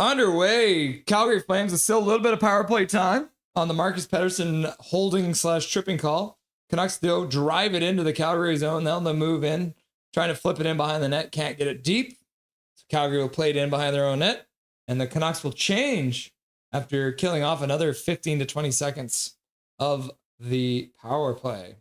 Underway. Calgary Flames is still a little bit of power play time on the Marcus Pettersson holding / tripping call. Canucks, though, drive it into the Calgary zone. They'll move in, trying to flip it in behind the net. Can't get it deep. So Calgary will play it in behind their own net. And the Canucks will change after killing off another 15 to 20 seconds of the power play.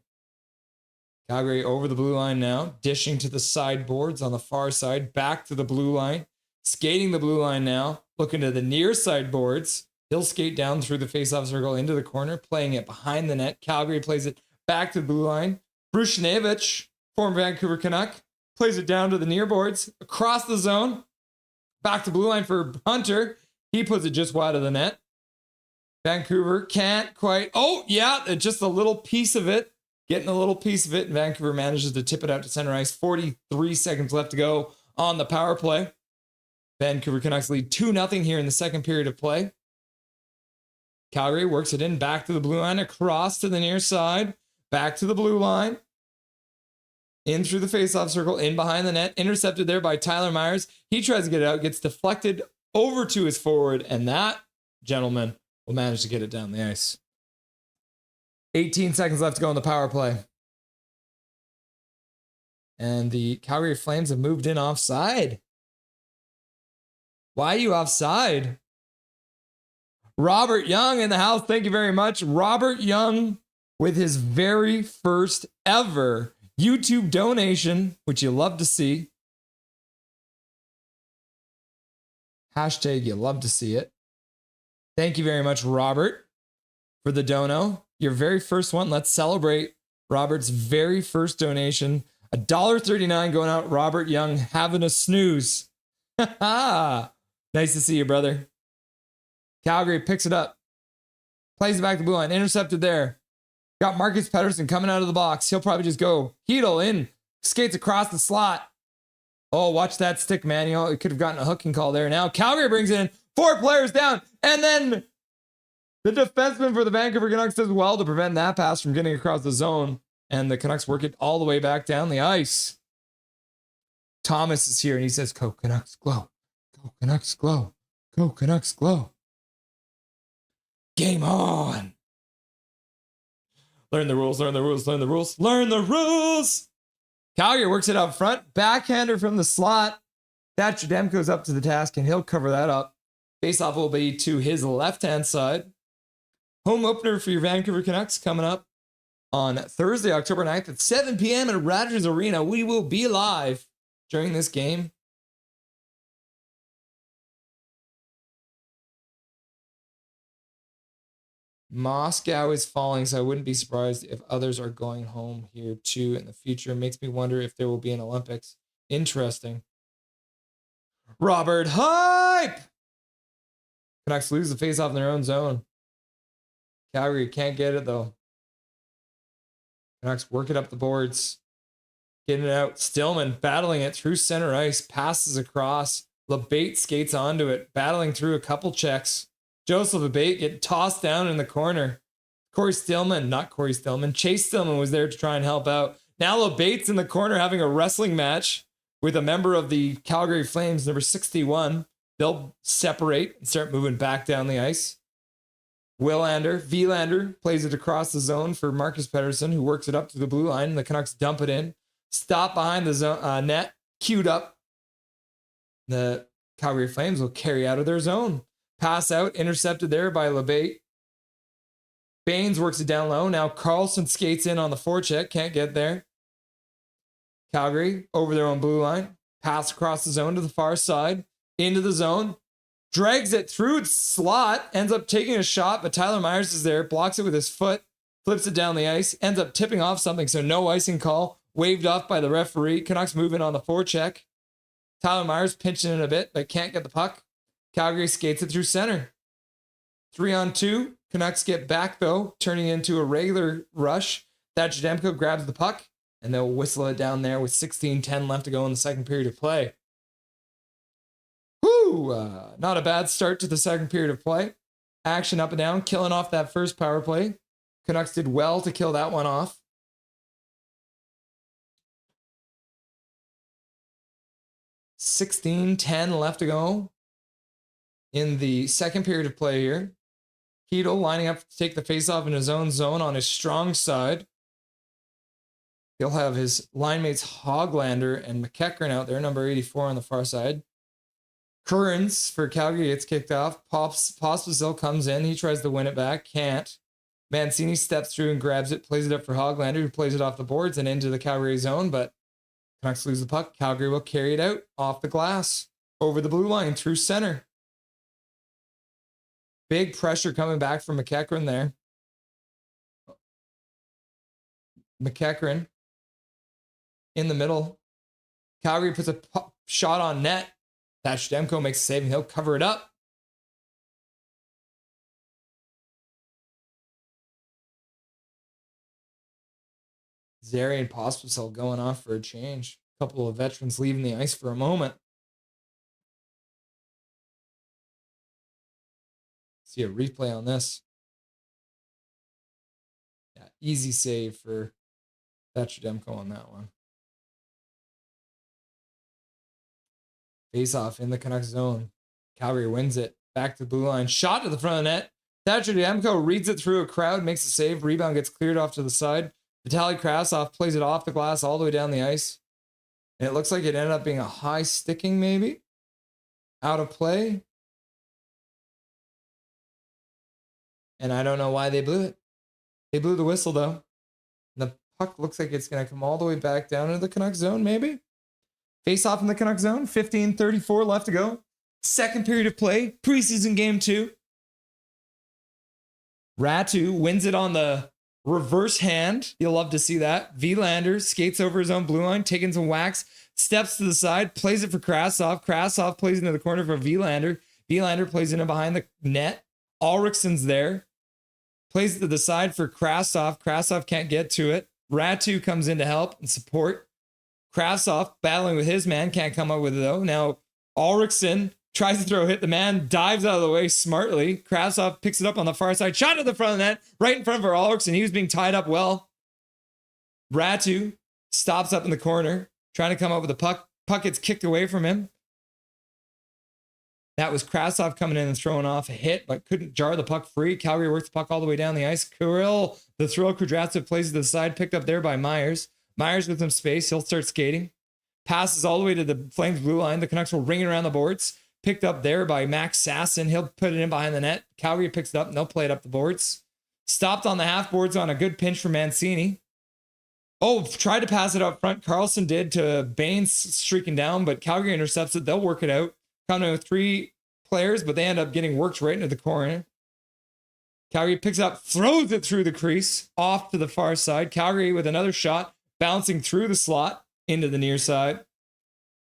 Calgary over the blue line now, dishing to the sideboards on the far side, back to the blue line, skating the blue line now, looking to the near sideboards. He'll skate down through the faceoff circle into the corner, playing it behind the net. Calgary plays it back to the blue line. Bruce Schnevich, former Vancouver Canuck, plays it down to the near boards, across the zone, back to blue line for Hunter. He puts it just wide of the net. Vancouver can't quite. Oh, yeah, just a little piece of it. Getting a little piece of it. And Vancouver manages to tip it out to center ice. 43 seconds left to go on the power play. Vancouver Canucks lead 2-0 here in the second period of play. Calgary works it in back to the blue line, across to the near side, back to the blue line. In through the faceoff circle, in behind the net. Intercepted there by Tyler Myers. He tries to get it out, gets deflected over to his forward, and that gentleman will manage to get it down the ice. 18 seconds left to go on the power play. And the Calgary Flames have moved in offside. Why are you offside? Robert Young in the house. Thank you very much. Robert Young with his very first ever YouTube donation, which you love to see. Hashtag you love to see it. Thank you very much, Robert, for the dono. Your very first one. Let's celebrate Robert's very first donation. $1.39 going out. Robert Young having a snooze. Nice to see you, brother. Calgary picks it up. Plays it back to the blue line. Intercepted there. Got Marcus Pettersson coming out of the box. He'll probably just go Hedel in. Skates across the slot. Oh, watch that stick, man. You know, it could have gotten a hooking call there. Now Calgary brings in 4 players down. And then the defenseman for the Vancouver Canucks does well to prevent that pass from getting across the zone. And the Canucks work it all the way back down the ice. Thomas is here and he says, "Go Canucks, glow. Go Canucks, glow. Go Canucks, glow." Game on. Learn the rules, learn the rules, learn the rules, learn the rules. Calgary works it out front. Backhander from the slot. Thatcher Demko's up to the task, and he'll cover that up. Faceoff will be to his left-hand side. Home opener for your Vancouver Canucks coming up on Thursday, October 9th at 7 p.m. at Rogers Arena. We will be live during this game. Moscow is falling, so I wouldn't be surprised if others are going home here too in the future. It makes me wonder if there will be an Olympics. Interesting. Robert Hype! Canucks lose the faceoff in their own zone. Calgary can't get it though. Canucks work it up the boards. Getting it out. Stillman battling it through center ice. Passes across. LeBate skates onto it. Battling through a couple checks. Joseph LeBate get tossed down in the corner. Chase Stillman was there to try and help out. Now LeBate's in the corner having a wrestling match with a member of the Calgary Flames, number 61. They'll separate and start moving back down the ice. Villander plays it across the zone for Marcus Pettersson, who works it up to the blue line, and the Canucks dump it in. Stop behind the zone, net, queued up. The Calgary Flames will carry out of their zone. Pass out, intercepted there by LeBate. Baines works it down low. Now Carlson skates in on the forecheck, can't get there. Calgary over their own blue line. Pass across the zone to the far side, into the zone. Drags it through its slot, ends up taking a shot, but Tyler Myers is there, blocks it with his foot, flips it down the ice, ends up tipping off something, so no icing call, waved off by the referee. Canucks moving on the forecheck. Tyler Myers pinching it a bit, but can't get the puck. Calgary skates it through center. 3-on-2. Canucks get back, though, turning into a regular rush. Thatcher Demko grabs the puck, and they'll whistle it down there with 16:10 left to go in the second period of play. Not a bad start to the second period of play. Action up and down, killing off that first power play. Canucks did well to kill that one off. 16:10 left to go in the second period of play here. Hedl lining up to take the faceoff in his own zone on his strong side. He'll have his line mates Hoglander and McEachran out there, number 84 on the far side. Currens for Calgary gets kicked off. Pospisil comes in. He tries to win it back. Can't. Mancini steps through and grabs it, plays it up for Hoglander, who plays it off the boards and into the Calgary zone, but Canucks lose the puck. Calgary will carry it out off the glass, over the blue line, through center. Big pressure coming back from McEachran there. McEachran in the middle. Calgary puts a shot on net. Thatcher Demko makes a save, and he'll cover it up. Zary and Pospisil going off for a change. A couple of veterans leaving the ice for a moment. See a replay on this. Yeah, easy save for Thatcher Demko on that one. Face off in the Canucks zone. Calgary wins it. Back to the blue line. Shot to the front of the net. Thatcher Demko reads it through a crowd, makes a save. Rebound gets cleared off to the side. Vitaly Krasov plays it off the glass all the way down the ice. And it looks like it ended up being a high sticking, maybe. Out of play. And I don't know why they blew it. They blew the whistle, though. The puck looks like it's going to come all the way back down into the Canucks zone, maybe. Face off in the Canucks zone. 15:34 left to go. Second period of play. Preseason game 2. Ratu wins it on the reverse hand. You'll love to see that. Villander skates over his own blue line, taking some whacks, steps to the side, plays it for Krasov. Krasov plays into the corner for Villander. Villander plays in behind the net. Ulrichson's there. Plays it to the side for Krasov. Krasov can't get to it. Ratu comes in to help and support. Krasov battling with his man, can't come up with it though. Now Ulrichson tries to throw a hit. The man dives out of the way smartly. Krasov picks it up on the far side. Shot to the front of the net, right in front of Ulrichson. He was being tied up well. Ratu stops up in the corner, trying to come up with the puck. Puck gets kicked away from him. That was Krasov coming in and throwing off a hit, but couldn't jar the puck free. Calgary works the puck all the way down the ice. Kirill, the throw, Kudryavtsev plays it to the side, picked up there by Myers. Myers with some space. He'll start skating. Passes all the way to the Flames blue line. The Canucks will ring it around the boards. Picked up there by Max Sasson. He'll put it in behind the net. Calgary picks it up and they'll play it up the boards. Stopped on the half boards on a good pinch for Mancini. Oh, tried to pass it up front. Carlson did to Baines streaking down, but Calgary intercepts it. They'll work it out. Coming with 3 players, but they end up getting worked right into the corner. Calgary picks it up, throws it through the crease, off to the far side. Calgary with another shot, bouncing through the slot into the near side.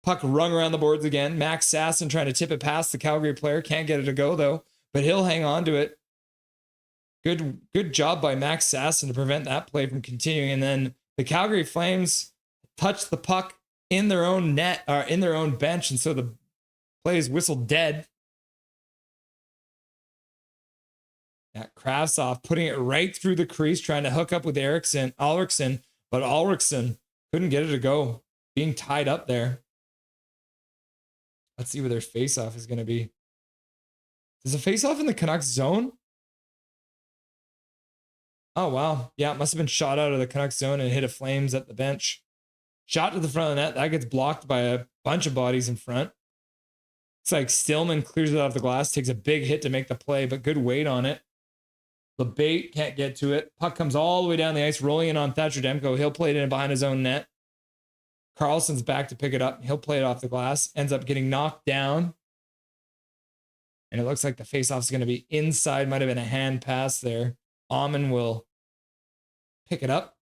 Puck rung around the boards again. Max Sasson trying to tip it past the Calgary player. Can't get it to go, though, but he'll hang on to it. Good job by Max Sasson to prevent that play from continuing. And then the Calgary Flames touch the puck in their own net, or in their own bench, and so the play is whistled dead. Yeah, Krasov putting it right through the crease, trying to hook up with Ulrichson, but Ulrichsen couldn't get it to go, being tied up there. Let's see where their face-off is going to be. Is a face-off in the Canucks zone? Oh, wow. Yeah, it must have been shot out of the Canucks zone and hit a Flames at the bench. Shot to the front of the net. That gets blocked by a bunch of bodies in front. It's like Stillman clears it off the glass, takes a big hit to make the play, but good weight on it. LeBate can't get to it. Puck comes all the way down the ice, rolling in on Thatcher Demko. He'll play it in behind his own net. Carlson's back to pick it up. He'll play it off the glass. Ends up getting knocked down. And it looks like the faceoff is going to be inside. Might have been a hand pass there. Amon will pick it up.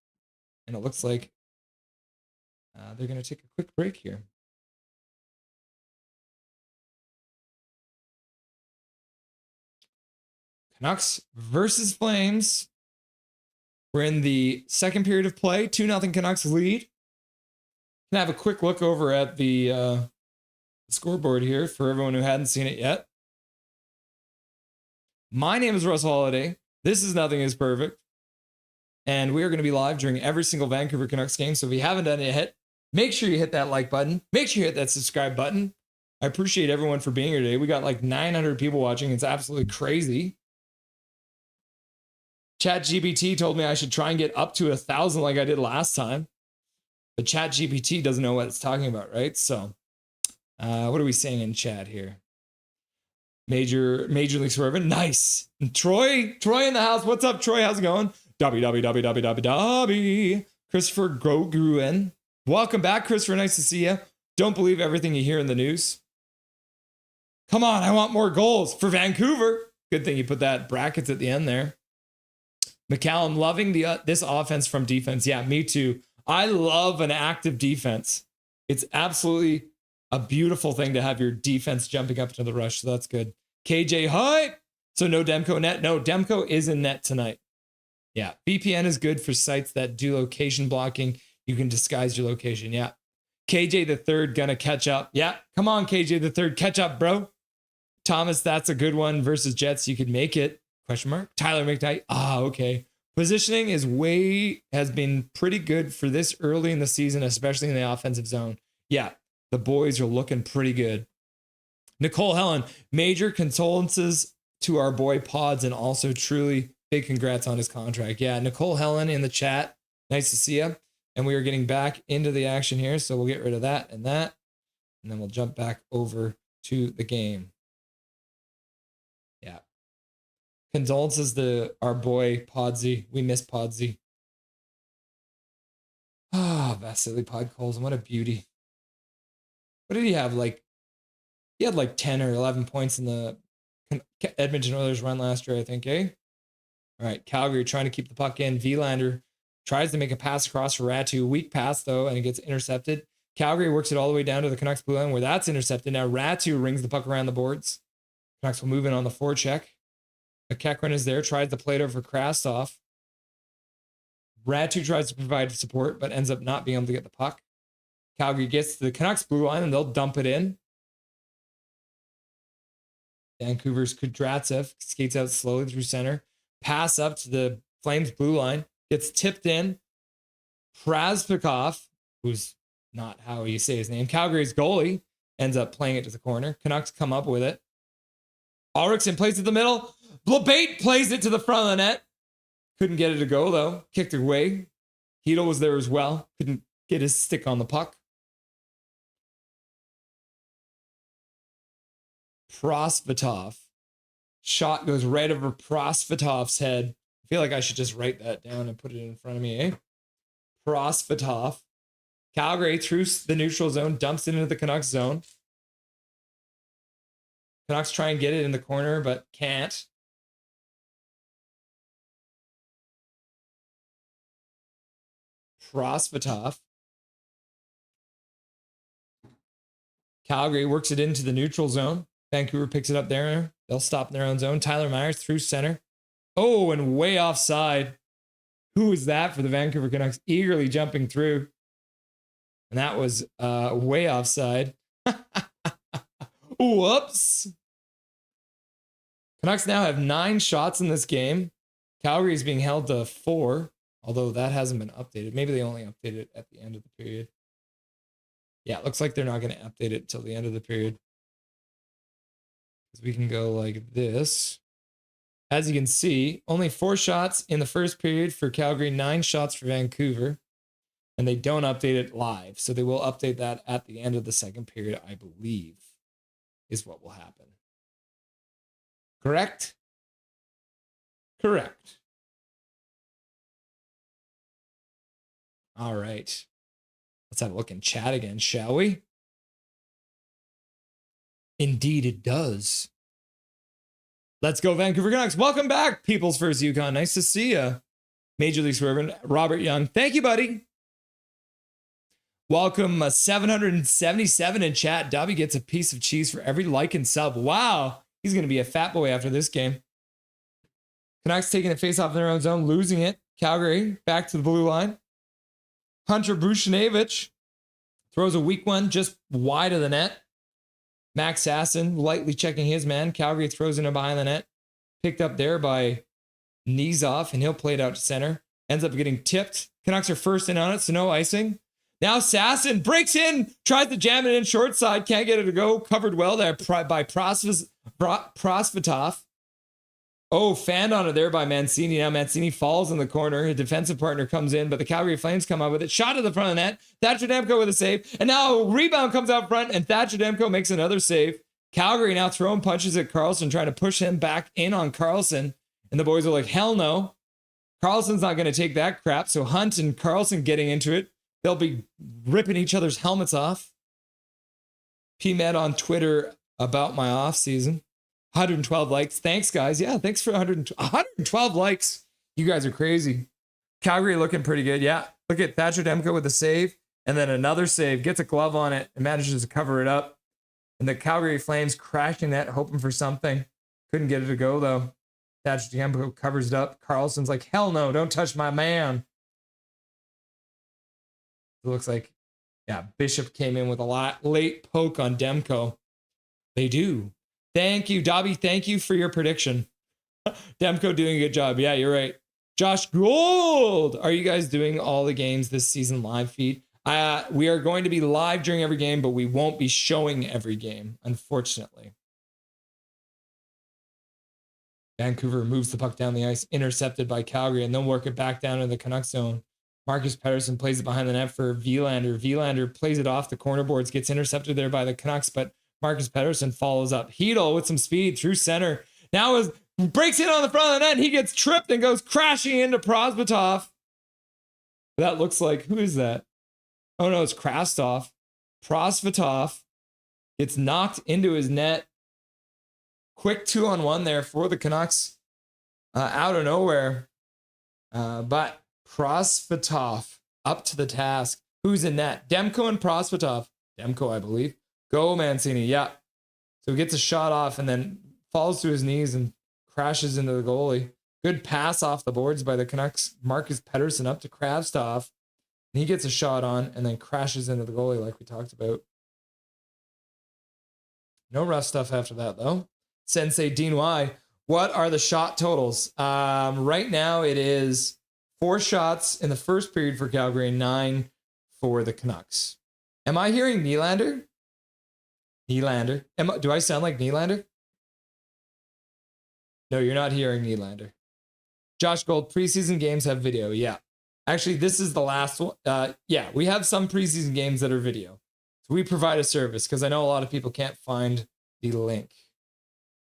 And it looks like they're going to take a quick break here. Canucks versus Flames. We're in the second period of play. 2-0 Canucks lead. Can have a quick look over at the scoreboard here for everyone who hadn't seen it yet. My name is Russ Holiday. This is Nothing is Perfect. And we are going to be live during every single Vancouver Canucks game. So if you haven't done it yet, make sure you hit that like button. Make sure you hit that subscribe button. I appreciate everyone for being here today. We got like 900 people watching. It's absolutely crazy. ChatGPT told me I should try and get up to 1,000 like I did last time. But ChatGPT doesn't know what it's talking about, right? So what are we saying in chat here? Major League Swerving. Nice. And Troy in the house. What's up, Troy? How's it going? www. Christopher Gruen. Welcome back, Christopher. Nice to see you. Don't believe everything you hear in the news. Come on, I want more goals for Vancouver. Good thing you put that brackets at the end there. McCallum, loving this offense from defense. Yeah, me too. I love an active defense. It's absolutely a beautiful thing to have your defense jumping up to the rush. So that's good. KJ, hi. So no Demko net. No, Demko is in net tonight. Yeah, VPN is good for sites that do location blocking. You can disguise your location. Yeah. KJ the third gonna catch up. Yeah, come on, KJ the third, catch up, bro. Thomas, that's a good one versus Jets. You could make it. Question mark. Tyler McKnight. Okay. Positioning has been pretty good for this early in the season, especially in the offensive zone. Yeah, the boys are looking pretty good. Nicole Helen, major condolences to our boy Pods, and also truly big congrats on his contract. Yeah, Nicole Helen in the chat. Nice to see you. And we are getting back into the action here, so we'll get rid of that, and then we'll jump back over to the game. Yeah. Condolences to our boy Podsy. We miss Podsy. Vasily Podkolzin, what a beauty. What did he have? He had 10 or 11 points in the Edmonton Oilers run last year, I think, eh? All right, Calgary trying to keep the puck in. Vilander tries to make a pass across for Ratu. Weak pass, though, and it gets intercepted. Calgary works it all the way down to the Canucks blue line where that's intercepted. Now Ratu rings the puck around the boards. Canucks will move in on the forecheck. McEachran is there, tries to play it over Krasov. Ratu tries to provide support, but ends up not being able to get the puck. Calgary gets to the Canucks blue line, and they'll dump it in. Vancouver's Kudratsev skates out slowly through center. Pass up to the Flames blue line. Gets tipped in. Prasvikov, who's not how you say his name, Calgary's goalie, ends up playing it to the corner. Canucks come up with it. Ulrichsen plays it the middle. LeBate plays it to the front of the net. Couldn't get it to go, though. Kicked it away. Hedl was there as well. Couldn't get his stick on the puck. Prosvetov. Shot goes right over Prosvetov's head. I feel like I should just write that down and put it in front of me, eh? Prosvetov. Calgary through the neutral zone, dumps it into the Canucks zone. Canucks try and get it in the corner, but can't. Prosvetov. Calgary works it into the neutral zone. Vancouver picks it up there. They'll stop in their own zone. Tyler Myers through center. Oh, and way offside. Who was that for the Vancouver Canucks? Eagerly jumping through. And that was way offside. Whoops. Canucks now have 9 shots in this game. Calgary is being held to 4 Although that hasn't been updated. Maybe they only updated it at the end of the period. Yeah, it looks like they're not going to update it until the end of the period. We can go like this. As you can see, only 4 shots in the first period for Calgary, 9 shots for Vancouver. And they don't update it live. So they will update that at the end of the second period, I believe, is what will happen. Correct? Correct. All right. Let's have a look in chat again, shall we? Indeed, it does. Let's go, Vancouver Canucks. Welcome back, People's First Yukon. Nice to see you. Major League Swervin, Robert Young. Thank you, buddy. Welcome, 777 in chat. Dobby gets a piece of cheese for every like and sub. Wow. He's going to be a fat boy after this game. Canucks taking the face off in their own zone, losing it. Calgary back to the blue line. Hunter Buchnevich throws a weak one just wide of the net. Max Sasson lightly checking his man. Calgary throws in a behind the net. Picked up there by Nizov, and he'll play it out to center. Ends up getting tipped. Canucks are first in on it, so no icing. Now Sasson breaks in, tries to jam it in short side. Can't get it to go. Covered well there by Prosvetov. Oh, fanned on it there by Mancini. Now Mancini falls in the corner. His defensive partner comes in, but the Calgary Flames come up with it. Shot to the front of the net. Thatcher Demko with a save. And now a rebound comes out front, and Thatcher Demko makes another save. Calgary now throwing punches at Karlsson, trying to push him back in on Karlsson. And the boys are like, hell no. Karlsson's not going to take that crap. So Hunt and Karlsson getting into it. They'll be ripping each other's helmets off. P-Med on Twitter about my off season. 112 likes. Thanks, guys. Yeah, thanks for 112 likes. You guys are crazy. Calgary looking pretty good. Yeah, look at Thatcher Demko with a save. And then another save. Gets a glove on it and manages to cover it up. And the Calgary Flames crashing that, hoping for something. Couldn't get it to go, though. Thatcher Demko covers it up. Karlsson's like, hell no, don't touch my man. It looks like, yeah, Bishop came in with a late poke on Demko. They do. Thank you, Dobby. Thank you for your prediction. Demko doing a good job. Yeah, you're right. Josh Gould. Are you guys doing all the games this season live feed? We are going to be live during every game, but we won't be showing every game, unfortunately. Vancouver moves the puck down the ice, intercepted by Calgary, and then work it back down into the Canucks zone. Marcus Pettersson plays it behind the net for Vilander. Vilander plays it off the corner boards, gets intercepted there by the Canucks, but Marcus Pettersson follows up. Hedl with some speed through center. Now breaks in on the front of the net. He gets tripped and goes crashing into Prosvetov. That looks like, who is that? Oh no, it's Krastov. Prosvetov gets knocked into his net. Quick 2-on-1 there for the Canucks out of nowhere. But Prosvetov up to the task. Who's in net? Demko and Prosvetov. Demko, I believe. Go, Mancini. Yeah. So he gets a shot off and then falls to his knees and crashes into the goalie. Good pass off the boards by the Canucks. Marcus Pettersson up to Krastov. And he gets a shot on and then crashes into the goalie like we talked about. No rough stuff after that, though. Sensei Dean Y. What are the shot totals? Right now it is 4 shots in the first period for Calgary and 9 for the Canucks. Am I hearing Nylander? Nylander. Do I sound like Nylander? No, you're not hearing Nylander. Josh Gold, preseason games have video. Yeah. Actually, this is the last one. Yeah, we have some preseason games that are video. So we provide a service because I know a lot of people can't find the link.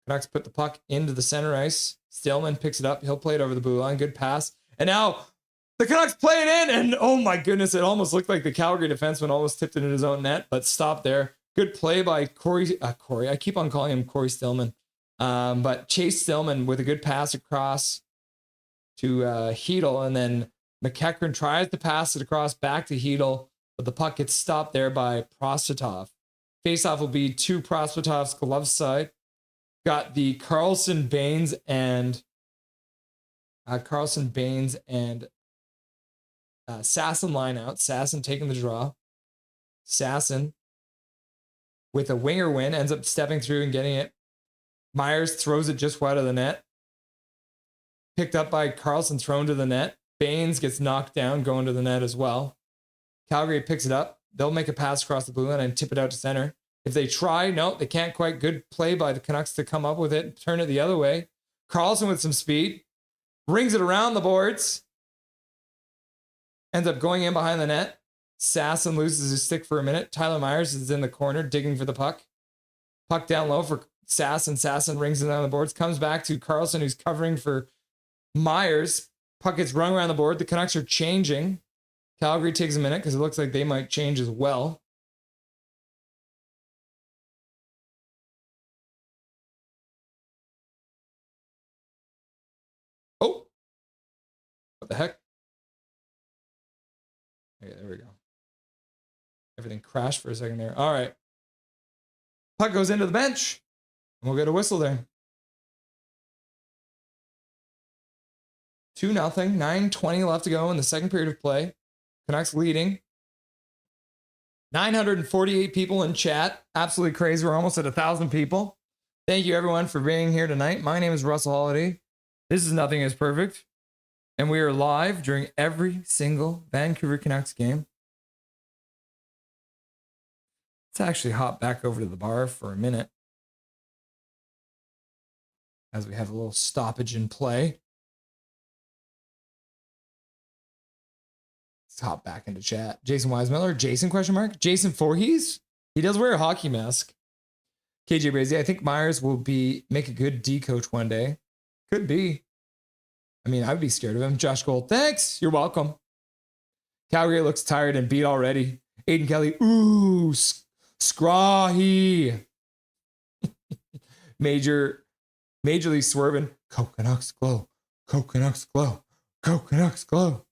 Canucks put the puck into the center ice. Stillman picks it up. He'll play it over the blue line. Good pass. And now the Canucks play it in. And oh my goodness, it almost looked like the Calgary defenseman almost tipped it in his own net, but stopped there. Good play by Corey. I keep on calling him Corey Stillman. But Chase Stillman with a good pass across to Hedl. And then McEachran tries to pass it across back to Hedl, but the puck gets stopped there by Prosvetov. Faceoff will be to Prosvetov's glove side. Got the Karlsson, Baines, and Sasson line out. Sasson taking the draw. Sasson with a winger win ends up stepping through and getting it. Myers throws it just wide of the net. Picked up by Karlsson, thrown to the net. Baines gets knocked down, going to the net as well. Calgary picks it up. They'll make a pass across the blue line and tip it out to center. If they try, no, they can't quite. Good play by the Canucks to come up with it, turn it the other way. Carlson with some speed, brings it around the boards, ends up going in behind the net. Sasson loses his stick for a minute. Tyler Myers is in the corner digging for the puck. Puck down low for Sasson. Sasson rings it down the boards, comes back to Carlson, who's covering for Myers. Puck gets rung around the board. The Canucks are changing. Calgary takes a minute because it looks like they might change as well. Oh, what the heck? Okay, there we go. Everything crashed for a second there. All right. Puck goes into the bench. And we'll get a whistle there. 2-0. 9:20 left to go in the second period of play. Canucks leading. 948 people in chat. Absolutely crazy. We're almost at 1,000 people. Thank you, everyone, for being here tonight. My name is Russell Holiday. This is Nothing is Perfect. And we are live during every single Vancouver Canucks game. Let's actually hop back over to the bar for a minute as we have a little stoppage in play. Let's hop back into chat. Jason Weismiller, Jason question mark? Jason Voorhees? He does wear a hockey mask. KJ Brazy, I think Myers will make a good D coach one day. Could be. I mean, I'd be scared of him. Josh Gold, thanks. You're welcome. Calgary looks tired and beat already. Aiden Kelly, ooh, scrawy. Majorly swerving. Canucks glow. Canucks glow. Canucks glow.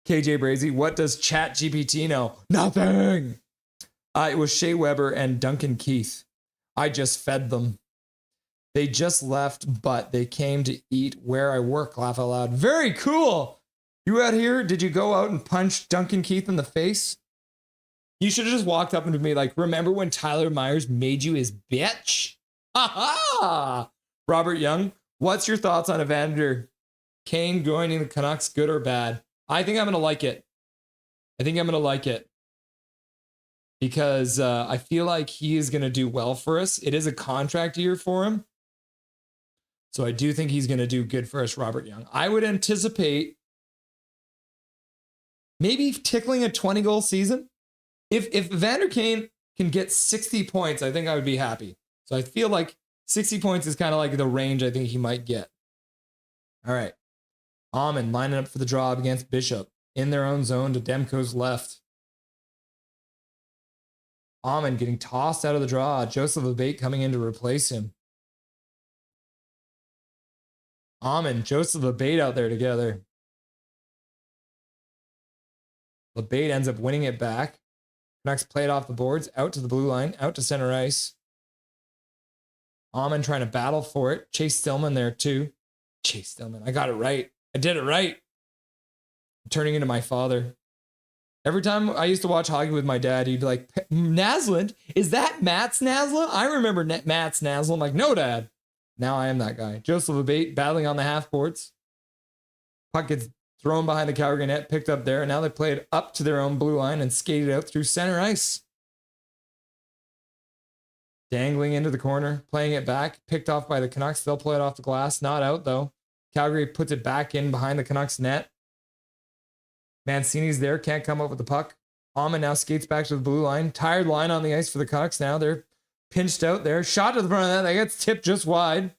KJ Brazy, what does ChatGPT know? Nothing. It was Shea Weber and Duncan Keith. I just fed them. They just left, but they came to eat where I work. Laugh out loud. Very cool. You out here? Did you go out and punch Duncan Keith in the face? You should have just walked up and me like, remember when Tyler Myers made you his bitch? Ha! Robert Young, what's your thoughts on Evander Kane joining the Canucks, good or bad? I think I'm going to like it. Because I feel like he is going to do well for us. It is a contract year for him. So I do think he's going to do good for us, Robert Young. I would anticipate maybe tickling a 20-goal season. If Evander Kane can get 60 points, I think I would be happy. So I feel like 60 points is kind of like the range I think he might get. All right. Almond lining up for the draw against Bishop. In their own zone to Demko's left. Almond getting tossed out of the draw. Joseph Abate coming in to replace him. Almond, Joseph Abate out there together. Abate ends up winning it back. Canucks play it off the boards, out to the blue line, out to center ice. Almond trying to battle for it. Chase Stillman there too. Chase Stillman, I got it right. I did it right. I'm turning into my father. Every time I used to watch hockey with my dad, he'd be like, Naslund? Is that Mats Naslund? I remember Mats Naslund. I'm like, no, Dad. Now I am that guy. Joseph Abate battling on the half boards. Puck gets thrown behind the Calgary net, picked up there, and now they play it up to their own blue line and skated out through center ice. Dangling into the corner, playing it back, picked off by the Canucks. They'll play it off the glass. Not out, though. Calgary puts it back in behind the Canucks net. Mancini's there, can't come up with the puck. Almond now skates back to the blue line. Tired line on the ice for the Canucks now. They're pinched out there. Shot to the front of the net. That gets tipped just wide.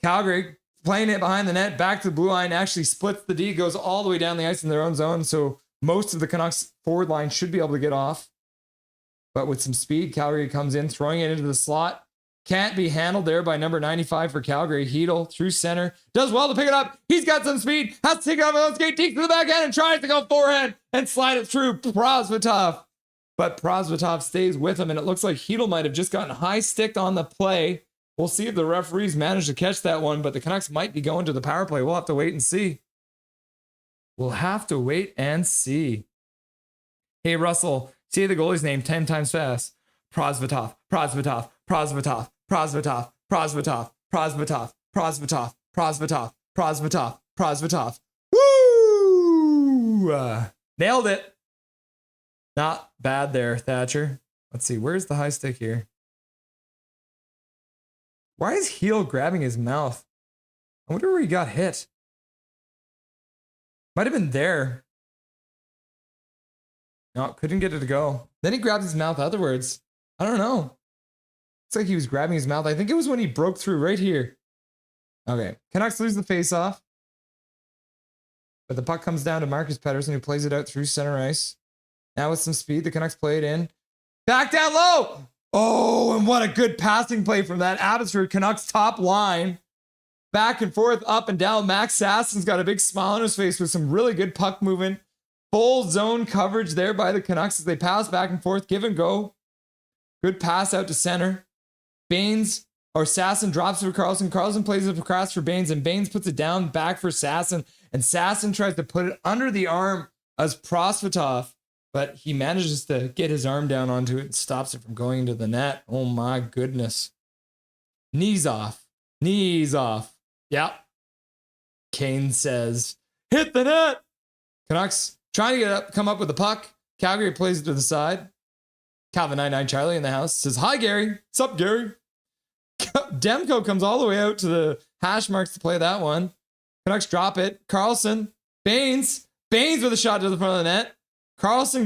Calgary playing it behind the net, back to the blue line, actually splits the D, goes all the way down the ice in their own zone. So most of the Canucks forward line should be able to get off. But with some speed, Calgary comes in, throwing it into the slot. Can't be handled there by number 95 for Calgary. Hedl through center. Does well to pick it up. He's got some speed. Has to take it off his skate. Takes to the backhand and tries to go forehand and slide it through Prosvetov. But Prosvetov stays with him, and it looks like Hedl might have just gotten high sticked on the play. We'll see if the referees manage to catch that one, but the Canucks might be going to the power play. We'll have to wait and see. Hey, Russell, say the goalie's name 10 times fast. Prosvetov, Prosvetov, Prosvetov, Prosvetov, Nailed it. Not bad there, Thatcher. Let's see. Where's the high stick here? Why is Heel grabbing his mouth? I wonder where he got hit. Might have been there. No, couldn't get it to go. Then he grabbed his mouth afterwards. I don't know. Looks like he was grabbing his mouth. I think it was when he broke through right here. Okay. Canucks lose the faceoff. But the puck comes down to Marcus Pettersson, who plays it out through center ice. Now with some speed, the Canucks play it in. Back down low! Oh, and what a good passing play from that Abbotsford Canucks top line. Back and forth, up and down. Max Sassen's got a big smile on his face with some really good puck movement. Full zone coverage there by the Canucks as they pass back and forth, give and go. Good pass out to center. Sassen drops it for Karlsson. Karlsson plays it across for Baines, and Baines puts it down back for Sassen. And Sassen tries to put it under the arm as Prosvetov, but he manages to get his arm down onto it and stops it from going into the net. Oh my goodness. Knees off. Knees off. Yep. Kane says, hit the net. Canucks trying to get up, come up with the puck. Calgary plays it to the side. Calvin 99 Charlie in the house says, hi, Gary. Sup, Gary? Demko comes all the way out to the hash marks to play that one. Canucks drop it. Karlsson. Baines with a shot to the front of the net. Karlsson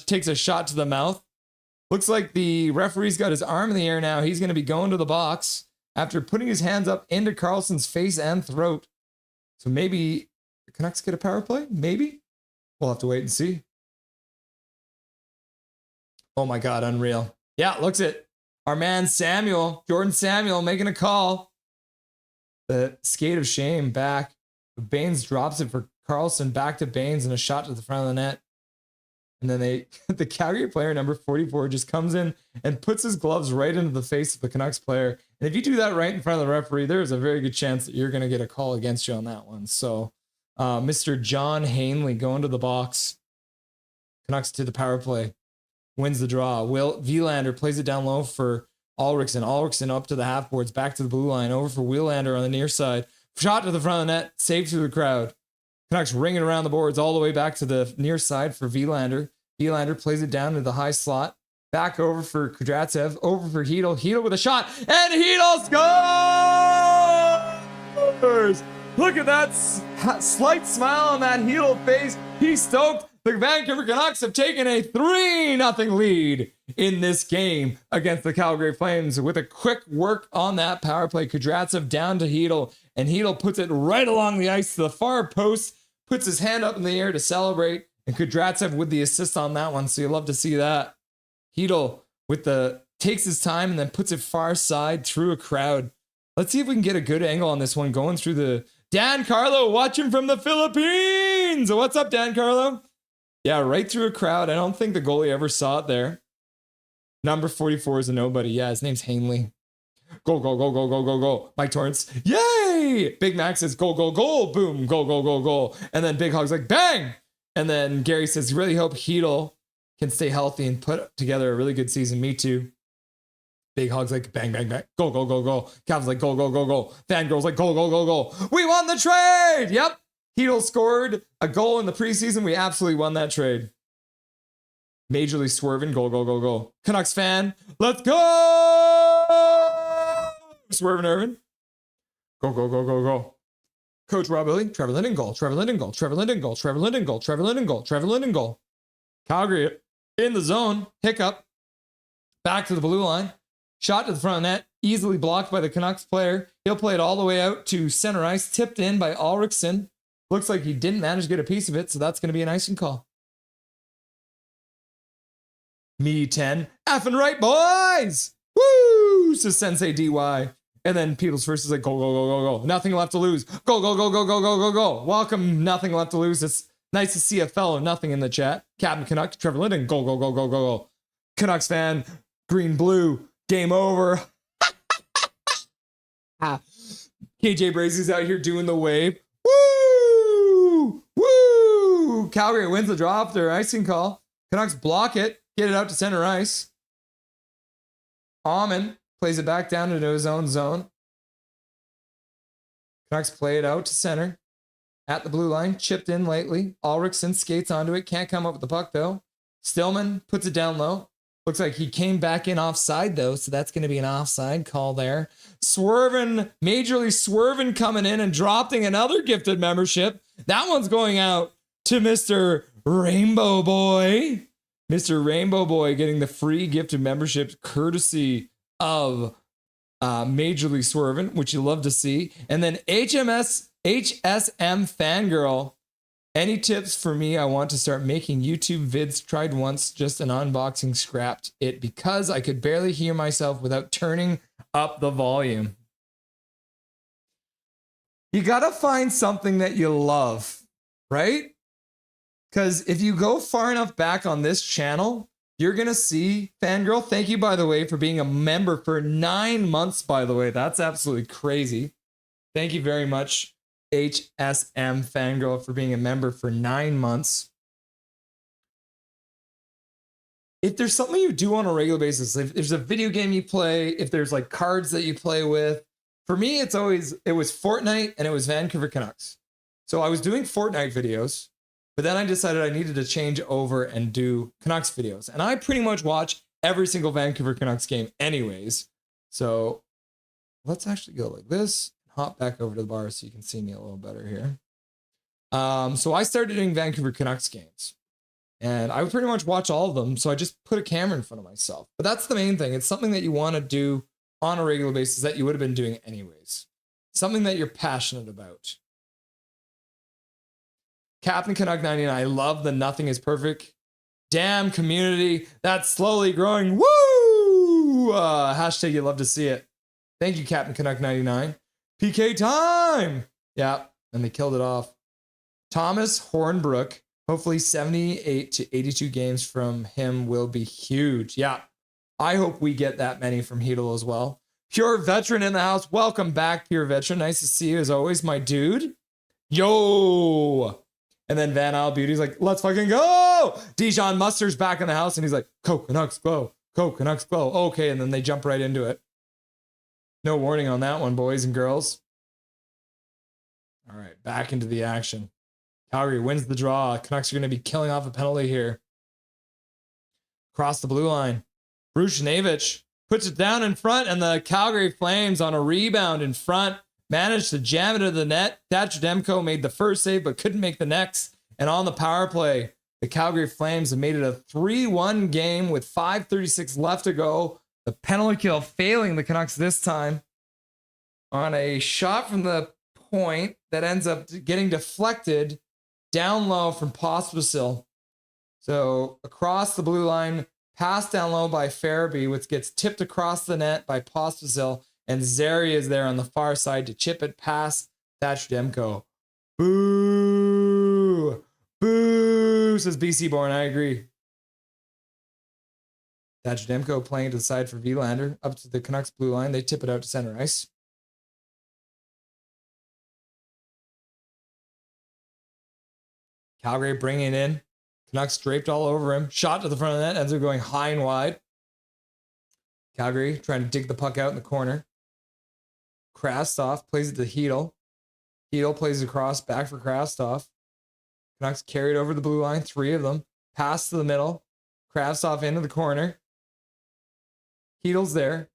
takes a shot to the mouth. Looks like the referee's got his arm in the air now. He's going to be going to the box after putting his hands up into Karlsson's face and throat. So maybe the Canucks get a power play? Maybe. We'll have to wait and see. Oh my God, unreal. Yeah, looks it. Our man Jordan Samuel making a call. The skate of shame back. Baines drops it for Karlsson, back to Baines and a shot to the front of the net. And then the Calgary player number 44 just comes in and puts his gloves right into the face of the Canucks player. And if you do that right in front of the referee, there's a very good chance that you're going to get a call against you on that one. So Mr. John Hanley going to the box. Canucks to the power play. Wins the draw. Wielander plays it down low for Ulrichsen. Ulrichsen up to the half boards, back to the blue line, over for Wielander on the near side. Shot to the front of the net, saved through the crowd. Canucks ringing around the boards all the way back to the near side for Wielander. Wielander plays it down to the high slot. Back over for Kudratsev, over for Hedel. Hedel with a shot, and Hedel scores! Look at that slight smile on that Hedel face. He's stoked. The Vancouver Canucks have taken a 3-0 lead in this game against the Calgary Flames with a quick work on that power play. Kudratsev down to Hedel, and Hedel puts it right along the ice to the far post, puts his hand up in the air to celebrate, and Kudratsev with the assist on that one, so you love to see that. Hedel takes his time and then puts it far side through a crowd. Let's see if we can get a good angle on this one going through the... Dan Carlo watching from the Philippines! What's up, Dan Carlo? Yeah, right through a crowd. I don't think the goalie ever saw it there. Number 44 is a nobody. Yeah, his name's Hanley. Go, go, go, go, go, go, go. Mike Torrance. Yay! Big Mac says, go, go, go. Boom. Go, go, go, go. And then Big Hog's like, bang! And then Gary says, really hope Hedel can stay healthy and put together a really good season. Me too. Big Hog's like, bang, bang, bang. Go, go, go, go. Calvin's like, go, go, go, go. Fangirl's like, go, go, go, go. We won the trade! Yep. Hedel scored a goal in the preseason. We absolutely won that trade. Majorly swerving. Go, go, go, go. Canucks fan. Let's go! Swerving Irvin. Go, go, go, go, go. Coach Rob Billy. Trevor Linden goal. Trevor Linden goal. Trevor Linden goal. Trevor Linden goal. Trevor Linden goal. Trevor Linden goal. Calgary in the zone. Hiccup. Back to the blue line. Shot to the front of the net. Easily blocked by the Canucks player. He'll play it all the way out to center ice. Tipped in by Ulrichsen. Looks like he didn't manage to get a piece of it, so that's going to be an icing call. Me 10. Effing right, boys! Woo! Says Sensei DY. And then People's First is like, go, go, go, go, go. Nothing left to lose. Go, go, go, go, go, go, go, go. Welcome, nothing left to lose. It's nice to see a fellow nothing in the chat. Captain Canuck, Trevor Linden, go, go, go, go, go, go. Canucks fan, green, blue, game over. KJ Brazy's out here doing the wave. Woo! Woo! Calgary wins the draw off their icing call. Canucks block it, get it out to center ice. Almond plays it back down into his own zone. Canucks play it out to center. at the blue line, chipped in lately. Ulrichsen skates onto it, can't come up with the puck though. Stillman puts it down low. Looks like he came back in offside though, so that's going to be an offside call there. Swerving, majorly swerving coming in and dropping another gifted membership. That one's going out to Mr. Rainbow Boy. Mr. Rainbow Boy getting the free gifted membership courtesy of Majorly Swerving, which you love to see. And then HSM Fangirl. Any tips for me? I want to start making YouTube vids. Tried once, just an unboxing, scrapped it because I could barely hear myself without turning up the volume. You gotta find something that you love, right? Because if you go far enough back on this channel, you're gonna see, Fangirl, thank you, by the way, for being a member for 9 months, by the way. That's absolutely crazy. Thank you very much, HSM Fangirl, for being a member for 9 months. If there's something you do on a regular basis, if there's a video game you play, if there's like cards that you play with, for me, it was Fortnite and it was Vancouver Canucks. So I was doing Fortnite videos, but then I decided I needed to change over and do Canucks videos. And I pretty much watch every single Vancouver Canucks game anyways. So let's actually go like this. Hop back over to the bar so you can see me a little better here. So I started doing Vancouver Canucks games. And I would pretty much watch all of them. So I just put a camera in front of myself. But that's the main thing. It's something that you want to do on a regular basis that you would have been doing anyways. Something that you're passionate about. Captain Canuck 99, I love the nothing is perfect. Damn community, that's slowly growing. Woo! Hashtag you love to see it. Thank you, Captain Canuck 99. PK time! Yeah, and they killed it off. Thomas Hornbrook, hopefully 78 to 82 games from him will be huge. Yeah, I hope we get that many from Hedel as well. Pure Veteran in the house. Welcome back, Pure Veteran. Nice to see you as always, my dude. Yo! And then Van Isle Beauty's like, let's fucking go! Dijon Mustard's back in the house and he's like, Coke Canucks glow. Coke Canucks glow. Okay, and then they jump right into it. No warning on that one, boys and girls. All right, back into the action. Calgary wins the draw. Canucks are going to be killing off a penalty here. Across the blue line. Brushinevich puts it down in front, and the Calgary Flames on a rebound in front managed to jam it into the net. Thatcher Demko made the first save, but couldn't make the next. And on the power play, the Calgary Flames have made it a 3-1 game with 5:36 left to go. The penalty kill failing the Canucks this time on a shot from the point that ends up getting deflected down low from Pospisil. So across the blue line, passed down low by Farabee, which gets tipped across the net by Pospisil, and Zeri is there on the far side to chip it past Thatcher Demko. Boo! Boo! Says BC Born. I agree. Thatcher Demko playing to the side for Vilander. Up to the Canucks blue line. They tip it out to center ice. Calgary bringing it in. Canucks draped all over him. Shot to the front of the net. Ends up going high and wide. Calgary trying to dig the puck out in the corner. Krastov plays it to Hedel. Hedel plays it across. Back for Krastov. Canucks carried over the blue line. 3 of them. Pass to the middle. Krastov into the corner. Hedel's there.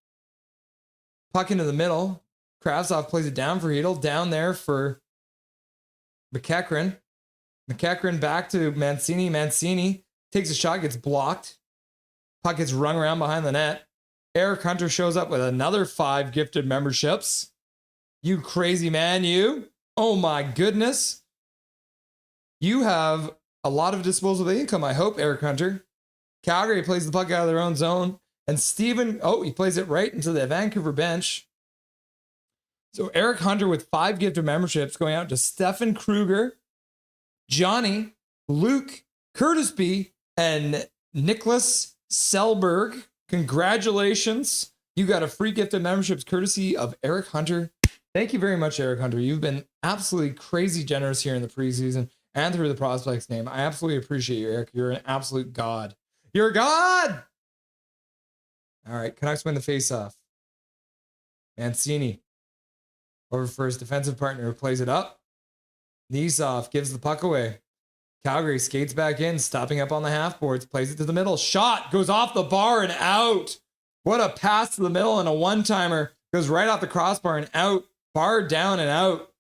Puck into the middle. Krastov plays it down for Hedel. Down there for McEachran. McEachran back to Mancini. Mancini takes a shot, gets blocked. Puck gets rung around behind the net. Eric Hunter shows up with another 5 gifted memberships. You crazy man, you. Oh my goodness. You have a lot of disposable income, I hope, Eric Hunter. Calgary plays the puck out of their own zone. And Steven, he plays it right into the Vancouver bench. So Eric Hunter with 5 gifted memberships going out to Stefan Kruger, Johnny, Luke, Curtis B, and Nicholas Selberg. Congratulations. You got a free gift of memberships courtesy of Eric Hunter. Thank you very much, Eric Hunter. You've been absolutely crazy generous here in the preseason and through the prospects game. I absolutely appreciate you, Eric. You're an absolute god. You're a god! All right, Canucks win the faceoff. Mancini over for his defensive partner who plays it up. Nisoff gives the puck away. Calgary skates back in, stopping up on the half boards, plays it to the middle. Shot goes off the bar and out. What a pass to the middle and a one-timer. Goes right off the crossbar and out. Bar down and out.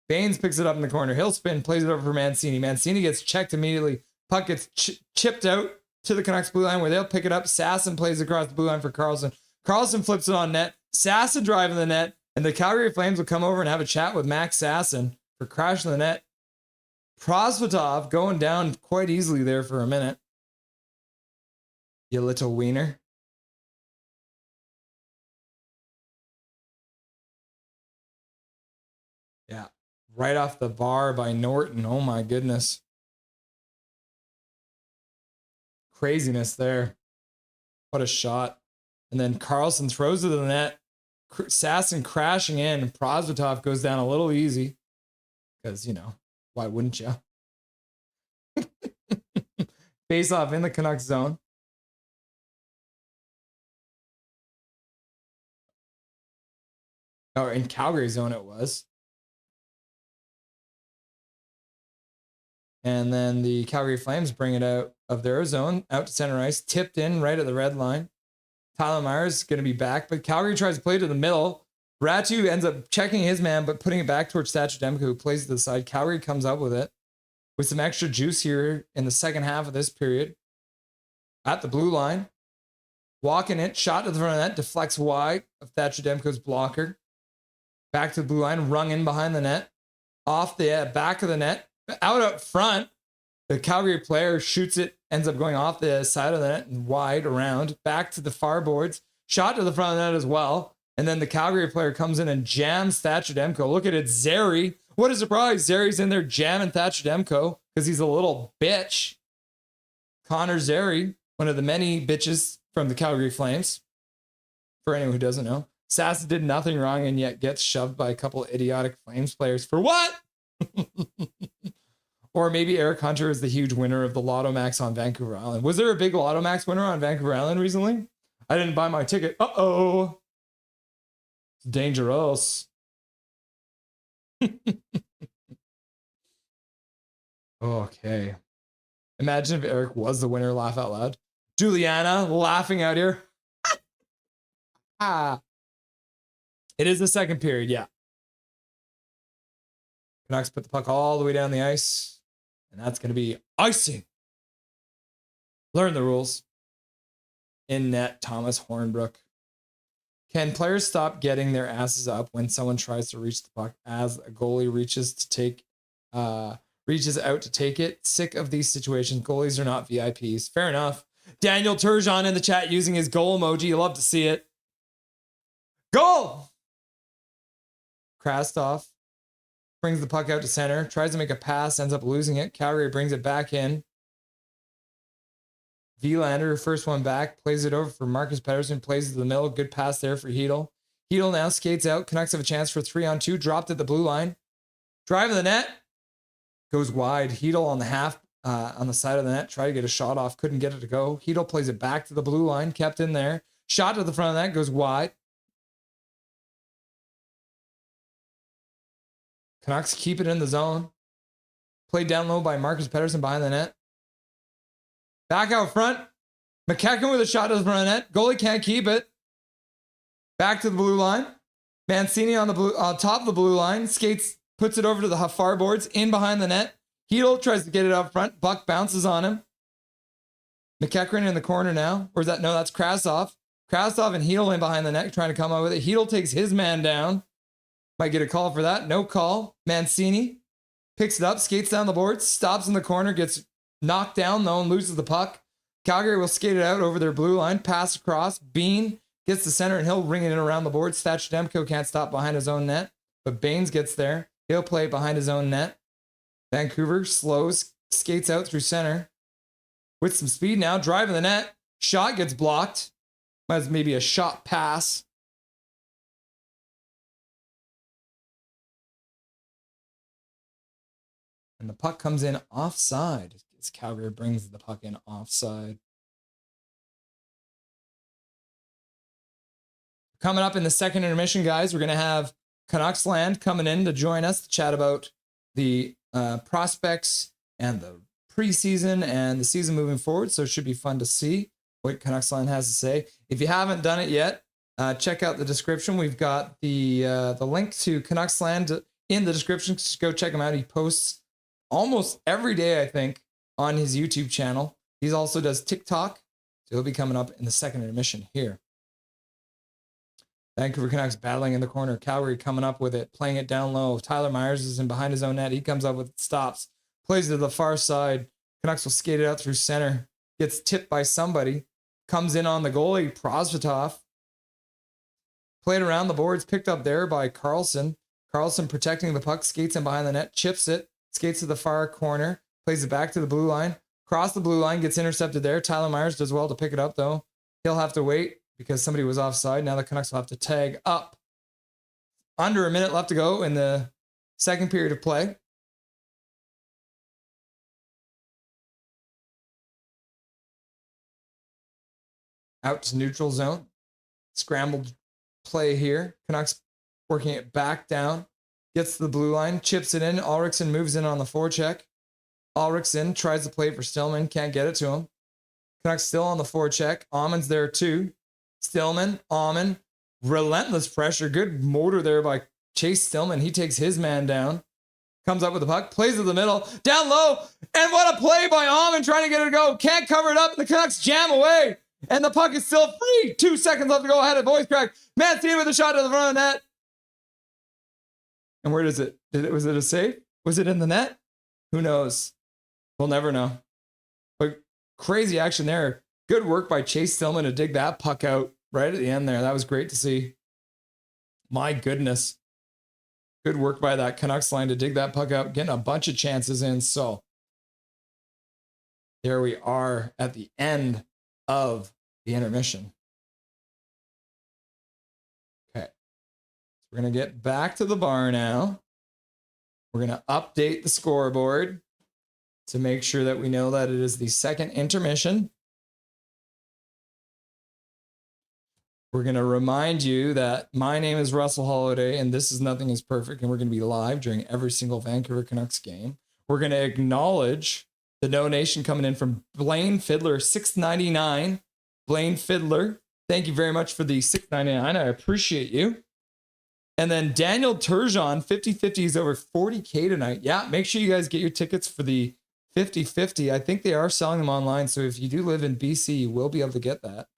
Baines picks it up in the corner. He'll spin, plays it over for Mancini. Mancini gets checked immediately. Puck gets chipped out to the Canucks blue line where they'll pick it up. Sasson plays across the blue line for Carlson. Carlson flips it on net. Sasson driving the net. And the Calgary Flames will come over and have a chat with Max Sasson for crashing the net. Prosvetov going down quite easily there for a minute. You little wiener. Yeah. Right off the bar by Norton. Oh my goodness. Craziness there. What a shot. And then Carlson throws it to the net. Sasson crashing in. Prosvetov goes down a little easy. Because, you know, why wouldn't you? Face off in the Canucks zone. Or in Calgary zone it was. And then the Calgary Flames bring it out of their zone, out to center ice, tipped in right at the red line. Tyler Myers is going to be back, but Calgary tries to play to the middle. Ratu ends up checking his man, but putting it back towards Thatcher Demko, who plays it to the side. Calgary comes up with it with some extra juice here in the second half of this period. At the blue line, walking it, shot to the front of the net, deflects wide of Thatcher Demko's blocker. Back to the blue line, rung in behind the net, off the back of the net, out up front. The Calgary player shoots it, ends up going off the side of the net and wide around, back to the far boards, shot to the front of the net as well. And then the Calgary player comes in and jams Thatcher Demko. Look at it, Zary. What a surprise. Zary's in there jamming Thatcher Demko because he's a little bitch. Connor Zary, one of the many bitches from the Calgary Flames. For anyone who doesn't know. Sasson did nothing wrong and yet gets shoved by a couple idiotic Flames players. For what? Or maybe Eric Hunter is the huge winner of the Lotto Max on Vancouver Island. Was there a big Lotto Max winner on Vancouver Island recently? I didn't buy my ticket. Uh-oh. It's dangerous. Okay. Imagine if Eric was the winner. Laugh out loud. Juliana laughing out here. Ah. It is the second period, yeah. Canucks put the puck all the way down the ice. And that's going to be icing. Learn the rules. In net, Thomas Hornbrook. Can players stop getting their asses up when someone tries to reach the puck as a goalie reaches out to take it? Sick of these situations. Goalies are not VIPs. Fair enough. Daniel Turgeon in the chat using his goal emoji. You love to see it. Goal! Krastoff brings the puck out to center, tries to make a pass, ends up losing it. Calgary brings it back in. Vilander, first one back, plays it over for Marcus Pettersson, plays it to the middle. Good pass there for Hedel. Hedel now skates out. Canucks have a chance for 3-on-2. Dropped at the blue line. Driving the net. Goes wide. Hedel on the half, on the side of the net. Tried to get a shot off. Couldn't get it to go. Hedel plays it back to the blue line. Kept in there. Shot to the front of the net. Goes wide. Canucks keep it in the zone. Played down low by Marcus Pettersson behind the net. Back out front. McEachran with a shot to the front of the net. Goalie can't keep it. Back to the blue line. Mancini on top of the blue line. Skates, puts it over to the far boards. In behind the net. Hedel tries to get it up front. Buck bounces on him. McEachran in the corner now. Or is that? No, that's Krastoff. Krastoff and Hedel in behind the net trying to come out with it. Hedel takes his man down. Might get a call for that. No call. Mancini picks it up, skates down the boards, stops in the corner, gets knocked down though and loses the puck. Calgary will skate it out over their blue line, pass across. Bean gets the center and he'll ring it in around the boards. Thatcher Demko can't stop behind his own net, but Baines gets there. He'll play behind his own net. Vancouver slows, skates out through center with some speed now, driving the net. Shot gets blocked. As maybe a shot pass. And the puck comes in offside as Calgary brings the puck in offside. Coming up in the second intermission, guys, we're going to have Canucks Land coming in to join us to chat about the prospects and the preseason and the season moving forward. So it should be fun to see what Canucks Land has to say. If you haven't done it yet, check out the description. We've got the link to Canucks Land in the description. Just go check him out. He posts almost every day, I think, on his YouTube channel. He also does TikTok. So he'll be coming up in the second intermission here. Vancouver Canucks battling in the corner. Calgary coming up with it, playing it down low. Tyler Myers is in behind his own net. He comes up with stops, plays to the far side. Canucks will skate it out through center. Gets tipped by somebody. Comes in on the goalie, Prosvetov. Played around the boards, picked up there by Carlson. Carlson protecting the puck, skates in behind the net, chips it, skates to the far corner, plays it back to the blue line. Cross the blue line, gets intercepted there. Tyler Myers does well to pick it up, though. He'll have to wait because somebody was offside. Now the Canucks will have to tag up. Under a minute left to go in the second period of play. Out to neutral zone. Scrambled play here. Canucks working it back down. Gets to the blue line, chips it in. Ulrichsen moves in on the forecheck. Ulrichsen tries to play for Stillman, can't get it to him. Canucks still on the forecheck. Ammon's there too. Stillman, Ammon, relentless pressure. Good motor there by Chase Stillman. He takes his man down. Comes up with the puck, plays to the middle, down low, and what a play by Ammon trying to get it to go. Can't cover it up, and the Canucks jam away. And the puck is still free. 2 seconds left to go. Ahead of voice crack. Mancini with a shot to the front of the net. And where does it? Was it a save? Was it in the net? Who knows? We'll never know. But crazy action there. Good work by Chase Stillman to dig that puck out right at the end there. That was great to see. My goodness. Good work by that Canucks line to dig that puck out, getting a bunch of chances in. So there we are at the end of the intermission. Okay. We're going to get back to the bar now. We're going to update the scoreboard to make sure that we know that it is the second intermission. We're going to remind you that my name is Russell Holiday and this is Nothing is Perfect, and we're going to be live during every single Vancouver Canucks game. We're going to acknowledge the donation coming in from Blaine Fiddler, $6.99. Blaine Fiddler, thank you very much for the $6.99. I appreciate you. And then Daniel Turgeon, 50-50 is over 40K tonight. Yeah, make sure you guys get your tickets for the 50-50. I think they are selling them online. So if you do live in BC, you will be able to get that.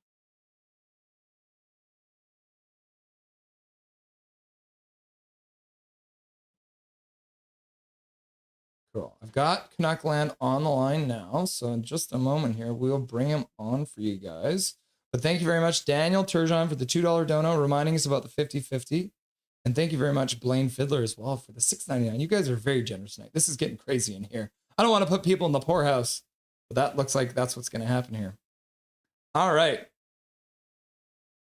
Cool. I've got Canuck Land on the line now. So in just a moment here, we'll bring him on for you guys. But thank you very much, Daniel Turgeon, for the $2 dono, reminding us about the 50-50. And thank you very much, Blaine Fiddler, as well, for the $6.99. You guys are very generous tonight. This is getting crazy in here. I don't want to put people in the poorhouse, but that looks like that's what's going to happen here. All right.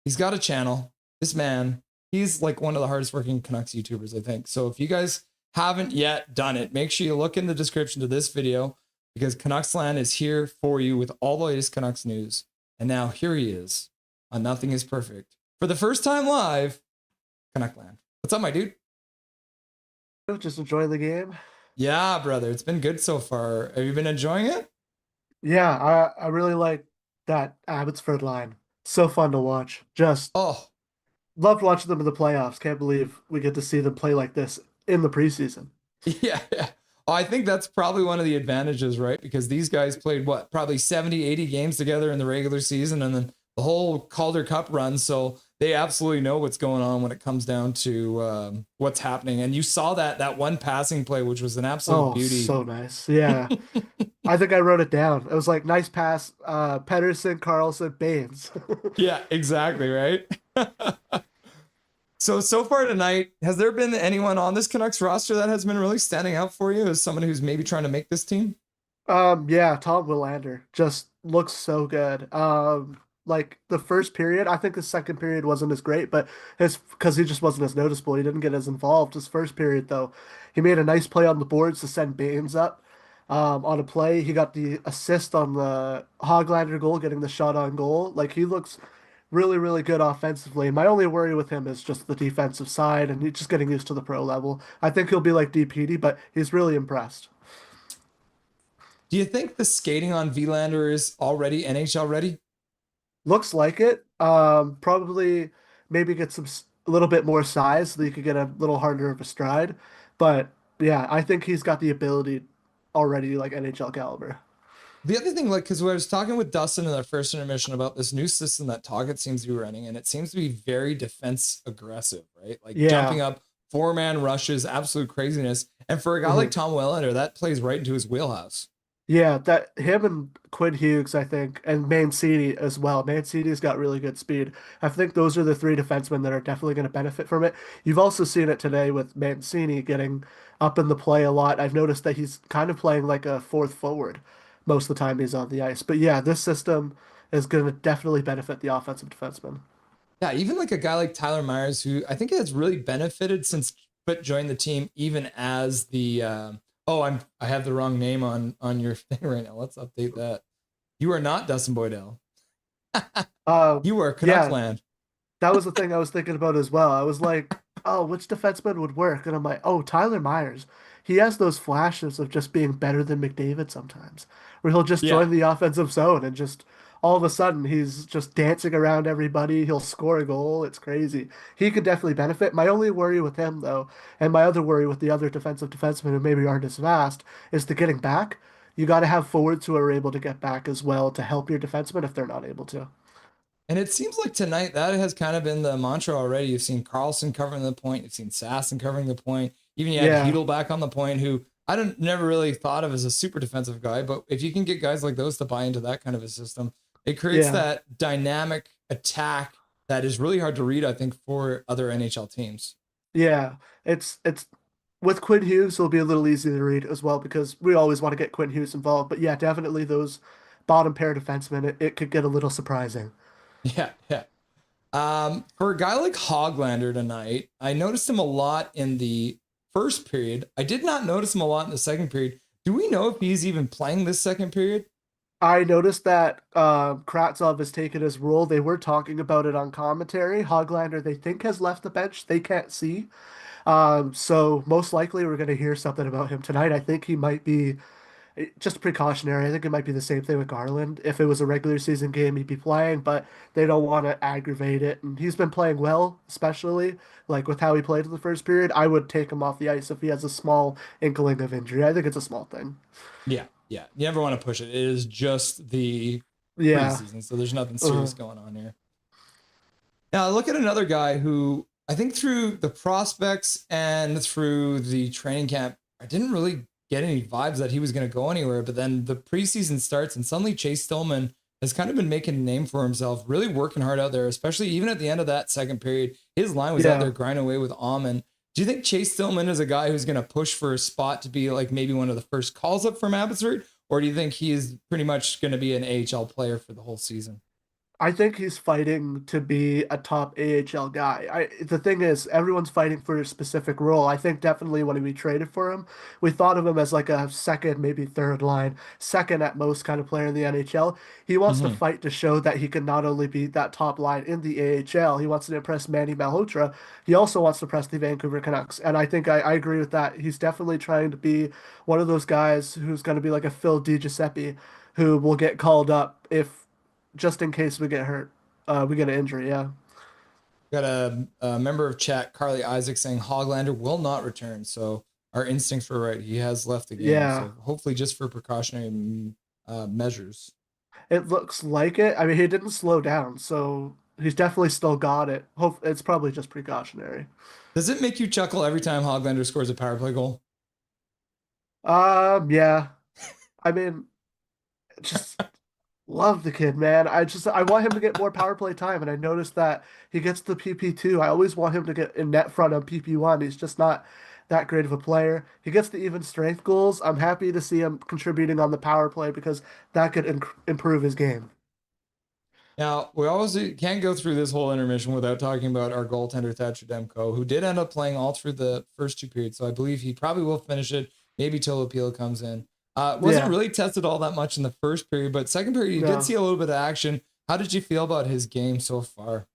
He's got a channel. This man, he's like one of the hardest working Canucks YouTubers, I think. So if you guys haven't yet done it, make sure you look in the description to this video because Canucks Land is here for you with all the latest Canucks news. And now here he is on Nothing is Perfect. For the first time live, Canuck Land. What's up, my dude? Just enjoying the game. Yeah, brother. It's been good so far. Have you been enjoying it? Yeah, I really like that Abbotsford line. So fun to watch. Just loved watching them in the playoffs. Can't believe we get to see them play like this in the preseason. Yeah. Oh, I think that's probably one of the advantages, right? Because these guys played, probably 70, 80 games together in the regular season and then the whole Calder Cup run. So they absolutely know what's going on when it comes down to what's happening. And you saw that one passing play, which was an absolute beauty. So nice. Yeah. I think I wrote it down. It was like, nice pass, Pedersen, Carlson, Baines. Yeah, exactly, right? So far tonight, has there been anyone on this Canucks roster that has been really standing out for you as someone who's maybe trying to make this team? Yeah, Tom Willander just looks so good. Like the first period, I think the second period wasn't as great, but because he just wasn't as noticeable. He didn't get as involved. His first period, though, he made a nice play on the boards to send Baines up on a play. He got the assist on the Hoglander goal, getting the shot on goal. Like he looks really, really good offensively. My only worry with him is just the defensive side, and he's just getting used to the pro level. I think he'll be like DPD, but he's really impressed. Do you think the skating on Vylander is already NHL ready? Looks like it. Probably maybe get a little bit more size so that you could get a little harder of a stride. But yeah, I think he's got the ability already like NHL caliber. The other thing, like, because I was talking with Dustin in our first intermission about this new system that Tocchet seems to be running, and it seems to be very defense aggressive, right? Like Yeah. jumping up, 4-man rushes, absolute craziness. And for a guy like Tom Willander, that plays right into his wheelhouse. Yeah, that him and Quinn Hughes, I think, and Mancini as well. Mancini's got really good speed. I think those are the three defensemen that are definitely going to benefit from it. You've also seen it today with Mancini getting up in the play a lot. I've noticed that he's kind of playing like a fourth forward most of the time he's on the ice. But yeah, this system is going to definitely benefit the offensive defenseman. Yeah, even like a guy like Tyler Myers, who I think has really benefited since Foot joined the team, even as the I have the wrong name on your thing right now. Let's update that. You are not Dustin Boydell. You are Canucks Yeah, land. that was the thing I was thinking about as well. I was like, oh, which defenseman would work? And I'm like, oh, Tyler Myers. He has those flashes of just being better than McDavid sometimes, where he'll just Yeah. join the offensive zone and just all of a sudden he's just dancing around everybody. He'll score a goal. It's crazy. He could definitely benefit. My only worry with him, though, and my other worry with the other defensive defensemen who maybe aren't as fast, is the getting back. You got to have forwards who are able to get back as well to help your defensemen if they're not able to. And it seems like tonight that has kind of been the mantra already. You've seen Carlson covering the point. You've seen Sasson covering the point. Even you had Yeah. Hedl back on the point, who I don't never really thought of as a super defensive guy. But if you can get guys like those to buy into that kind of a system, it creates Yeah. that dynamic attack that is really hard to read, I think, for other NHL teams. Yeah, it's with Quinn Hughes, it'll be a little easier to read as well because we always want to get Quinn Hughes involved. But yeah, definitely those bottom pair defensemen, it could get a little surprising. Yeah, yeah. For a guy like Hoglander tonight, I noticed him a lot in the first period. I did not notice him a lot in the second period. Do we know if he's even playing this second period? I noticed that Kravtsov has taken his role. They were talking about it on commentary. Hoglander, they think, has left the bench. They can't see. So most likely we're going to hear something about him tonight. I think he might be just precautionary. I think it might be the same thing with Garland. If it was a regular season game, he'd be playing, but they don't want to aggravate it. And he's been playing well, especially like with how he played in the first period. I would take him off the ice if he has a small inkling of injury. I think it's a small thing. Yeah, yeah. You never want to push it. It is just the Yeah. preseason, so there's nothing serious going on here. Now, look at another guy who I think through the prospects and through the training camp, I didn't really get any vibes that he was going to go anywhere. But then the preseason starts, and suddenly Chase Stillman has kind of been making a name for himself, really working hard out there, especially even at the end of that second period. His line was out there grinding away with Almond. Do you think Chase Stillman is a guy who's going to push for a spot to be like maybe one of the first calls up from Abbotsford? Or do you think he is pretty much going to be an AHL player for the whole season? I think he's fighting to be a top AHL guy. The thing is, everyone's fighting for a specific role. I think definitely when we traded for him, we thought of him as like a second, maybe third line, second at most kind of player in the NHL. He wants to fight to show that he can not only be that top line in the AHL, he wants to impress Manny Malhotra. He also wants to impress the Vancouver Canucks. And I think I agree with that. He's definitely trying to be one of those guys who's going to be like a Phil DiGiuseppe who will get called up if just in case we get hurt, we get an injury. Yeah. Got a member of chat, Carly Isaac, saying Hoglander will not return. So our instincts were right. He has left the game. Yeah. So hopefully just for precautionary measures. It looks like it. I mean, he didn't slow down, so he's definitely still got it. It's probably just precautionary. Does it make you chuckle every time Hoglander scores a power play goal? Yeah. I mean, just love the kid, man. I want him to get more power play time, and I noticed that he gets the PP2. I always want him to get in net front on PP1. He's just not that great of a player. He gets the even strength goals. I'm happy to see him contributing on the power play because that could improve his game. Now, we always can't go through this whole intermission without talking about our goaltender, Thatcher Demko, who did end up playing all through the first two periods. So I believe he probably will finish it, maybe till Appeal comes in. Wasn't really tested all that much in the first period, but second period, you did see a little bit of action. How did you feel about his game so far?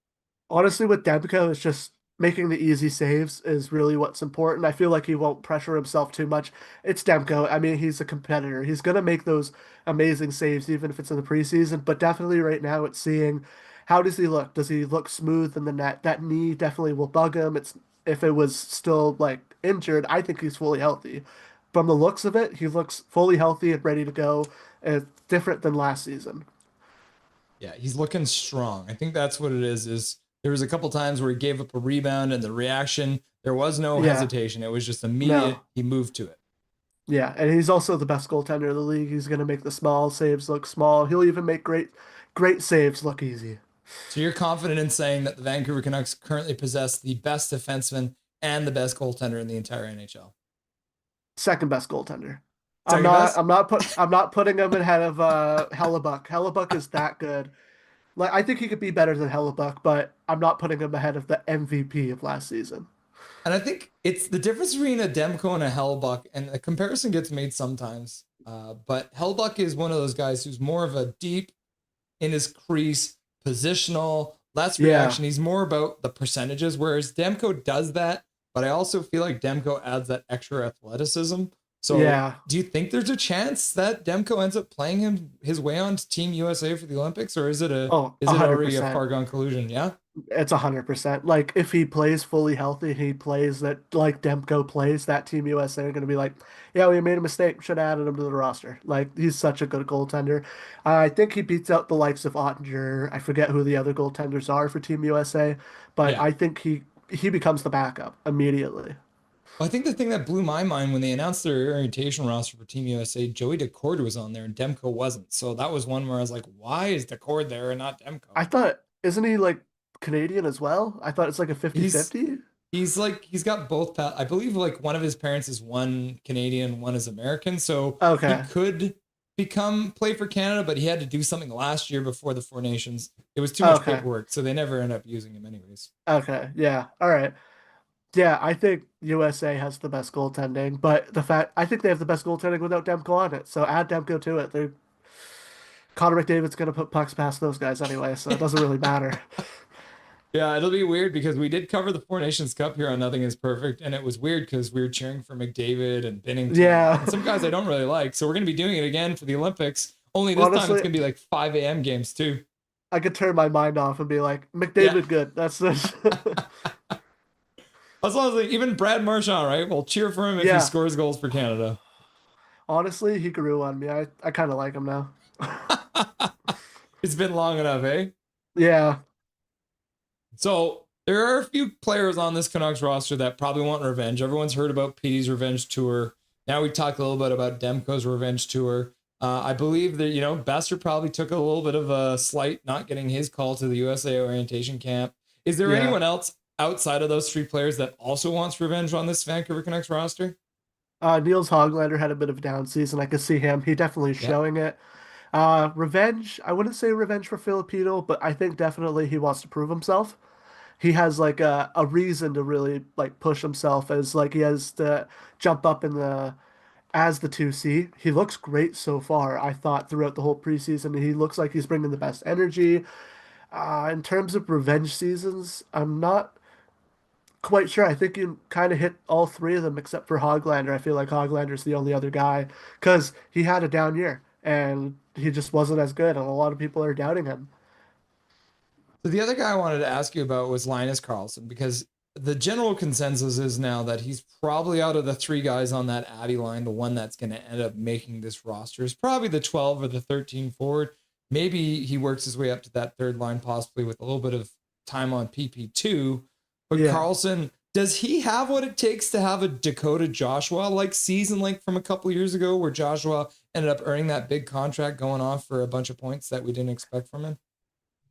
Honestly, with Demko, it's just making the easy saves is really what's important. I feel like he won't pressure himself too much. It's Demko. I mean, he's a competitor. He's gonna make those amazing saves, even if it's in the preseason. But definitely right now, it's seeing how does he look? Does he look smooth in the net? That knee definitely will bug him. It's if it was still like injured, I think he's fully healthy. From the looks of it, he looks fully healthy and ready to go. Different than last season. Yeah, he's looking strong. I think that's what it is. Is there was a couple times where he gave up a rebound and the reaction, there was no Yeah. hesitation. It was just immediate. No. He moved to it. Yeah, and he's also the best goaltender in the league. He's going to make the small saves look small. He'll even make great saves look easy. So you're confident in saying that the Vancouver Canucks currently possess the best defenseman and the best goaltender in the entire NHL. Second best goaltender. Second best? I'm not putting him ahead of Hellebuck. Hellebuck is that good. Like I think he could be better than Hellebuck, but I'm not putting him ahead of the MVP of last season. And I think it's the difference between a Demko and a Hellbuck, and a comparison gets made sometimes. But Hellbuck is one of those guys who's more of a deep in his crease, positional, less reaction. He's more about the percentages, whereas Demko does that. But I also feel like Demko adds that extra athleticism. So do you think there's a chance that Demko ends up playing his way on to Team USA for the Olympics, or is it already a foregone conclusion? Yeah. It's 100%. Like if he plays fully healthy, he plays that like Demko plays, that Team USA are going to be like, yeah, we made a mistake. Should have added him to the roster. Like he's such a good goaltender. I think he beats out the likes of Ottinger. I forget who the other goaltenders are for Team USA, but I think he becomes the backup immediately. Well, I think the thing that blew my mind when they announced their orientation roster for Team USA, Joey Decord was on there and Demko wasn't. So that was one where I was like, why is Decord there and not Demko? I thought, isn't he like Canadian as well? I thought it's like a 50-50. He's got both. I believe like one of his parents is one Canadian, one is American. So he could play for Canada, but he had to do something last year before the Four Nations. It was too much paperwork, so they never end up using him anyways. Okay, yeah, all right. Yeah, I think USA has the best goaltending, but I think they have the best goaltending without Demko on it. So add Demko to it. Connor McDavid's gonna put pucks past those guys anyway, so it doesn't really matter. Yeah, it'll be weird because we did cover the Four Nations Cup here on Nothing Is Perfect, and it was weird because we were cheering for McDavid and Binnington. Yeah, and some guys I don't really like. So we're gonna be doing it again for the Olympics. Only this time it's gonna be like 5 a.m. games too. I could turn my mind off and be like, McDavid, good. That's this. As long as even Brad Marchand, right? We'll cheer for him if he scores goals for Canada. Honestly, he grew on me. I kind of like him now. It's been long enough, eh? Yeah. So there are a few players on this Canucks roster that probably want revenge. Everyone's heard about Petey's revenge tour. Now we talked a little bit about Demko's revenge tour. I believe that, Besser probably took a little bit of a slight not getting his call to the USA orientation camp. Is there anyone else outside of those three players that also wants revenge on this Vancouver Canucks roster? Niels Hoglander had a bit of a down season. I could see him. He definitely showing it. Revenge. I wouldn't say revenge for Filipino, but I think definitely he wants to prove himself. He has like a reason to really like push himself as like he has to jump up as the 2C. He looks great so far. I thought throughout the whole preseason, he looks like he's bringing the best energy. In terms of revenge seasons, I'm not quite sure. I think you kind of hit all three of them except for Hoglander. I feel like Hoglander's the only other guy because he had a down year and he just wasn't as good, and a lot of people are doubting him. So the other guy I wanted to ask you about was Linus Karlsson, because the general consensus is now that he's probably out of the three guys on that Abby line, the one that's going to end up making this roster is probably the 12 or the 13 forward. Maybe he works his way up to that third line, possibly with a little bit of time on PP2. But Karlsson, does he have what it takes to have a Dakota Joshua-like season like from a couple years ago where Joshua ended up earning that big contract going off for a bunch of points that we didn't expect from him?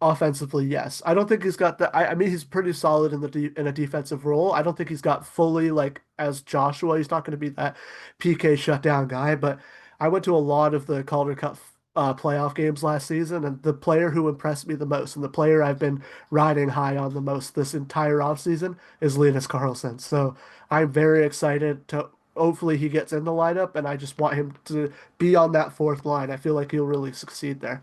Offensively, yes. I don't think he's got the. I mean, he's pretty solid in a defensive role. I don't think he's got fully like as Joshua. He's not going to be that PK shutdown guy. But I went to a lot of the Calder Cup playoff games last season, and the player who impressed me the most, and the player I've been riding high on the most this entire offseason is Linus Karlsson. So I'm very excited to. Hopefully he gets in the lineup, and I just want him to be on that fourth line. I feel like he'll really succeed there.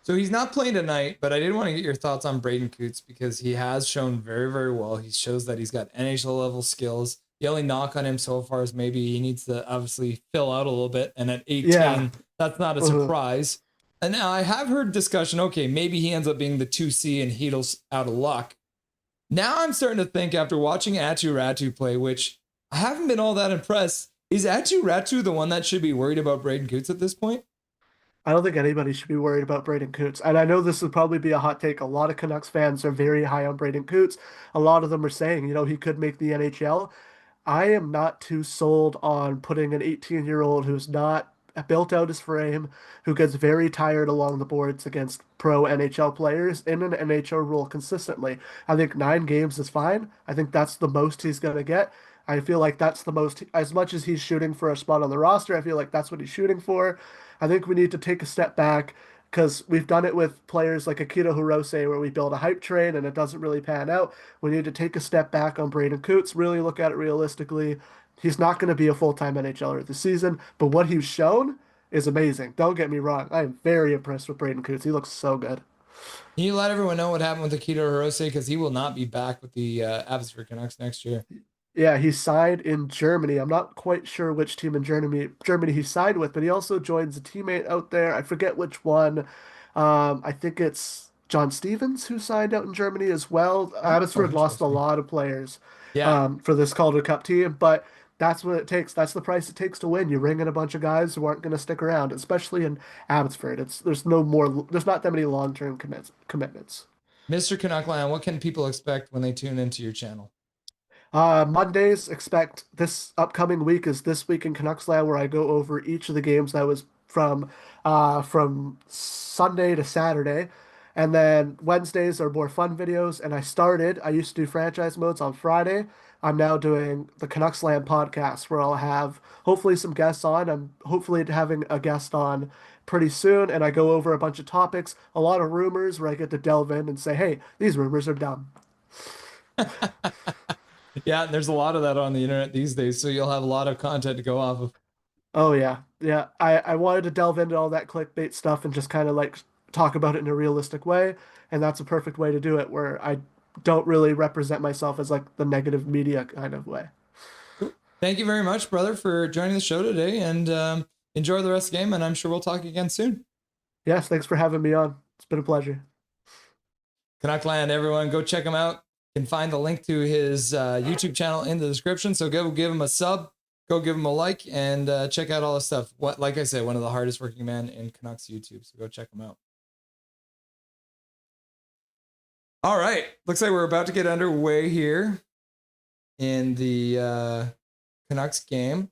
So he's not playing tonight, but I did want to get your thoughts on Braden Coots because he has shown very, very well. He shows that he's got NHL level skills. The only knock on him so far is maybe he needs to obviously fill out a little bit. And at 18, Yeah. that's not a surprise. And now I have heard discussion, okay, maybe he ends up being the 2C and Heedle's out of luck. Now I'm starting to think after watching Atu Ratu play, which I haven't been all that impressed. Is Atu Ratu the one that should be worried about Braden Coots at this point? I don't think anybody should be worried about Braden Coots. And I know this would probably be a hot take. A lot of Canucks fans are very high on Braden Coots. A lot of them are saying, he could make the NHL. I am not too sold on putting an 18-year-old who's not built out his frame, who gets very tired along the boards against pro NHL players in an NHL role consistently. I think 9 games is fine. I think that's the most he's going to get. I feel like that's the most, as much as he's shooting for a spot on the roster, I feel like that's what he's shooting for. I think we need to take a step back because we've done it with players like Akito Hirose where we build a hype train and it doesn't really pan out. We need to take a step back on Braden Coots, really look at it realistically. He's not going to be a full-time NHLer this season, but what he's shown is amazing. Don't get me wrong. I am very impressed with Braden Coots. He looks so good. Can you let everyone know what happened with Akito Hirose? Because he will not be back with the Abbotsford Canucks next year. Yeah, he signed in Germany. I'm not quite sure which team in Germany he signed with, but he also joins a teammate out there. I forget which one. I think it's John Stevens who signed out in Germany as well. Abbotsford lost a lot of players for this Calder Cup team, but that's what it takes. That's the price it takes to win. You ring in a bunch of guys who aren't going to stick around, especially in Abbotsford. There's not that many long-term commitments. Mr. Canuckland, what can people expect when they tune into your channel? Mondays, expect this upcoming week is This Week in Canucksland, where I go over each of the games that was from Sunday to Saturday. And then Wednesdays are more fun videos. And I used to do franchise modes on Friday. I'm now doing the Canucksland podcast where I'll have hopefully some guests on. I'm hopefully having a guest on pretty soon. And I go over a bunch of topics, a lot of rumors where I get to delve in and say, hey, these rumors are dumb. Yeah, there's a lot of that on the internet these days, so you'll have a lot of content to go off of. Oh, yeah. Yeah. I wanted to delve into all that clickbait stuff and just kind of like talk about it in a realistic way. And that's a perfect way to do it, where I don't really represent myself as like the negative media kind of way. Thank you very much, brother, for joining the show today, and enjoy the rest of the game, and I'm sure we'll talk again soon. Yes, thanks for having me on. It's been a pleasure. Canuckland, everyone, go check him out. You can find the link to his YouTube channel in the description, so go give him a sub, go give him a like, and check out all his stuff. Like I said, one of the hardest working men in Canucks YouTube, so go check him out. All right, looks like we're about to get underway here in the Canucks game.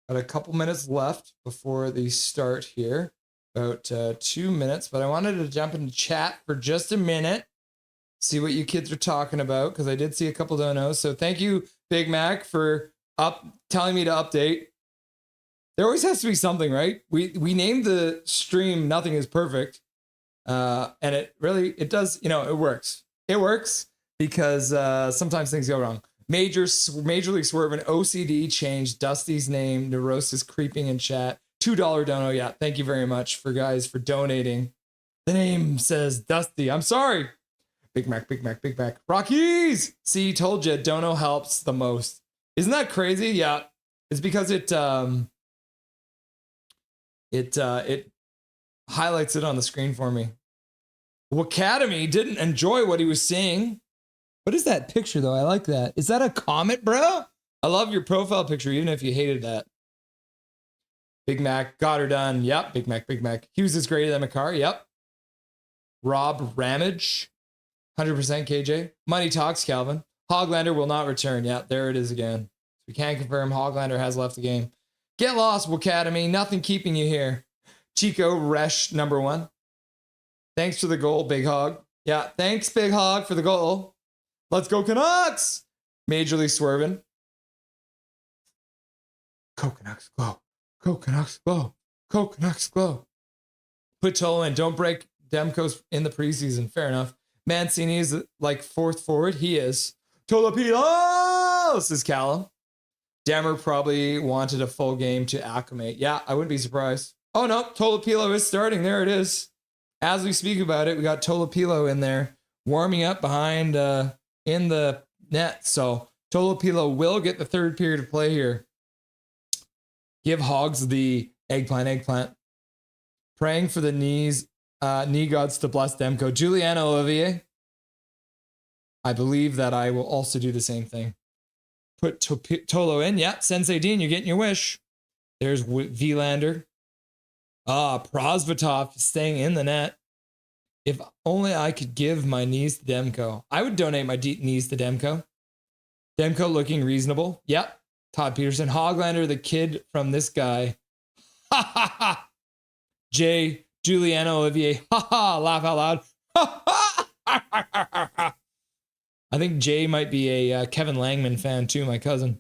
Got a couple minutes left before the start here, about 2 minutes, but I wanted to jump into chat for just a minute, see what you kids are talking about, because I did see a couple donos. So thank you, Big Mac, for telling me to update. There always has to be something, right? We named the stream Nothing is Perfect. And it does, it works. It works because sometimes things go wrong. Major League Swerve and OCD changed Dusty's name. Neurosis creeping in chat. $2 dono. Yeah, thank you very much for donating. The name says Dusty. I'm sorry. Big Mac. Rockies! See, told you, dono helps the most. Isn't that crazy? Yeah. It's because it highlights it on the screen for me. Academy didn't enjoy what he was seeing. What is that picture, though? I like that. Is that a comet, bro? I love your profile picture, even if you hated that. Big Mac got her done. Yep. Big Mac. Hughes is greater than McCarr. Yep. Rob Ramage. 100% KJ. Money talks, Calvin. Hoglander will not return. Yeah, there it is again. We can't confirm Hoglander has left the game. Get lost, Academy. Nothing keeping you here. Chico Resch, number 1. Thanks for the goal, Big Hog. Yeah, thanks, Big Hog, for the goal. Let's go, Canucks! Major League Swerving. Go, Canucks, go. Go, Canucks, go. Go, Canucks, go. Put Tolo in. Don't break Demko's in the preseason. Fair enough. Mancini is like 4th forward. He is. Tolopilos is Callum. Demmer probably wanted a full game to acclimate. Yeah, I wouldn't be surprised. Oh, no. Tolopilo is starting. There it is. as we speak about it, we got Tolopilo in there warming up behind in the net. So Tolopilo will get the third period of play here. Give Hogs the eggplant. Praying for the knee gods to bless Demko. Juliana Olivier. I believe that I will also do the same thing. Put Tolo in. Yeah, Sensei Dean, you're getting your wish. There's Vilander. Prosvetov staying in the net. If only I could give my knees to Demko. I would donate my knees to Demko. Demko looking reasonable. Yep. Todd Peterson. Hoglander, the kid from this guy. Ha ha ha. Jay, Juliana Olivier. Ha ha. Laugh out loud. Ha ha. I think Jay might be a Kevin Langman fan too, my cousin.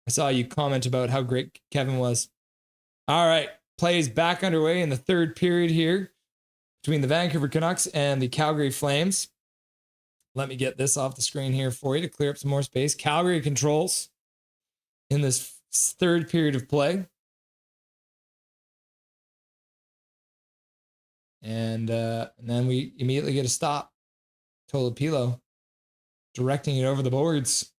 I saw you comment about how great Kevin was. All right. Play is back underway in the third period here between the Vancouver Canucks and the Calgary Flames. Let me get this off the screen here for you to clear up some more space. Calgary controls in this third period of play. And then we immediately get a stop. Tolopilo directing it over the boards.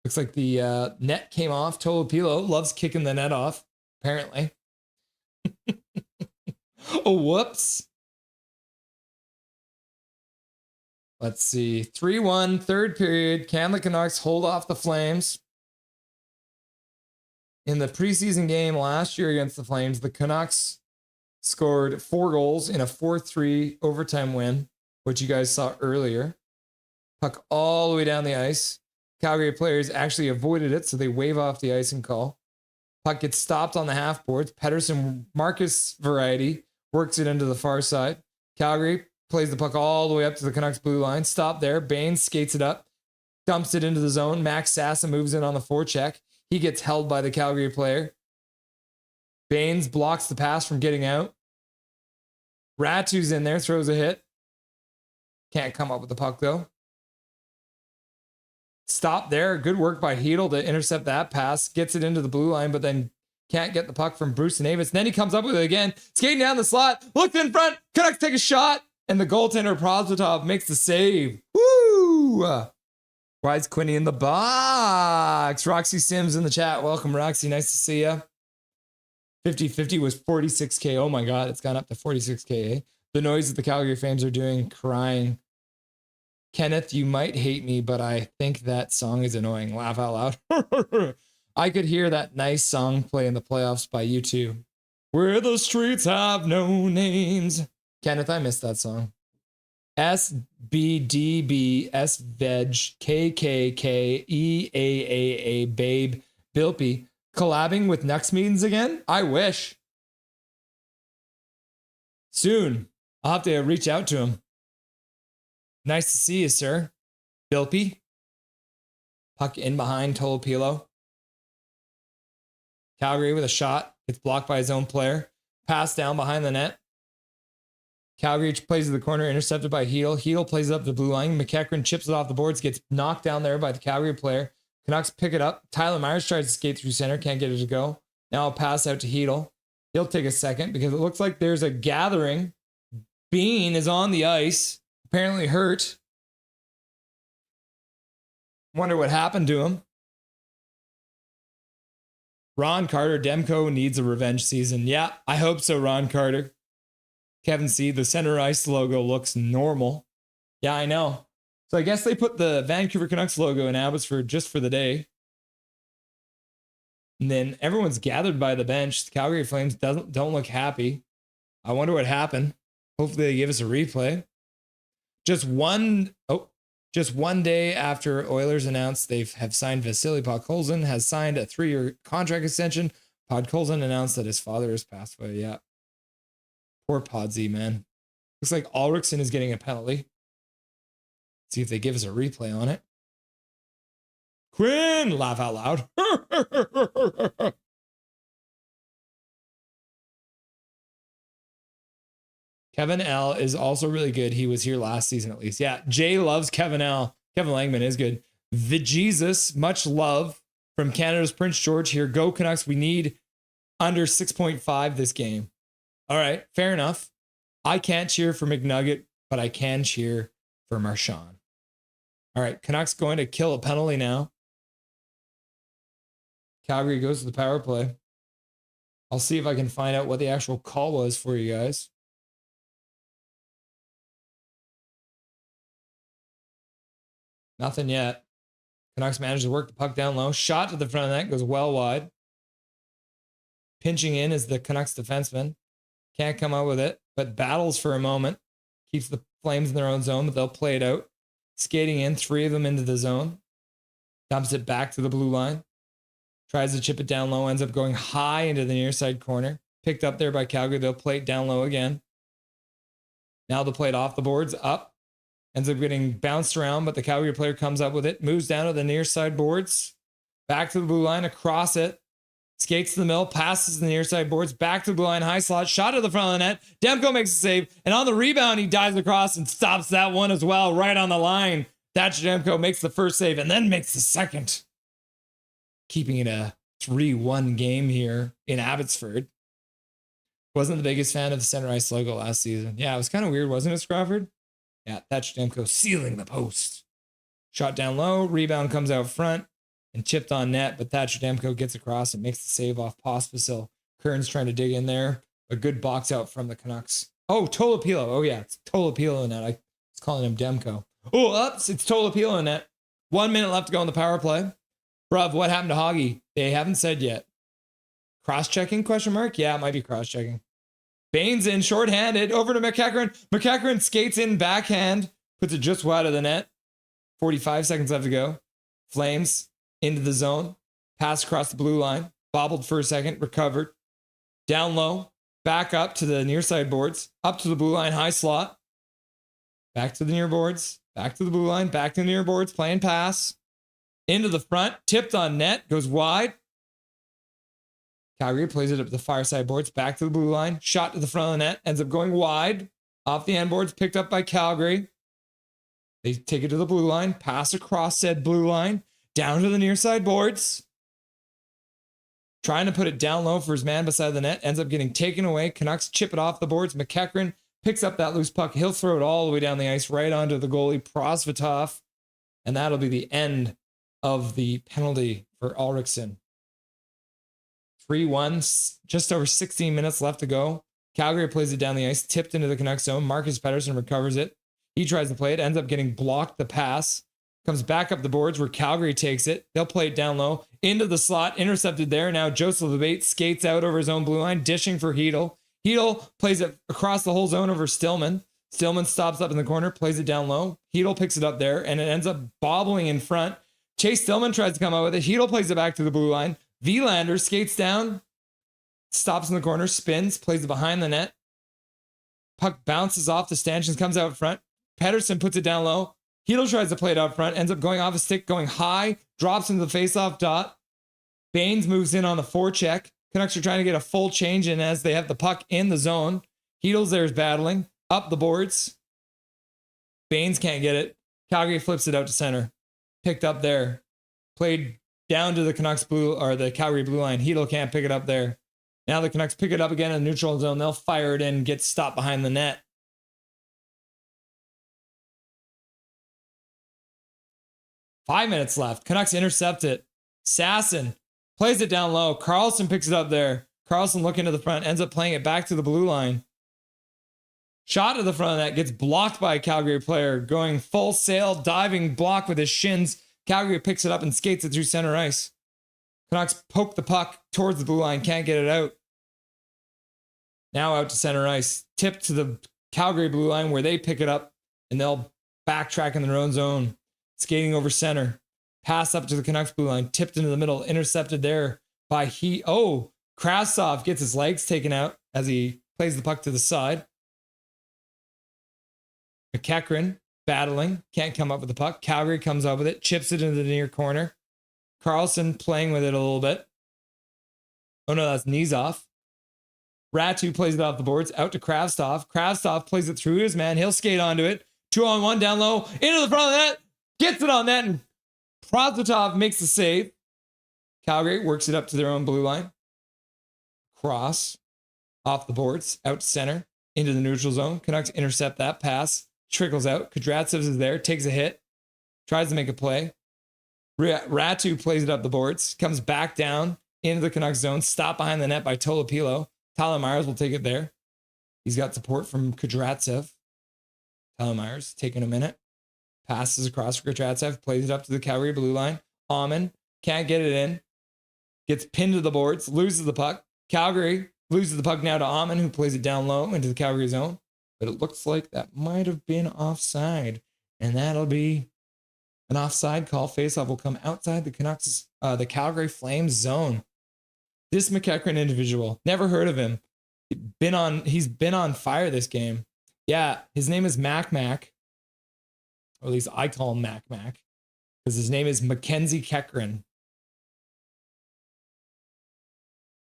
Looks like the net came off. Tolopilo loves kicking the net off, apparently. Oh, whoops. Let's see. 3-1, third period. Can the Canucks hold off the Flames? In the preseason game last year against the Flames, the Canucks scored 4 goals in a 4-3 overtime win, which you guys saw earlier. Puck all the way down the ice. Calgary players actually avoided it, so they wave off the icing call. Puck gets stopped on the half boards. Pettersson, Marcus variety, works it into the far side. Calgary plays the puck all the way up to the Canucks blue line. Stop there. Baines skates it up, dumps it into the zone. Max Sassa moves in on the forecheck. He gets held by the Calgary player. Baines blocks the pass from getting out. Ratu's in there, throws a hit. Can't come up with the puck though. Stop there. Good work by Hedel to intercept that pass. Gets it into the blue line, but then can't get the puck from Bruce Navis. Then he comes up with it again. Skating down the slot. Looked in front. Canucks take a shot. And the goaltender Prosvetov makes the save. Woo! Why is Quinny in the box? Roxy Sims in the chat. Welcome, Roxy. Nice to see you. 50-50 was 46K. Oh my God, it's gone up to 46K. Eh? The noise that the Calgary Flames are doing, crying. Kenneth, you might hate me, but I think that song is annoying. Laugh out loud. I could hear that nice song play in the playoffs by U2. Where the streets have no names. Kenneth, I missed that song. SBDB, SVEG, KKK, EAAA, Babe, Bilpy. Collabing with Nux Meetings again? I wish. Soon. I'll have to reach out to him. Nice to see you, sir. Bilpy. Puck in behind Tolopilo. Calgary with a shot. Gets blocked by his own player. Pass down behind the net. Calgary plays to the corner, intercepted by Hedel. Hedel plays it up the blue line. McEachran chips it off the boards, gets knocked down there by the Calgary player. Canucks pick it up. Tyler Myers tries to skate through center, can't get it to go. Now I'll pass out to Hedel. He'll take a second because it looks like there's a gathering. Bean is on the ice, apparently hurt. Wonder what happened to him. Ron Carter, Demko needs a revenge season. Yeah, I hope so, Ron Carter. Kevin C., the center ice logo looks normal. Yeah, I know. So I guess they put the Vancouver Canucks logo in Abbotsford just for the day. And then everyone's gathered by the bench. The Calgary Flames don't look happy. I wonder what happened. Hopefully they give us a replay. Just one day after Oilers announced they have signed Vasily Podkolzin, has signed a 3-year contract extension. Podkolzin announced that his father has passed away. Yeah. Poor Podsy, man. Looks like Ulrichsen is getting a penalty. See if they give us a replay on it. Quinn! Laugh out loud. Kevin L is also really good. He was here last season at least. Yeah, Jay loves Kevin L. Kevin Langman is good. The Jesus, much love from Canada's Prince George here. Go Canucks. We need under 6.5 this game. All right, fair enough. I can't cheer for McNugget, but I can cheer for Marchand. All right, Canucks going to kill a penalty now. Calgary goes to the power play. I'll see if I can find out what the actual call was for you guys. Nothing yet. Canucks managed to work the puck down low. Shot to the front of the net, goes well wide. Pinching in is the Canucks defenseman. Can't come out with it, but battles for a moment. Keeps the Flames in their own zone, but they'll play it out. Skating in, 3 of them into the zone. Dumps it back to the blue line. Tries to chip it down low, ends up going high into the near side corner. Picked up there by Calgary. They'll play it down low again. Now they'll play it off the boards, up. Ends up getting bounced around, but the Calgary player comes up with it. Moves down to the near side boards. Back to the blue line, across it. Skates to the middle, passes the near side boards. Back to the blue line, high slot. Shot to the front of the net. Demko makes a save. And on the rebound, he dives across and stops that one as well, right on the line. Thatcher Demko makes the first save and then makes the second. Keeping it a 3-1 game here in Abbotsford. Wasn't the biggest fan of the center ice logo last season. Yeah, it was kind of weird, wasn't it, Crawford? Yeah, Thatcher Demko sealing the post. Shot down low, rebound comes out front and chipped on net, but Thatcher Demko gets across and makes the save off Pospisil. Kern's trying to dig in there. A good box out from the Canucks. Oh, Tolopilo. Oh, yeah, it's Tolopilo in net. I was calling him Demko. Oh, ups, it's Tolopilo in net. 1 minute left to go in the power play. Bruv, what happened to Hoggy? They haven't said yet. Cross-checking, question mark? Yeah, it might be cross-checking. Baines in, shorthanded, over to McEachran. McEachran skates in backhand, puts it just wide of the net. 45 seconds left to go. Flames into the zone. Pass across the blue line. Bobbled for a second, recovered. Down low, back up to the near side boards. Up to the blue line, high slot. Back to the near boards. Back to the blue line, back to the near boards. Playing pass. Into the front, tipped on net, goes wide. Calgary plays it up the far side boards, back to the blue line, shot to the front of the net, ends up going wide, off the end boards, picked up by Calgary. They take it to the blue line, pass across said blue line, down to the near side boards. Trying to put it down low for his man beside the net, ends up getting taken away. Canucks chip it off the boards. McEachran picks up that loose puck. He'll throw it all the way down the ice, right onto the goalie, Prosvetov. And that'll be the end of the penalty for Ulrichsen. 3-1, just over 16 minutes left to go. Calgary plays it down the ice, tipped into the Canucks zone. Marcus Pettersson recovers it. He tries to play it, ends up getting blocked the pass. Comes back up the boards where Calgary takes it. They'll play it down low, into the slot, intercepted there. Now Joseph LeBate skates out over his own blue line, dishing for Hedel. Hedel plays it across the whole zone over Stillman. Stillman stops up in the corner, plays it down low. Hedel picks it up there, and it ends up bobbling in front. Chase Stillman tries to come out with it. Hedel plays it back to the blue line. Vilander skates down, stops in the corner, spins, plays it behind the net. Puck bounces off the stanchions, comes out front. Pettersson puts it down low. Hedel tries to play it out front, ends up going off a stick, going high, drops into the faceoff dot. Baines moves in on the forecheck. Canucks are trying to get a full change in as they have the puck in the zone. Hedel's there is battling, up the boards. Baines can't get it. Calgary flips it out to center. Picked up there. Played down to the Canucks blue, or the Calgary blue line. Hedel can't pick it up there. Now the Canucks pick it up again in the neutral zone. They'll fire it in, get stopped behind the net. Five minutes left. Canucks intercept it. Sasson plays it down low. Carlson picks it up there. Carlson looking to the front, ends up playing it back to the blue line. Shot to the front of that, gets blocked by a Calgary player, going full sail, diving block with his shins. Calgary picks it up and skates it through center ice. Canucks poke the puck towards the blue line, can't get it out. Now out to center ice. Tip to the Calgary blue line where they pick it up and they'll backtrack in their own zone. Skating over center. Pass up to the Canucks blue line. Tipped into the middle. Intercepted there by Krasov gets his legs taken out as he plays the puck to the side. McEachran battling. Can't come up with the puck. Calgary comes up with it. Chips it into the near corner. Carlson playing with it a little bit. Oh no, that's Nizov. Ratu plays it off the boards. Out to Kravtsov. Kravtsov plays it through his man. He'll skate onto it. 2-on-1 down low. Into the front of the net. Gets it on net, and Prosvetov makes the save. Calgary works it up to their own blue line. Cross off the boards, out to center. into the neutral zone. Canucks intercept that pass. Trickles out. Kudryavtsev is there. Takes a hit. Tries to make a play. Ratu plays it up the boards. Comes back down into the Canucks zone. Stopped behind the net by Tolopilo. Tyler Myers will take it there. He's got support from Kudryavtsev. Tyler Myers taking a minute. Passes across for Kudryavtsev. Plays it up to the Calgary blue line. Aman can't get it in. Gets pinned to the boards. Loses the puck. Calgary loses the puck now to Aman, who plays it down low into the Calgary zone. But it looks like that might have been offside. And that'll be an offside call. Faceoff will come outside the Canucks, the Calgary Flames zone. This McEachran individual, never heard of him. He's been on fire this game. Yeah, his name is Mac, or at least I call him Mac, because his name is Mackenzie Kekrin.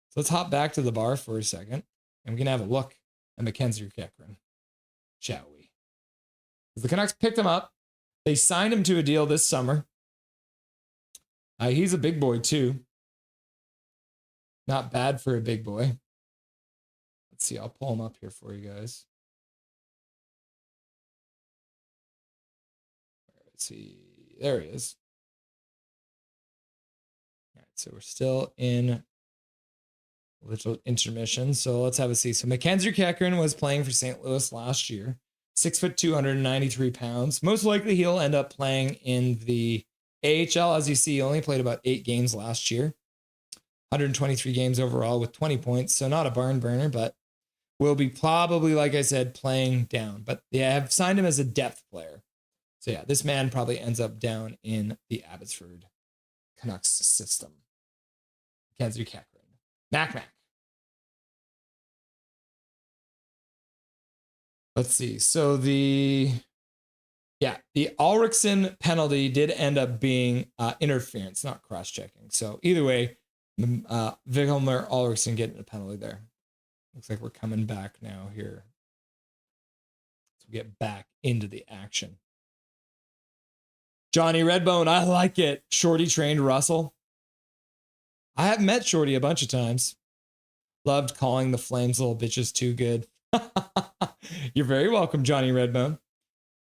So let's hop back to the bar for a second, and we can have a look at Mackenzie Kekrin, shall we? The Canucks picked him up. They signed him to a deal this summer. He's a big boy too. Not bad for a big boy. Let's see. I'll pull him up here for you guys. Let's see. There he is. All right. So we're still in little intermission. So let's have a see. So Mackenzie Kekrin was playing for St. Louis last year. 6 foot 293 pounds. Most likely he'll end up playing in the AHL. As you see, he only played about 8 games last year. 123 games overall with 20 points. So not a barn burner, but will be probably, like I said, playing down. But they have signed him as a depth player. So yeah, this man probably ends up down in the Abbotsford Canucks system. Mackenzie Kekrin. Mac. Let's see. So the Ulrichsen penalty did end up being interference, not cross-checking. So either way, Vilhelmer Ulrichsen getting a penalty there. Looks like we're coming back now here. So we get back into the action. Johnny Redbone, I like it. Shorty trained Russell. I have met Shorty a bunch of times. Loved calling the Flames little bitches too good. You're very welcome, Johnny Redbone.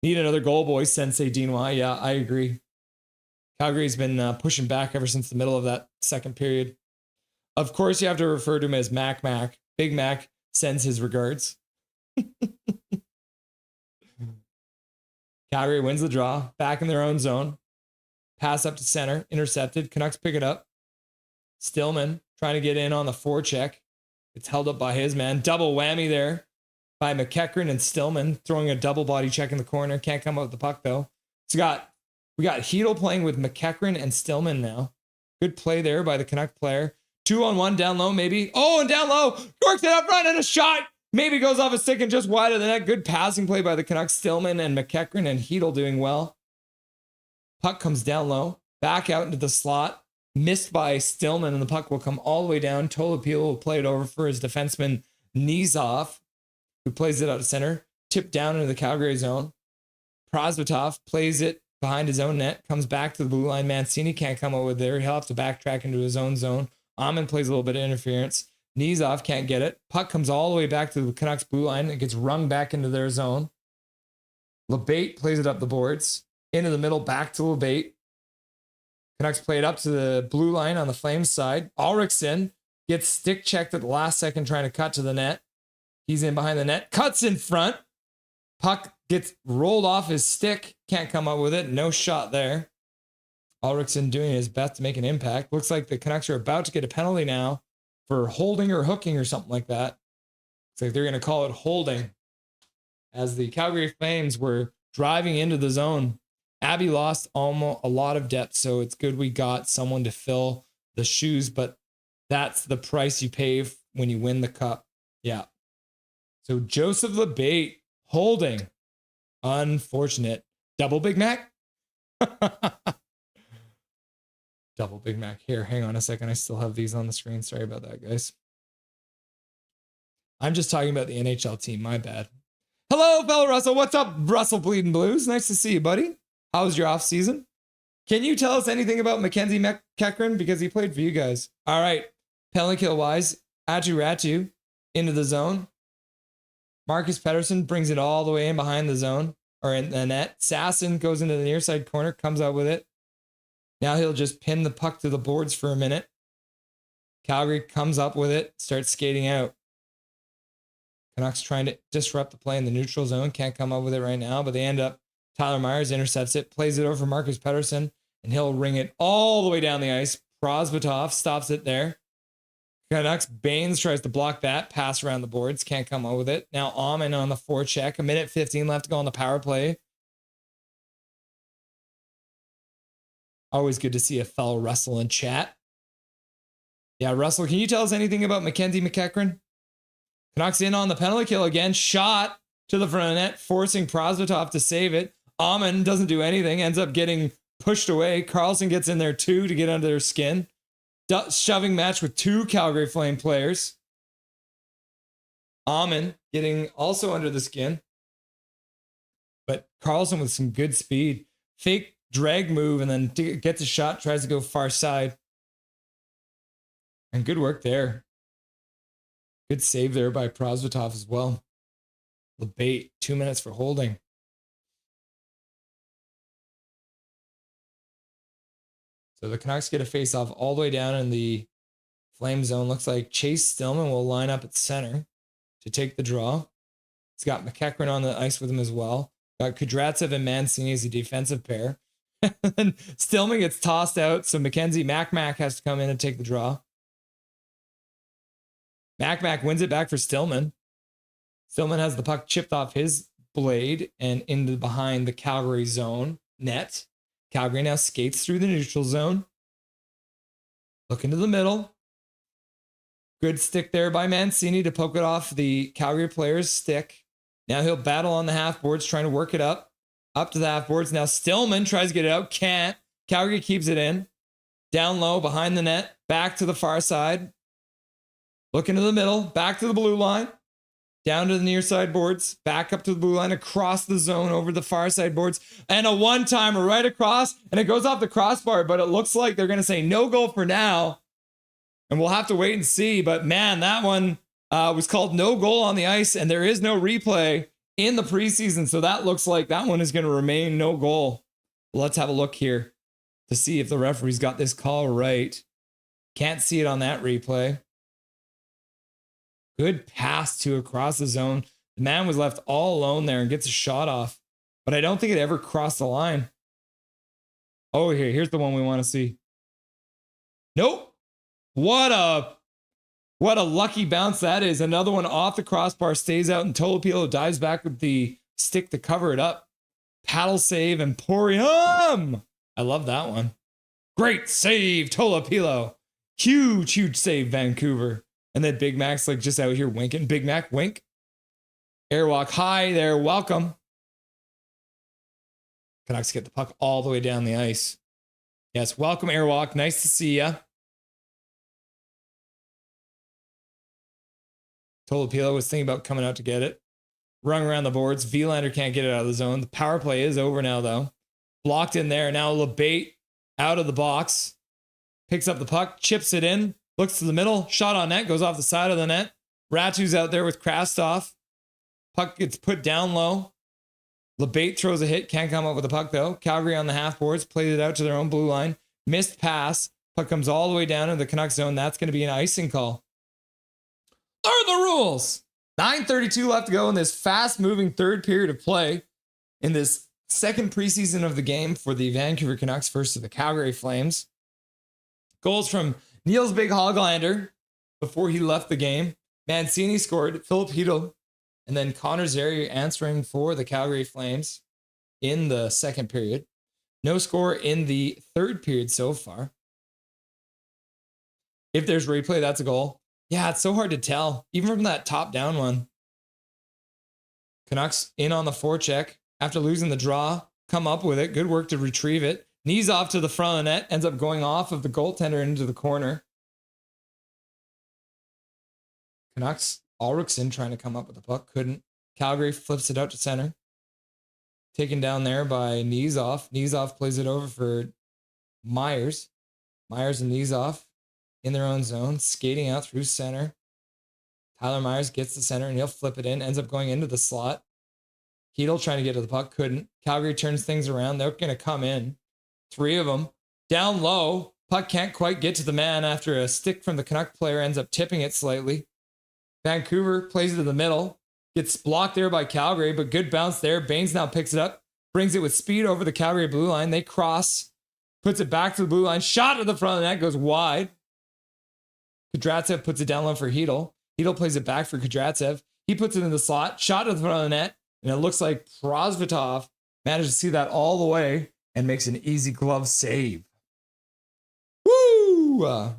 Need another goal, boys, Sensei Dinois. Yeah, I agree. Calgary's been pushing back ever since the middle of that second period. Of course, you have to refer to him as Mac. Big Mac sends his regards. Calgary wins the draw. Back in their own zone. Pass up to center. Intercepted. Canucks pick it up. Stillman trying to get in on the forecheck. It's held up by his man. Double whammy there by McEachran and Stillman, throwing a double body check in the corner. Can't come up with the puck though. So we got Hedel playing with McEachran and Stillman now. Good play there by the Canuck player. 2-on-1 down low, maybe. Oh, and down low. Works it up front and a shot. Maybe goes off a stick and just wide of the net. Good passing play by the Canucks. Stillman and McEachran and Hedel doing well. Puck comes down low. Back out into the slot. Missed by Stillman, and the puck will come all the way down. Tolopilo will play it over for his defenseman Nizov, who plays it out of center. Tipped down into the Calgary zone. Prosvetov plays it behind his own net. Comes back to the blue line. Mancini can't come over there. He'll have to backtrack into his own zone. Aman plays a little bit of interference. Nizov can't get it. Puck comes all the way back to the Canucks blue line. It gets rung back into their zone. LeBate plays it up the boards. Into the middle, back to LeBate. Canucks play it up to the blue line on the Flames side. Ulrichsen gets stick checked at the last second trying to cut to the net. He's in behind the net. Cuts in front. Puck gets rolled off his stick. Can't come up with it. No shot there. Ulrichsen doing his best to make an impact. Looks like the Canucks are about to get a penalty now for holding or hooking or something like that. Looks like they're going to call it holding as the Calgary Flames were driving into the zone. Abby lost almost a lot of depth, so it's good we got someone to fill the shoes, but that's the price you pay when you win the cup. Yeah. So Joseph LeBate holding. Unfortunate. Double Big Mac? Double Big Mac. Here, hang on a second. I still have these on the screen. Sorry about that, guys. I'm just talking about the NHL team. My bad. Hello, fellow Russell. What's up, Russell Bleeding Blues? Nice to see you, buddy. How was your off season? Can you tell us anything about Mackenzie Kekrin? Because he played for you guys. All right. Penalty kill wise. Ratu into the zone. Marcus Pettersson brings it all the way in behind the zone or in the net. Sasson goes into the near side corner, comes out with it. Now he'll just pin the puck to the boards for a minute. Calgary comes up with it, starts skating out. Canucks trying to disrupt the play in the neutral zone. Can't come up with it right now, but they end up. Tyler Myers intercepts it, plays it over for Marcus Pettersson, and he'll ring it all the way down the ice. Prosvetov stops it there. Canucks, Baines tries to block that, pass around the boards, can't come up with it. Now Aman on the forecheck, 1:15 left to go on the power play. Always good to see a fellow Russell in chat. Yeah, Russell, can you tell us anything about Mackenzie McEachran? Canucks in on the penalty kill again, shot to the front of the net, forcing Prosvetov to save it. Aman doesn't do anything, ends up getting pushed away. Carlson gets in there too to get under their skin. Shoving match with 2 Calgary Flame players. Aman getting also under the skin. But Carlson with some good speed. Fake drag move and then gets a shot, tries to go far side. And good work there. Good save there by Prosvetov as well. LeBate, 2 minutes for holding. So the Canucks get a face-off all the way down in the Flame zone. Looks like Chase Stillman will line up at center to take the draw. He's got McEachran on the ice with him as well. Got Kudratsev and Mancini as a defensive pair. And Stillman gets tossed out, so Mackenzie Mac has to come in and take the draw. Mac wins it back for Stillman. Stillman has the puck chipped off his blade and into behind the Calgary zone net. Calgary now skates through the neutral zone. Look into the middle. Good stick there by Mancini to poke it off the Calgary player's stick. Now he'll battle on the half boards, trying to work it up to the half boards. Now Stillman tries to get it out. Can't. Calgary keeps it in. Down low, behind the net. Back to the far side. Look into the middle. Back to the blue line. Down to the near side boards, back up to the blue line, across the zone, over the far side boards, and a one-timer right across, and it goes off the crossbar, but it looks like they're going to say no goal for now, and we'll have to wait and see, but man, that one was called no goal on the ice, and there is no replay in the preseason, so that looks like that one is going to remain no goal. Let's have a look here to see if the referee's got this call right. Can't see it on that replay. Good pass to across the zone. The man was left all alone there and gets a shot off, but I don't think it ever crossed the line. Oh, here's the one we want to see. Nope. What a lucky bounce that is. Another one off the crossbar, stays out, and Tolopilo dives back with the stick to cover it up. Paddle save, Emporium. I love that one. Great save, Tolopilo. Huge save, Vancouver. And then Big Mac's like just out here winking. Big Mac, wink. Airwalk, hi there, welcome. Canucks get the puck all the way down the ice. Yes, welcome, Airwalk. Nice to see ya. Tolopilo was thinking about coming out to get it. Rung around the boards. Vilander can't get it out of the zone. The power play is over now, though. Blocked in there. Now LeBate out of the box. Picks up the puck, chips it in. Looks to the middle, shot on net, goes off the side of the net. Ratu's out there with Krastoff. Puck gets put down low. LeBate throws a hit, can't come up with the puck though. Calgary on the half boards, played it out to their own blue line. Missed pass. Puck comes all the way down into the Canucks zone. That's going to be an icing call. Learn the rules. 9:32 left to go in this fast-moving third period of play in this second preseason of the game for the Vancouver Canucks versus the Calgary Flames. Goals from Niels Big Hoglander before he left the game. Mancini scored, Philip Hedl, and then Connor Zary answering for the Calgary Flames in the second period. No score in the third period so far. If there's replay, that's a goal. Yeah, it's so hard to tell, even from that top-down one. Canucks in on the forecheck after losing the draw, come up with it. Good work to retrieve it. Knees off to the front of the net, ends up going off of the goaltender into the corner. Canucks, Ulrichsen trying to come up with the puck, couldn't. Calgary flips it out to center. Taken down there by Knees off. Knees off plays it over for Myers. Myers and Knees off in their own zone, skating out through center. Tyler Myers gets the center and he'll flip it in, ends up going into the slot. Hedl trying to get to the puck, couldn't. Calgary turns things around. They're going to come in. 3 of them. Down low. Puck can't quite get to the man after a stick from the Canuck player ends up tipping it slightly. Vancouver plays it to the middle. Gets blocked there by Calgary, but good bounce there. Baines now picks it up. Brings it with speed over the Calgary blue line. They cross. Puts it back to the blue line. Shot at the front of the net. Goes wide. Kudratsev puts it down low for Hedl. Hedl plays it back for Kudratsev. He puts it in the slot. Shot at the front of the net. And it looks like Prosvetov managed to see that all the way and makes an easy glove save. Woo!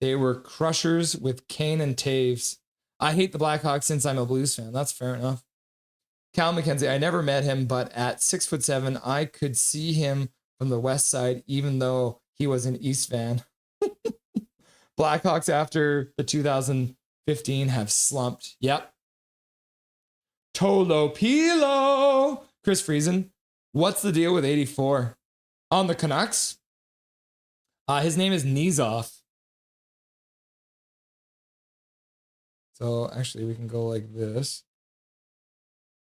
They were crushers with Kane and Taves. I hate the Blackhawks since I'm a Blues fan. That's fair enough. Cal McKenzie, I never met him, but at 6'7", I could see him from the west side, even though he was an East fan. Blackhawks after the 2015 have slumped. Yep. Tolo Pilo. Chris Friesen, what's the deal with 84? On the Canucks? His name is Nizov. So actually we can go like this.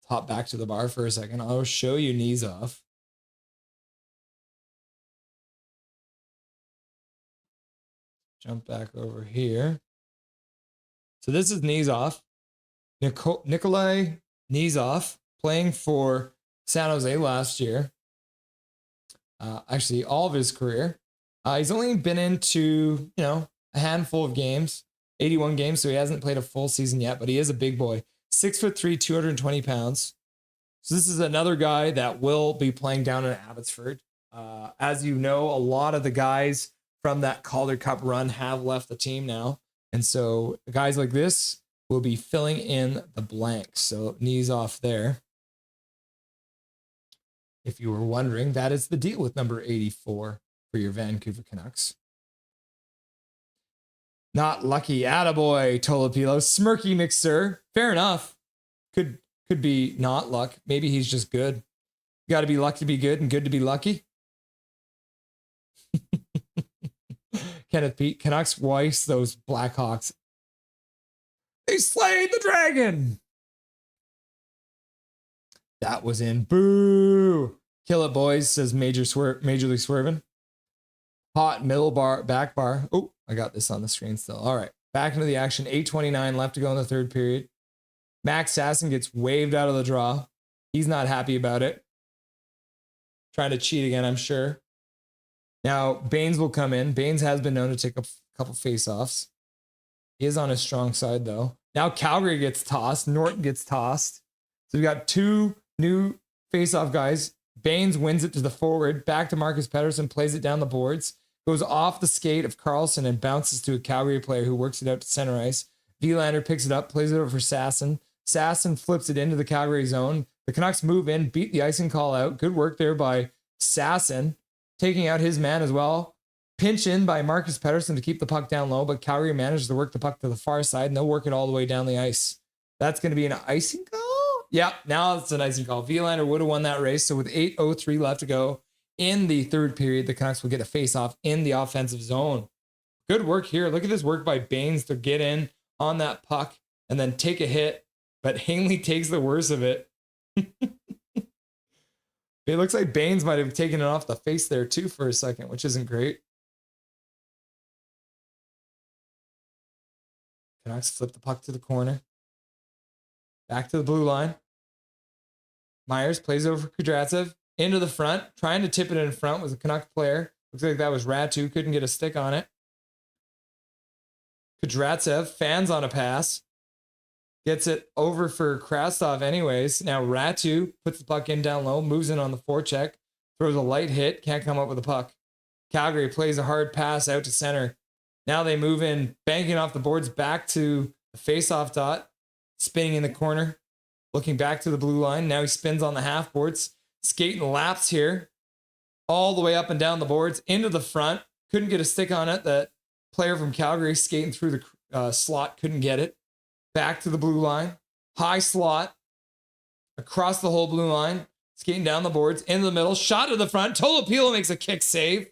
Hop back to the bar for a second. I'll show you Nizov. Jump back over here. So this is Nizov. Nikolai Nizov, playing for San Jose last year. Actually, all of his career. He's only been into, a handful of games, 81 games, so he hasn't played a full season yet, but he is a big boy. 6'3", 220 pounds. So this is another guy that will be playing down in Abbotsford. As you know, a lot of the guys from that Calder Cup run have left the team now. And so guys like this will be filling in the blanks. So knees off there. If you were wondering, that is the deal with number 84 for your Vancouver Canucks. Not lucky. Attaboy, Tolopilo. Smirky mixer. Fair enough. Could be not luck. Maybe he's just good. You got to be lucky to be good and good to be lucky. Kenneth Pete. Canucks voice those Blackhawks. They slayed the dragon. That was in. Boo. Kill it, boys, says Majorly Swerving. Hot middle bar, back bar. Oh, I got this on the screen still. All right. Back into the action. 8:29 left to go in the third period. Max Sasson gets waved out of the draw. He's not happy about it. Trying to cheat again, I'm sure. Now, Baines will come in. Baines has been known to take a couple face-offs. He is on his strong side, though. Now Calgary gets tossed. Norton gets tossed. So we've got 2 new face-off guys. Baines wins it to the forward. Back to Marcus Pettersson. Plays it down the boards. Goes off the skate of Carlson and bounces to a Calgary player who works it out to center ice. Vilander picks it up. Plays it over for Sasson. Sasson flips it into the Calgary zone. The Canucks move in. Beat the icing call out. Good work there by Sasson. Taking out his man as well. Pinch in by Marcus Pettersson to keep the puck down low, but Calgary manages to work the puck to the far side, and they'll work it all the way down the ice. That's going to be an icing call? Yeah, now it's an icing call. Vilander would have won that race, so with 8:03 left to go in the third period, the Canucks will get a face-off in the offensive zone. Good work here. Look at this work by Baines to get in on that puck and then take a hit, but Hanley takes the worst of it. It looks like Baines might have taken it off the face there too for a second, which isn't great. Canucks flip the puck to the corner. Back to the blue line. Myers plays over Kudratsev. Into the front. Trying to tip it in front was a Canuck player. Looks like that was Ratu. Couldn't get a stick on it. Kudratsev fans on a pass. Gets it over for Krastov anyways. Now Ratu puts the puck in down low, moves in on the forecheck, throws a light hit, can't come up with the puck. Calgary plays a hard pass out to center. Now they move in, banking off the boards back to the face-off dot, spinning in the corner, looking back to the blue line. Now he spins on the half boards, skating laps here, all the way up and down the boards, into the front. Couldn't get a stick on it. That player from Calgary skating through the slot couldn't get it. Back to the blue line, high slot, across the whole blue line, skating down the boards, into the middle, shot to the front. Tolopilo makes a kick save.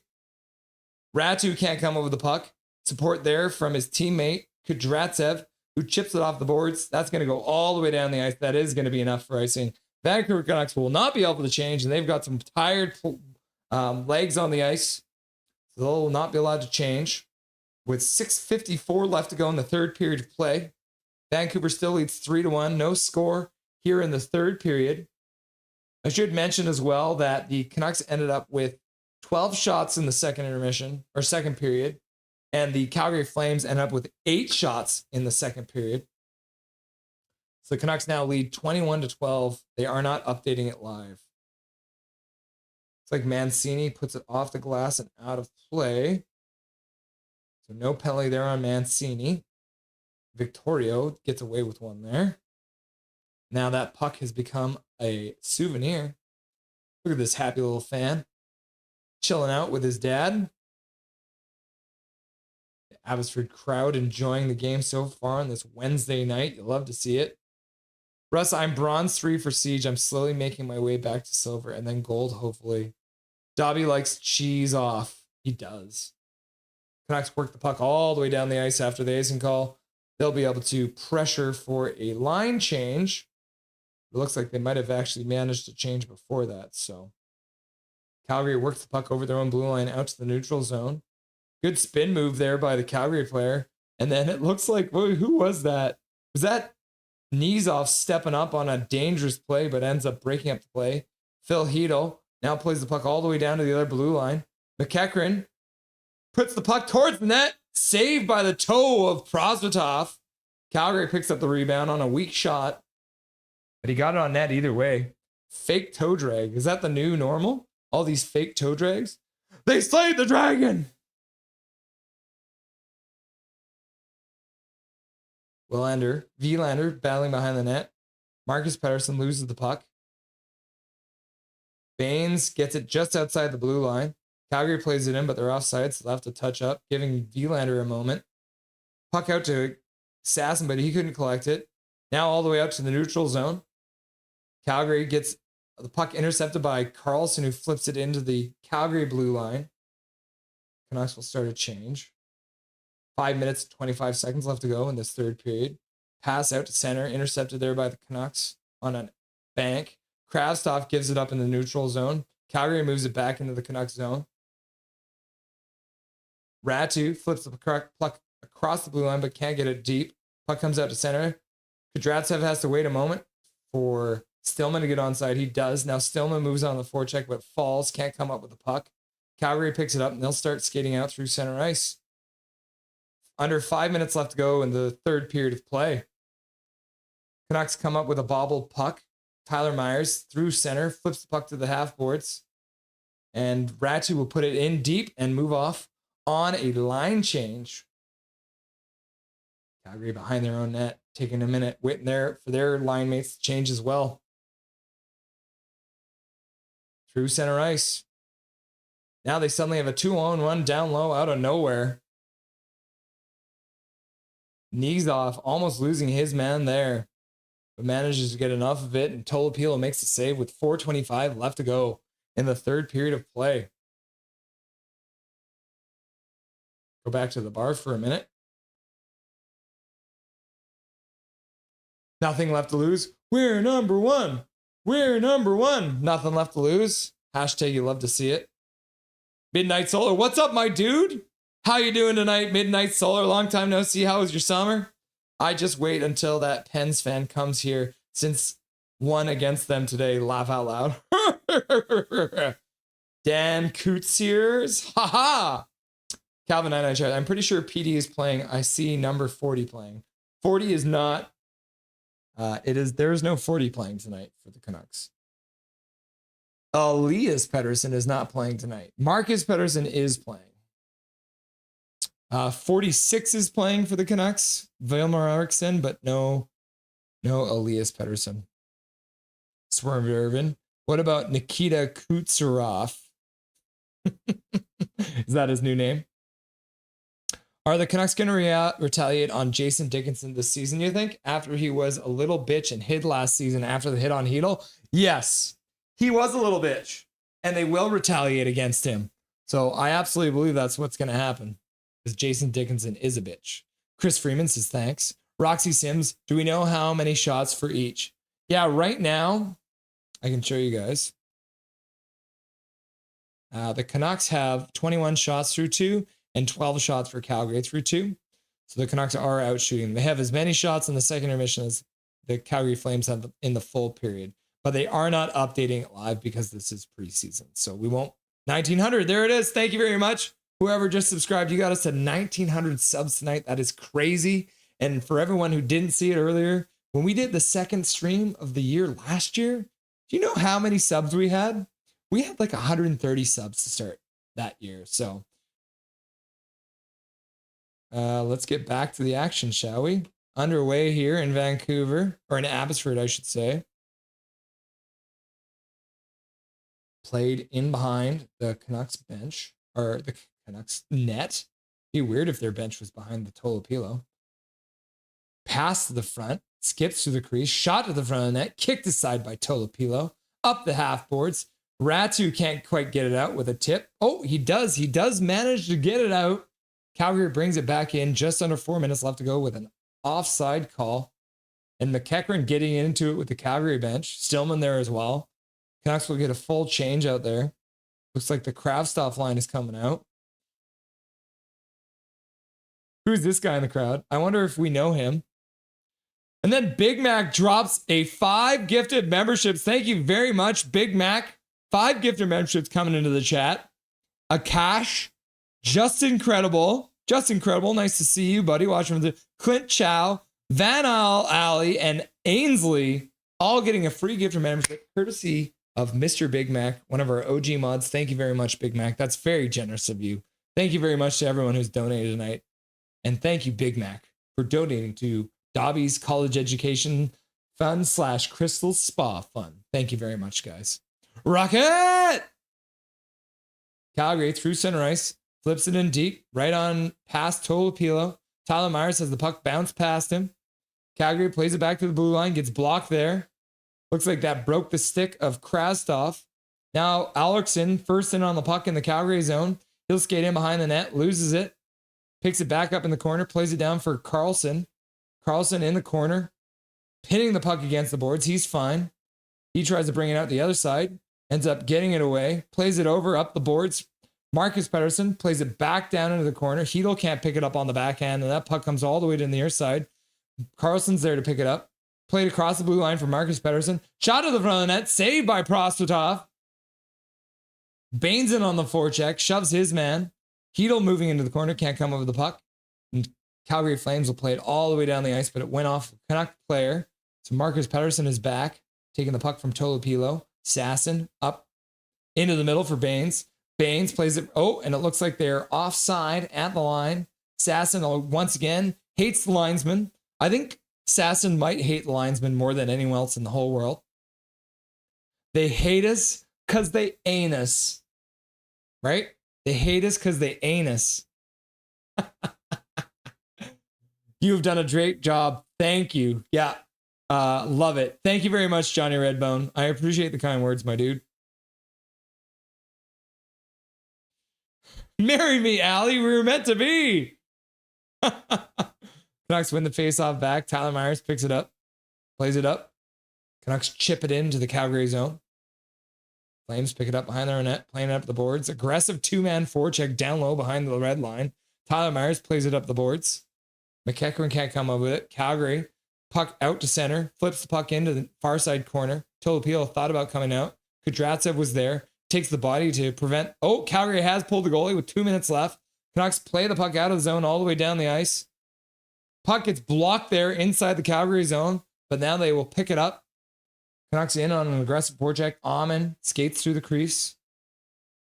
Ratu can't come over the puck. Support there from his teammate, Kudratsev, who chips it off the boards. That's going to go all the way down the ice. That is going to be enough for icing. Vancouver Canucks will not be able to change, and they've got some tired legs on the ice. So they'll not be allowed to change. With 6:54 left to go in the third period of play, Vancouver still leads 3-1. No score here in the third period. I should mention as well that the Canucks ended up with 12 shots in the second intermission, or second period, and the Calgary Flames ended up with 8 shots in the second period. So the Canucks now lead 21-12. They are not updating it live. It's like Mancini puts it off the glass and out of play. So no penalty there on Mancini. Victorio gets away with one there. Now that puck has become a souvenir. Look at this happy little fan. Chilling out with his dad. The Abbotsford crowd enjoying the game so far on this Wednesday night. You love to see it. Russ, I'm bronze 3 for Siege. I'm slowly making my way back to silver and then gold, hopefully. Dobby likes cheese off. He does. Canucks work the puck all the way down the ice after the icing call. They'll be able to pressure for a line change. It looks like they might have actually managed to change before that. So Calgary works the puck over their own blue line out to the neutral zone. Good spin move there by the Calgary player. And then it looks like, who was that? Was that Kneesoff stepping up on a dangerous play, but ends up breaking up the play? Phil Hedl now plays the puck all the way down to the other blue line. McEachran puts the puck towards the net. Saved by the toe of Prosvetov. Calgary picks up the rebound on a weak shot. But he got it on net either way. Fake toe drag. Is that the new normal? All these fake toe drags? They slayed the dragon! Vilander battling behind the net. Marcus Pettersson loses the puck. Baines gets it just outside the blue line. Calgary plays it in, but they're offside, so they'll have to touch up, giving Vilander a moment. Puck out to Sasson, but he couldn't collect it. Now all the way out to the neutral zone. Calgary gets the puck intercepted by Carlson, who flips it into the Calgary blue line. Canucks will start a change. 5 minutes, 25 seconds left to go in this third period. Pass out to center, intercepted there by the Canucks on a bank. Kravtsov gives it up in the neutral zone. Calgary moves it back into the Canucks zone. Ratu flips the puck across the blue line, but can't get it deep. Puck comes out to center. Kudratsev has to wait a moment for Stillman to get onside. He does. Now Stillman moves on the forecheck, but falls. Can't come up with the puck. Calgary picks it up, and they'll start skating out through center ice. Under 5 minutes left to go in the third period of play. Canucks come up with a bobbled puck. Tyler Myers through center, flips the puck to the half boards. And Ratu will put it in deep and move off on a line change. Calgary behind their own net, taking a minute, waiting there for their line mates to change as well. Through center ice. Now they suddenly have a 2-on-1 down low out of nowhere. Kneesoff almost losing his man there, but manages to get enough of it, and Tolopilo makes the save with 4:25 left to go in the third period of play. Go back to the bar for a minute. Nothing left to lose. We're number one. We're number one. Nothing left to lose. Hashtag you love to see it. Midnight Solar. What's up, my dude? How you doing tonight, Midnight Solar? Long time no see. How was your summer? I just wait until that Pens fan comes here, since won against them today. Laugh out loud. Dan Kutsiers. Haha. Calvin 99 I'm pretty sure PD is playing. I see number 40 playing. 40 is not. There is no 40 playing tonight for the Canucks. Elias Pettersson is not playing tonight. Marcus Pettersson is playing. 46 is playing for the Canucks. Vilmar Eriksson, but no Elias Pettersson. Swerve Irvin. What about Nikita Kucherov? Is that his new name? Are the Canucks going to retaliate on Jason Dickinson this season, you think? After he was a little bitch and hid last season after the hit on Hedl? Yes, he was a little bitch. And they will retaliate against him. So I absolutely believe that's what's going to happen. Because Jason Dickinson is a bitch. Chris Freeman says thanks. Roxy Sims, do we know how many shots for each? Yeah, right now, I can show you guys. The Canucks have 21 shots through 2 and 12 shots for Calgary through 2. So the Canucks are out shooting. They have as many shots in the second intermission as the Calgary Flames have in the full period. But they are not updating it live because this is preseason. So we won't. 1,900. There it is. Thank you very much. Whoever just subscribed, you got us to 1,900 subs tonight. That is crazy. And for everyone who didn't see it earlier, when we did the second stream of the year last year, do you know how many subs we had? We had like 130 subs to start that year. So let's get back to the action, shall we? Underway here in Vancouver, or in Abbotsford, I should say. Played in behind the Canucks bench, or the Canucks net. Be weird if their bench was behind the Tolopilo. Pass to the front, skips through the crease, shot to the front of the net, kicked aside by Tolopilo, up the half boards. Ratu can't quite get it out with a tip. Oh, he does. He does manage to get it out. Calgary brings it back in. Just under 4 minutes left to go with an offside call. And McEachran getting into it with the Calgary bench. Stillman there as well. Canucks will get a full change out there. Looks like the Kravtsov line is coming out. Who's this guy in the crowd? I wonder if we know him. And then Big Mac drops a 5 gifted memberships. Thank you very much, Big Mac. 5 gifted memberships coming into the chat. Akash, just incredible. Just incredible. Nice to see you, buddy. Watching the Clint Chow, Van Alley, and Ainsley all getting a free gift membership courtesy of Mr. Big Mac, one of our OG mods. Thank you very much, Big Mac. That's very generous of you. Thank you very much to everyone who's donated tonight. And thank you, Big Mac, for donating to Dobby's College Education Fund / Crystal Spa Fund. Thank you very much, guys. Rocket! Calgary through center ice, flips it in deep, right on past Tolopilo. Tyler Myers has the puck bounce past him. Calgary plays it back to the blue line, gets blocked there. Looks like that broke the stick of Krastov. Now Alriksson first in on the puck in the Calgary zone. He'll skate in behind the net, loses it, picks it back up in the corner, plays it down for Carlson. Carlson in the corner, pinning the puck against the boards. He's fine. He tries to bring it out the other side, ends up getting it away, plays it over up the boards. Marcus Pettersson plays it back down into the corner. Hedl can't pick it up on the backhand, and that puck comes all the way to the near side. Carlson's there to pick it up. Played across the blue line for Marcus Pettersson. Shot to the front of the net, saved by Prostotov. Baines in on the forecheck, shoves his man. Hedl moving into the corner, can't come over the puck. And Calgary Flames will play it all the way down the ice, but it went off a Canuck player. So Marcus Pettersson is back, taking the puck from Tolopilo. Sasson up into the middle for Baines. Baines plays it. Oh, and it looks like they're offside at the line. Sasson once again hates the linesman. I think Sasson might hate the linesman more than anyone else in the whole world. They hate us because they ain't us. Right? They hate us because they ain't us. You've done a great job. Thank you. Yeah. Love it. Thank you very much, Johnny Redbone. I appreciate the kind words, my dude. Marry me, Allie. We were meant to be. Canucks win the faceoff back. Tyler Myers picks it up, plays it up. Canucks chip it into the Calgary zone. Flames pick it up behind their net, playing it up the boards. Aggressive 2-man forecheck down low behind the red line. Tyler Myers plays it up the boards. McEachran can't come up with it. Calgary, puck out to center, flips the puck into the far side corner. Tolopilo thought about coming out. Kudratsev was there, takes the body to prevent. Oh, Calgary has pulled the goalie with 2 minutes left. Canucks play the puck out of the zone all the way down the ice. Puck gets blocked there inside the Calgary zone, but now they will pick it up. Canucks in on an aggressive forecheck. Amon skates through the crease.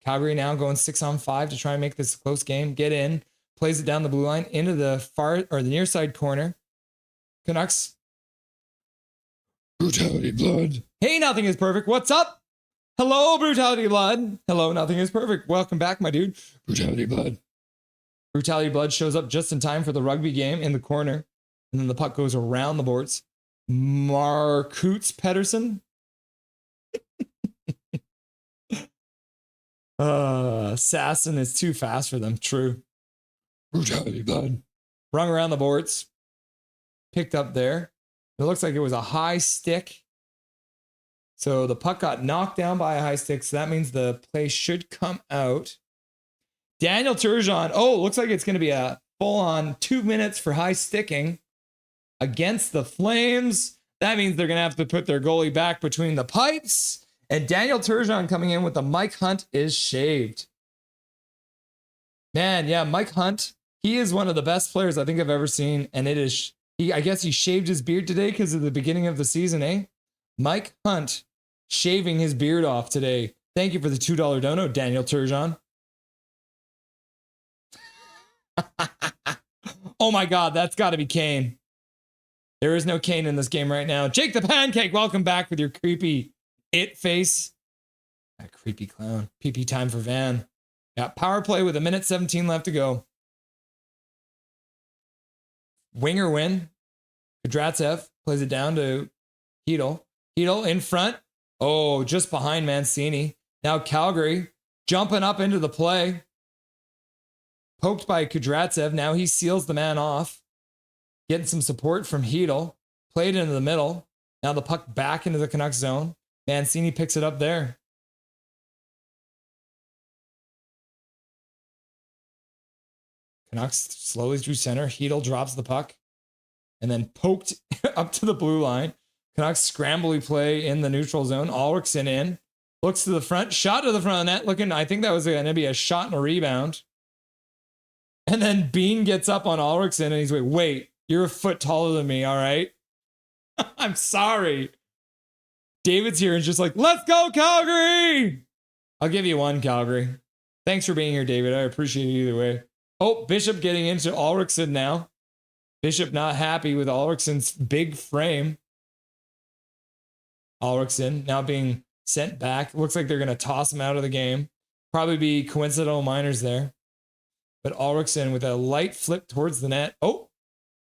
Calgary now going 6-on-5 to try and make this a close game. Get in, plays it down the blue line into the far or the near side corner. Canucks. Brutality Blood. Hey, nothing is perfect. What's up? Hello, Brutality Blood. Hello, nothing is perfect. Welcome back, my dude. Brutality Blood. Brutality Blood shows up just in time for the rugby game in the corner. And then the puck goes around the boards. Marcus Pettersson. Sasson is too fast for them. True. Brutality Blood. rung around the boards, picked up there. It looks like it was a high stick. So the puck got knocked down by a high stick. So that means the play should come out. Daniel Turgeon. Oh, looks like it's going to be a full-on 2 minutes for high sticking against the Flames. That means they're going to have to put their goalie back between the pipes. And Daniel Turgeon coming in with the Mike Hunt is shaved. Man, yeah, Mike Hunt. He is one of the best players I think I've ever seen. And it is, I guess he shaved his beard today because of the beginning of the season, eh? Mike Hunt shaving his beard off today. Thank you for the $2 dono, Daniel Turgeon. Oh my God, that's got to be Kane. There is no Kane in this game right now. Jake the Pancake, welcome back with your creepy it face. That creepy clown. PP time for Van. Yeah, power play with 1:17 left to go. Winger win. Kudratsev plays it down to Hedl. Hedl in front. Oh, just behind Mancini. Now Calgary jumping up into the play. Poked by Kudratsev. Now he seals the man off. Getting some support from Hedl. Played into the middle. Now the puck back into the Canucks zone. Mancini picks it up there. Canucks slowly through center. Hedl drops the puck. And then poked up to the blue line. Canucks scrambly play in the neutral zone. Ulrichsen in. Looks to the front. Shot to the front of the net. Looking, I think that was going to be a shot and a rebound. And then Bean gets up on Ulrichsen and he's like, wait, you're a foot taller than me, all right? I'm sorry. David's here and just like, let's go, Calgary. I'll give you one, Calgary. Thanks for being here, David. I appreciate it either way. Oh, Bishop getting into Ulrichsen now. Bishop not happy with Ulrichsen's big frame. Ulrichsen now being sent back. Looks like they're going to toss him out of the game. Probably be coincidental minors there. But Ulrichsen with a light flip towards the net. Oh,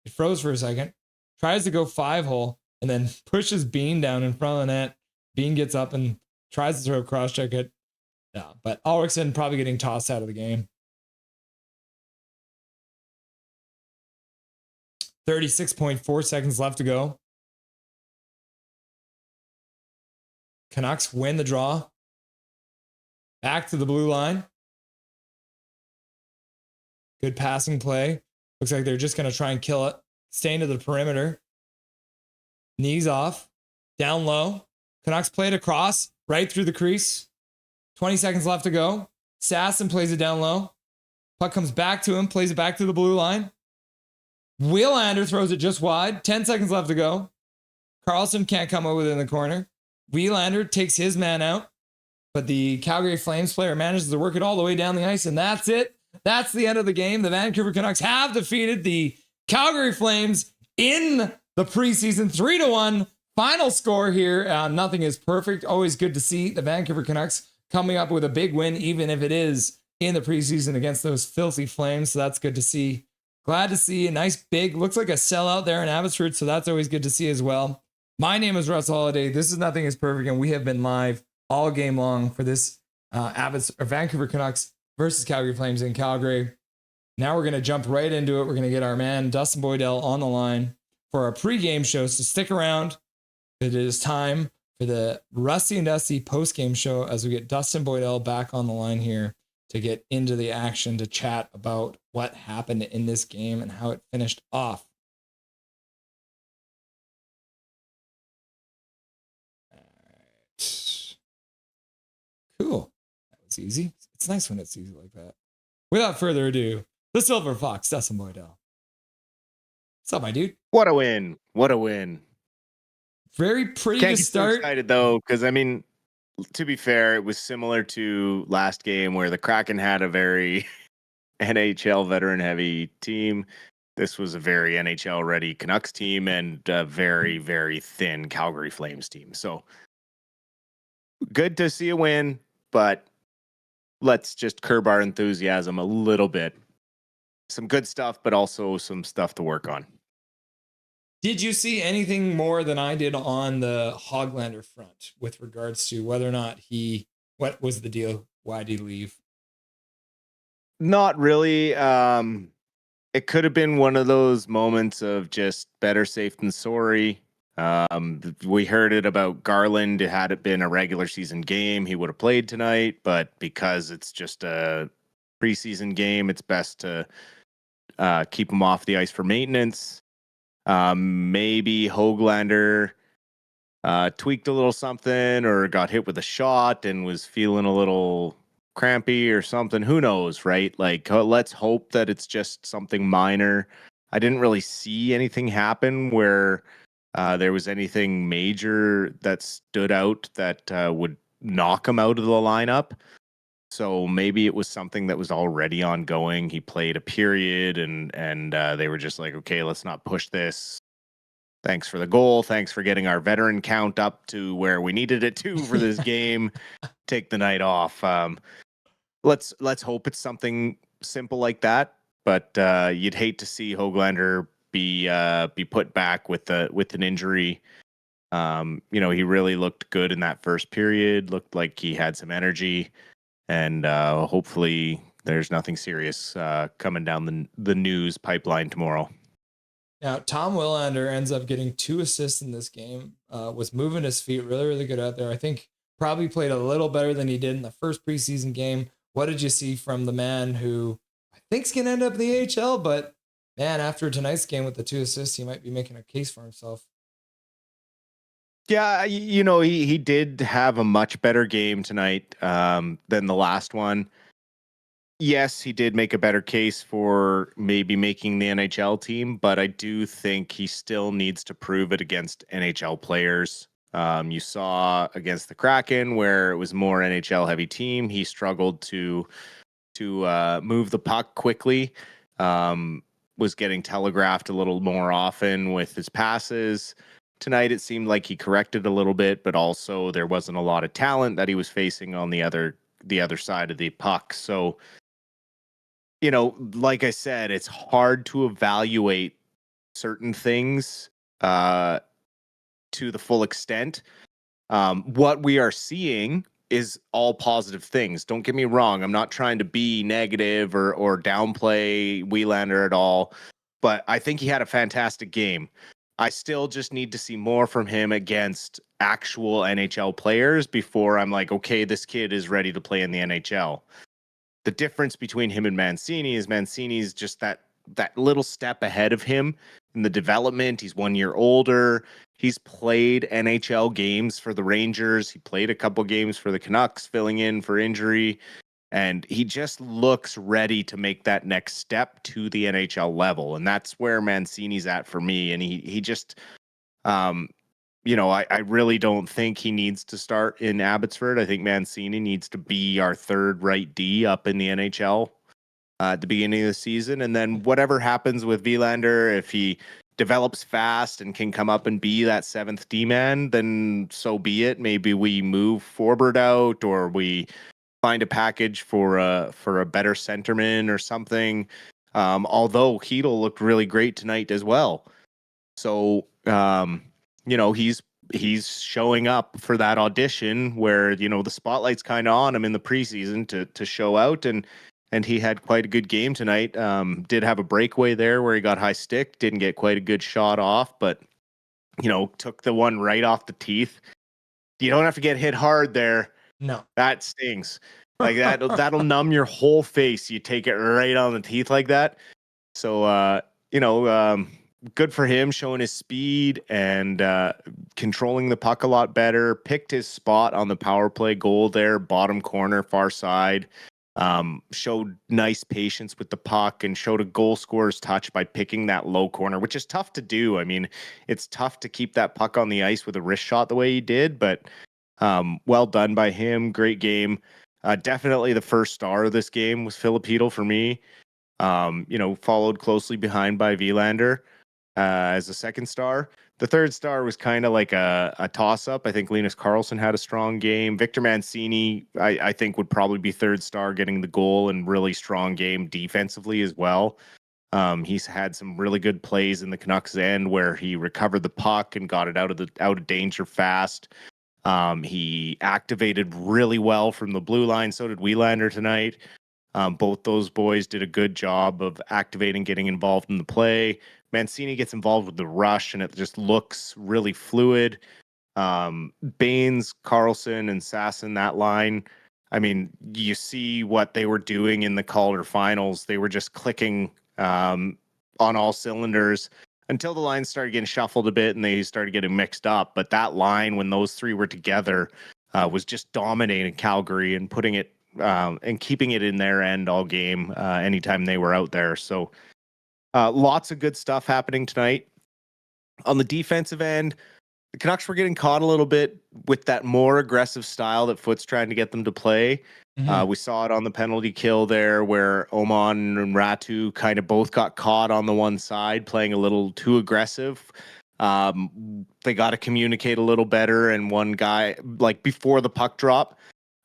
it froze for a second. Tries to go 5-hole and then pushes Bean down in front of the net. Bean gets up and tries to throw a cross-check it. Yeah, but Ulrichsen probably getting tossed out of the game. 36.4 seconds left to go. Canucks win the draw. Back to the blue line. Good passing play. Looks like they're just going to try and kill it. Staying to the perimeter. Knees off. Down low. Canucks play it across. Right through the crease. 20 seconds left to go. Sasson plays it down low. Puck comes back to him. Plays it back to the blue line. Wheelander throws it just wide. 10 seconds left to go. Carlson can't come over in the corner. Wheelander takes his man out. But the Calgary Flames player manages to work it all the way down the ice. And that's it. That's the end of the game. The Vancouver Canucks have defeated the Calgary Flames in the preseason 3-1. Final score here. Nothing is perfect. Always good to see the Vancouver Canucks coming up with a big win, even if it is in the preseason against those filthy Flames. So that's good to see. Glad to see a nice big, looks like a sellout there in Abbotsford. So that's always good to see as well. My name is Russ Holiday. This is Nothing is Perfect. And we have been live all game long for this Vancouver Canucks versus Calgary Flames in Calgary. Now we're going to jump right into it. We're going to get our man Dustin Boydell on the line for our pregame show. So stick around. It is time for the Rusty and Dusty postgame show as we get Dustin Boydell back on the line here to get into the action, to chat about what happened in this game and how it finished off. All right. Cool. That was easy. It's nice when it's easy like that. Without further ado, the Silver Fox, Dustin Boydell. What's up, my dude? What a win. What a win. Very pretty Can't to get start. too excited though, because I mean, to be fair, it was similar to last game where the Kraken had a very NHL veteran heavy team. This was a very NHL ready Canucks team and a very, very thin Calgary Flames team. So good to see a win, but let's just curb our enthusiasm a little bit. Some good stuff, but also some stuff to work on. Did you see anything more than I did on the Hoglander front with regards to whether or not what was the deal? Why did he leave? Not really. it could have been one of those moments of just better safe than sorry. We heard it about Garland. Had it been a regular season game, he would have played tonight. But because it's just a preseason game, it's best to keep him off the ice for maintenance. Maybe Höglander tweaked a little something or got hit with a shot and was feeling a little crampy or something. Who knows, right? Like, let's hope that it's just something minor. I didn't really see anything happen where there was anything major that stood out that would knock him out of the lineup. So maybe it was something that was already ongoing. He played a period and they were just like, okay, let's not push this. Thanks for the goal. Thanks for getting our veteran count up to where we needed it to for this game. Take the night off. Let's hope it's something simple like that. But you'd hate to see Höglander be put back with an injury. He really looked good in that first period. Looked like he had some energy, and hopefully there's nothing serious coming down the news pipeline tomorrow. Now, Tom Willander ends up getting 2 assists in this game, was moving his feet really, really good out there. I think probably played a little better than he did in the first preseason game. What did you see from the man who I think's going to end up in the AHL, but man, after tonight's game with the 2 assists, he might be making a case for himself. Yeah, he did have a much better game tonight than the last one. Yes, he did make a better case for maybe making the NHL team, but I do think he still needs to prove it against NHL players. You saw against the Kraken where it was more NHL heavy team. He struggled to move the puck quickly. Was getting telegraphed a little more often with his passes. Tonight it seemed like he corrected a little bit, but also there wasn't a lot of talent that he was facing on the other side of the puck. So, like I said, it's hard to evaluate certain things to the full extent. What we are seeing is all positive things. Don't get me wrong. I'm not trying to be negative or downplay Willander at all, but I think he had a fantastic game. I still just need to see more from him against actual NHL players before I'm like, okay, this kid is ready to play in the NHL. The difference between him and Mancini is Mancini's just that little step ahead of him in the development. He's 1 year older. He's played NHL games for the Rangers. He played a couple games for the Canucks, filling in for injury. And he just looks ready to make that next step to the NHL level. And that's where Mancini's at for me. And he just, I really don't think he needs to start in Abbotsford. I think Mancini needs to be our third right D up in the NHL at the beginning of the season. And then whatever happens with Willander, if he develops fast and can come up and be that 7th D-man, then so be it. Maybe we move Forbert out or we find a package for a better centerman or something. Although Hedl looked really great tonight as well. So, he's showing up for that audition where, the spotlight's kind of on him in the preseason to show out. And he had quite a good game tonight. Did have a breakaway there where he got high stick, didn't get quite a good shot off, but, took the one right off the teeth. You don't have to get hit hard there. No. That stings. Like that'll numb your whole face. You take it right on the teeth like that. So, good for him showing his speed and controlling the puck a lot better. Picked his spot on the power play goal there, bottom corner, far side. Showed nice patience with the puck and showed a goal scorer's touch by picking that low corner, which is tough to do. I mean, it's tough to keep that puck on the ice with a wrist shot the way he did, but well done by him. Great game. Definitely the first star of this game was Filip Chytil for me. Followed closely behind by Willander as a second star. The third star was kind of like a toss-up. I think Linus Karlsson had a strong game. Victor Mancini, I think, would probably be third star, getting the goal and really strong game defensively as well. He's had some really good plays in the Canucks end where he recovered the puck and got it out of danger fast. He activated really well from the blue line. So did Willander tonight. Both those boys did a good job of activating, getting involved in the play. Mancini gets involved with the rush, and it just looks really fluid. Baines, Carlson, and Sasson, that line. I mean, you see what they were doing in the Calder finals. They were just clicking on all cylinders until the lines started getting shuffled a bit and they started getting mixed up. But that line, when those three were together, was just dominating Calgary and putting it and keeping it in their end all game anytime they were out there. So lots of good stuff happening tonight. On the defensive end, the Canucks were getting caught a little bit with that more aggressive style that Foot's trying to get them to play. We saw it on the penalty kill there where Oman and Ratu kind of both got caught on the one side playing a little too aggressive. They got to communicate a little better. And one guy, like before the puck drop,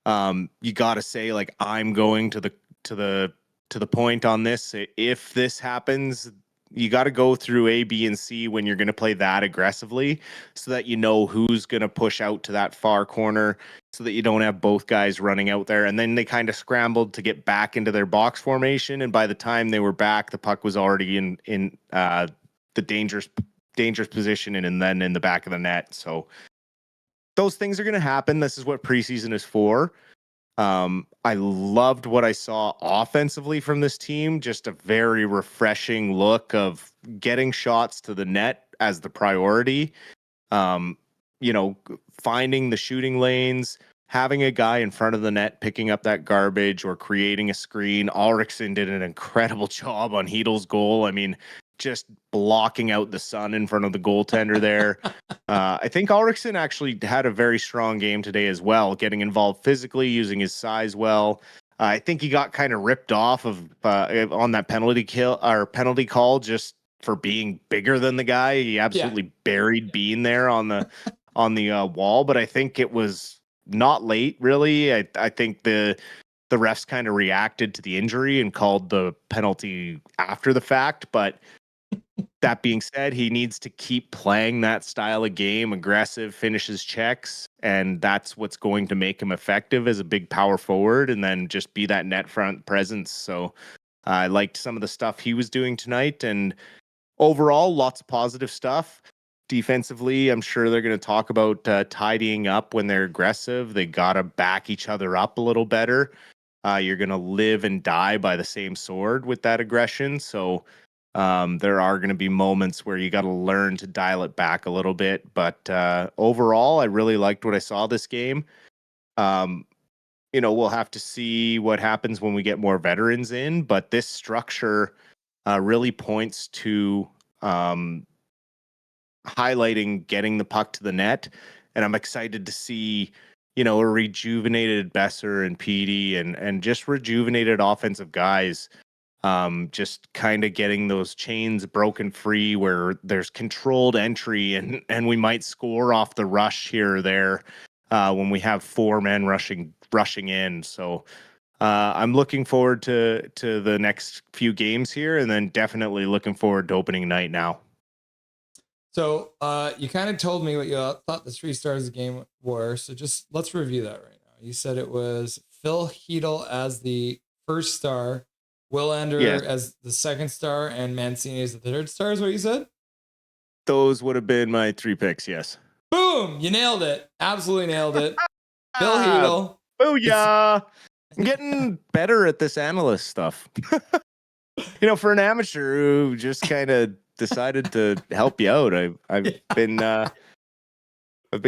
you got to say, like, I'm going to the point on this. If this happens, you got to go through A, B, and C when you're going to play that aggressively so that you know who's going to push out to that far corner so that you don't have both guys running out there. And then they kind of scrambled to get back into their box formation. And by the time they were back, the puck was already in the dangerous position and then in the back of the net. So those things are going to happen. This is what preseason is for. I loved what I saw offensively from this team. Just a very refreshing look of getting shots to the net as the priority. Finding the shooting lanes, having a guy in front of the net picking up that garbage or creating a screen. Ulrichsen did an incredible job on Heedle's goal. I mean, just blocking out the sun in front of the goaltender there. I think Ulrichsen actually had a very strong game today as well, getting involved physically, using his size well. I think he got kind of ripped off of on that penalty call just for being bigger than the guy. He absolutely buried Bean there on the wall, but I think it was not late really. I think the refs kind of reacted to the injury and called the penalty after the fact, but that being said, he needs to keep playing that style of game, aggressive, finishes checks, and that's what's going to make him effective as a big power forward, and then just be that net front presence. So I liked some of the stuff he was doing tonight, and overall, lots of positive stuff. Defensively, I'm sure they're going to talk about tidying up when they're aggressive. They got to back each other up a little better. You're going to live and die by the same sword with that aggression. So there are going to be moments where you got to learn to dial it back a little bit. But overall, I really liked what I saw this game. We'll have to see what happens when we get more veterans in. But this structure really points to highlighting getting the puck to the net. And I'm excited to see, a rejuvenated Besser and Petey and just rejuvenated offensive guys. Just kind of getting those chains broken free where there's controlled entry and we might score off the rush here or there when we have four men rushing in. So I'm looking forward to the next few games here, and then definitely looking forward to opening night now. So you kind of told me what you thought the 3 stars of the game were. So just let's review that right now. You said it was Phil Heedle as the first star, Willander as the second star, and Mancini as the third star, is what you said? Those would have been my 3 picks, yes. Boom! You nailed it. Absolutely nailed it. Phil Heedle. Booyah! I'm getting better at this analyst stuff. For an amateur who just kind of decided to help you out, I've been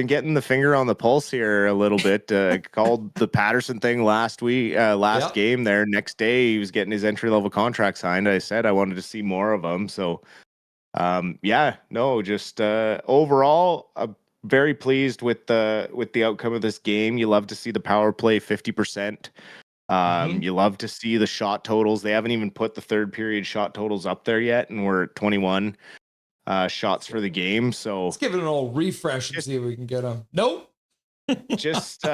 getting the finger on the pulse here a little bit. Called the Patterson thing last game there. Next day, he was getting his entry-level contract signed. I said I wanted to see more of him. So, overall, I'm very pleased with the outcome of this game. You love to see the power play 50%. You love to see the shot totals. They haven't even put the third period shot totals up there yet, and we're at 21. Shots for the game. So let's give it an old refresh and see if we can get them. Nope. Just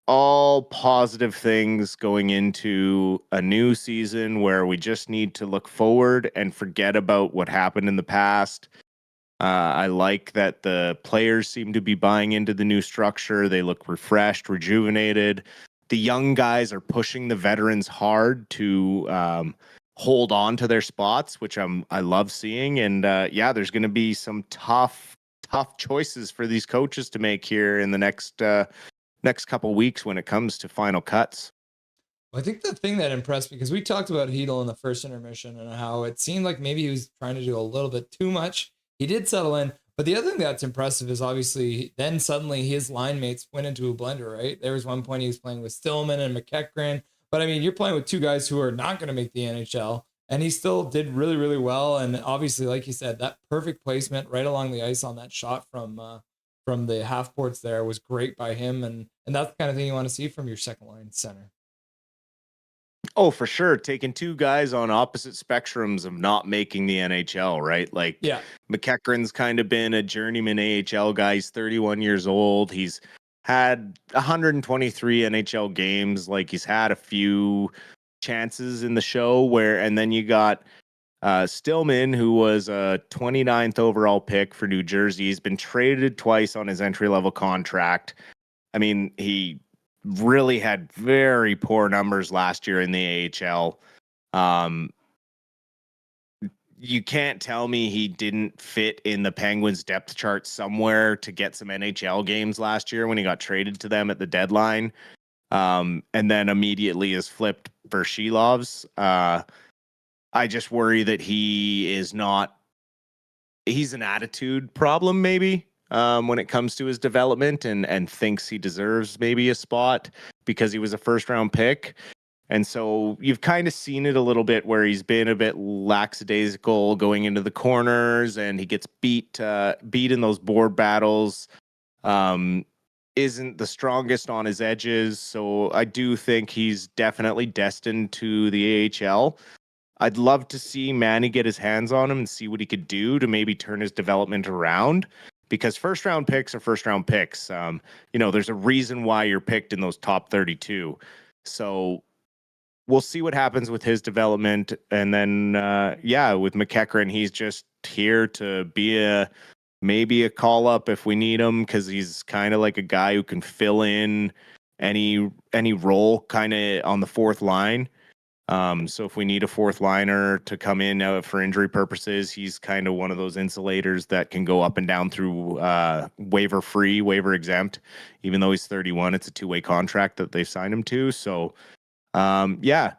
all positive things going into a new season where we just need to look forward and forget about what happened in the past. I like that the players seem to be buying into the new structure. They look refreshed, rejuvenated. the young guys are pushing the veterans hard to hold on to their spots, which I love seeing. And yeah, there's going to be some tough choices for these coaches to make here in the next couple weeks when it comes to final cuts. I think the thing that impressed me, because we talked about Hedel in the first intermission and how it seemed like maybe he was trying to do a little bit too much. He did settle in, but the other thing that's impressive is obviously then suddenly his line mates went into a blender, right? There was one point he was playing with Stillman and McEachran, but I mean, you're playing with two guys who are not going to make the NHL, and he still did really, really well. And obviously, like you said, that perfect placement right along the ice on that shot from the half boards there was great by him, and that's the kind of thing you want to see from your second line center. Oh, for sure. Taking two guys on opposite spectrums of not making the NHL, right? Like, Yeah. McEachran's kind of been a journeyman AHL guy. He's 31 years old. He's had 123 NHL games. Like, he's had a few chances in the show and then you got Stillman, who was a 29th overall pick for New Jersey. He's been traded twice on his entry-level contract. I mean, he really had very poor numbers last year in the AHL. You can't tell me he didn't fit in the Penguins depth chart somewhere to get some NHL games last year when he got traded to them at the deadline. And then immediately is flipped for Shilovs. I just worry that he's an attitude problem maybe. When it comes to his development and thinks he deserves maybe a spot because he was a first round pick. And so you've kind of seen it a little bit where he's been a bit lackadaisical going into the corners and he gets beat in those board battles. Isn't the strongest on his edges. So I do think he's definitely destined to the AHL. I'd love to see Manny get his hands on him and see what he could do to maybe turn his development around. Because first round picks are first round picks. There's a reason why you're picked in those top 32. So we'll see what happens with his development. And then, with McEachran, he's just here to be maybe a call up if we need him, because he's kind of like a guy who can fill in any role kind of on the fourth line. So if we need a fourth liner to come in for injury purposes, he's kind of one of those insulators that can go up and down through waiver free, waiver exempt. Even though he's 31, it's a two-way contract that they've signed him to. So, not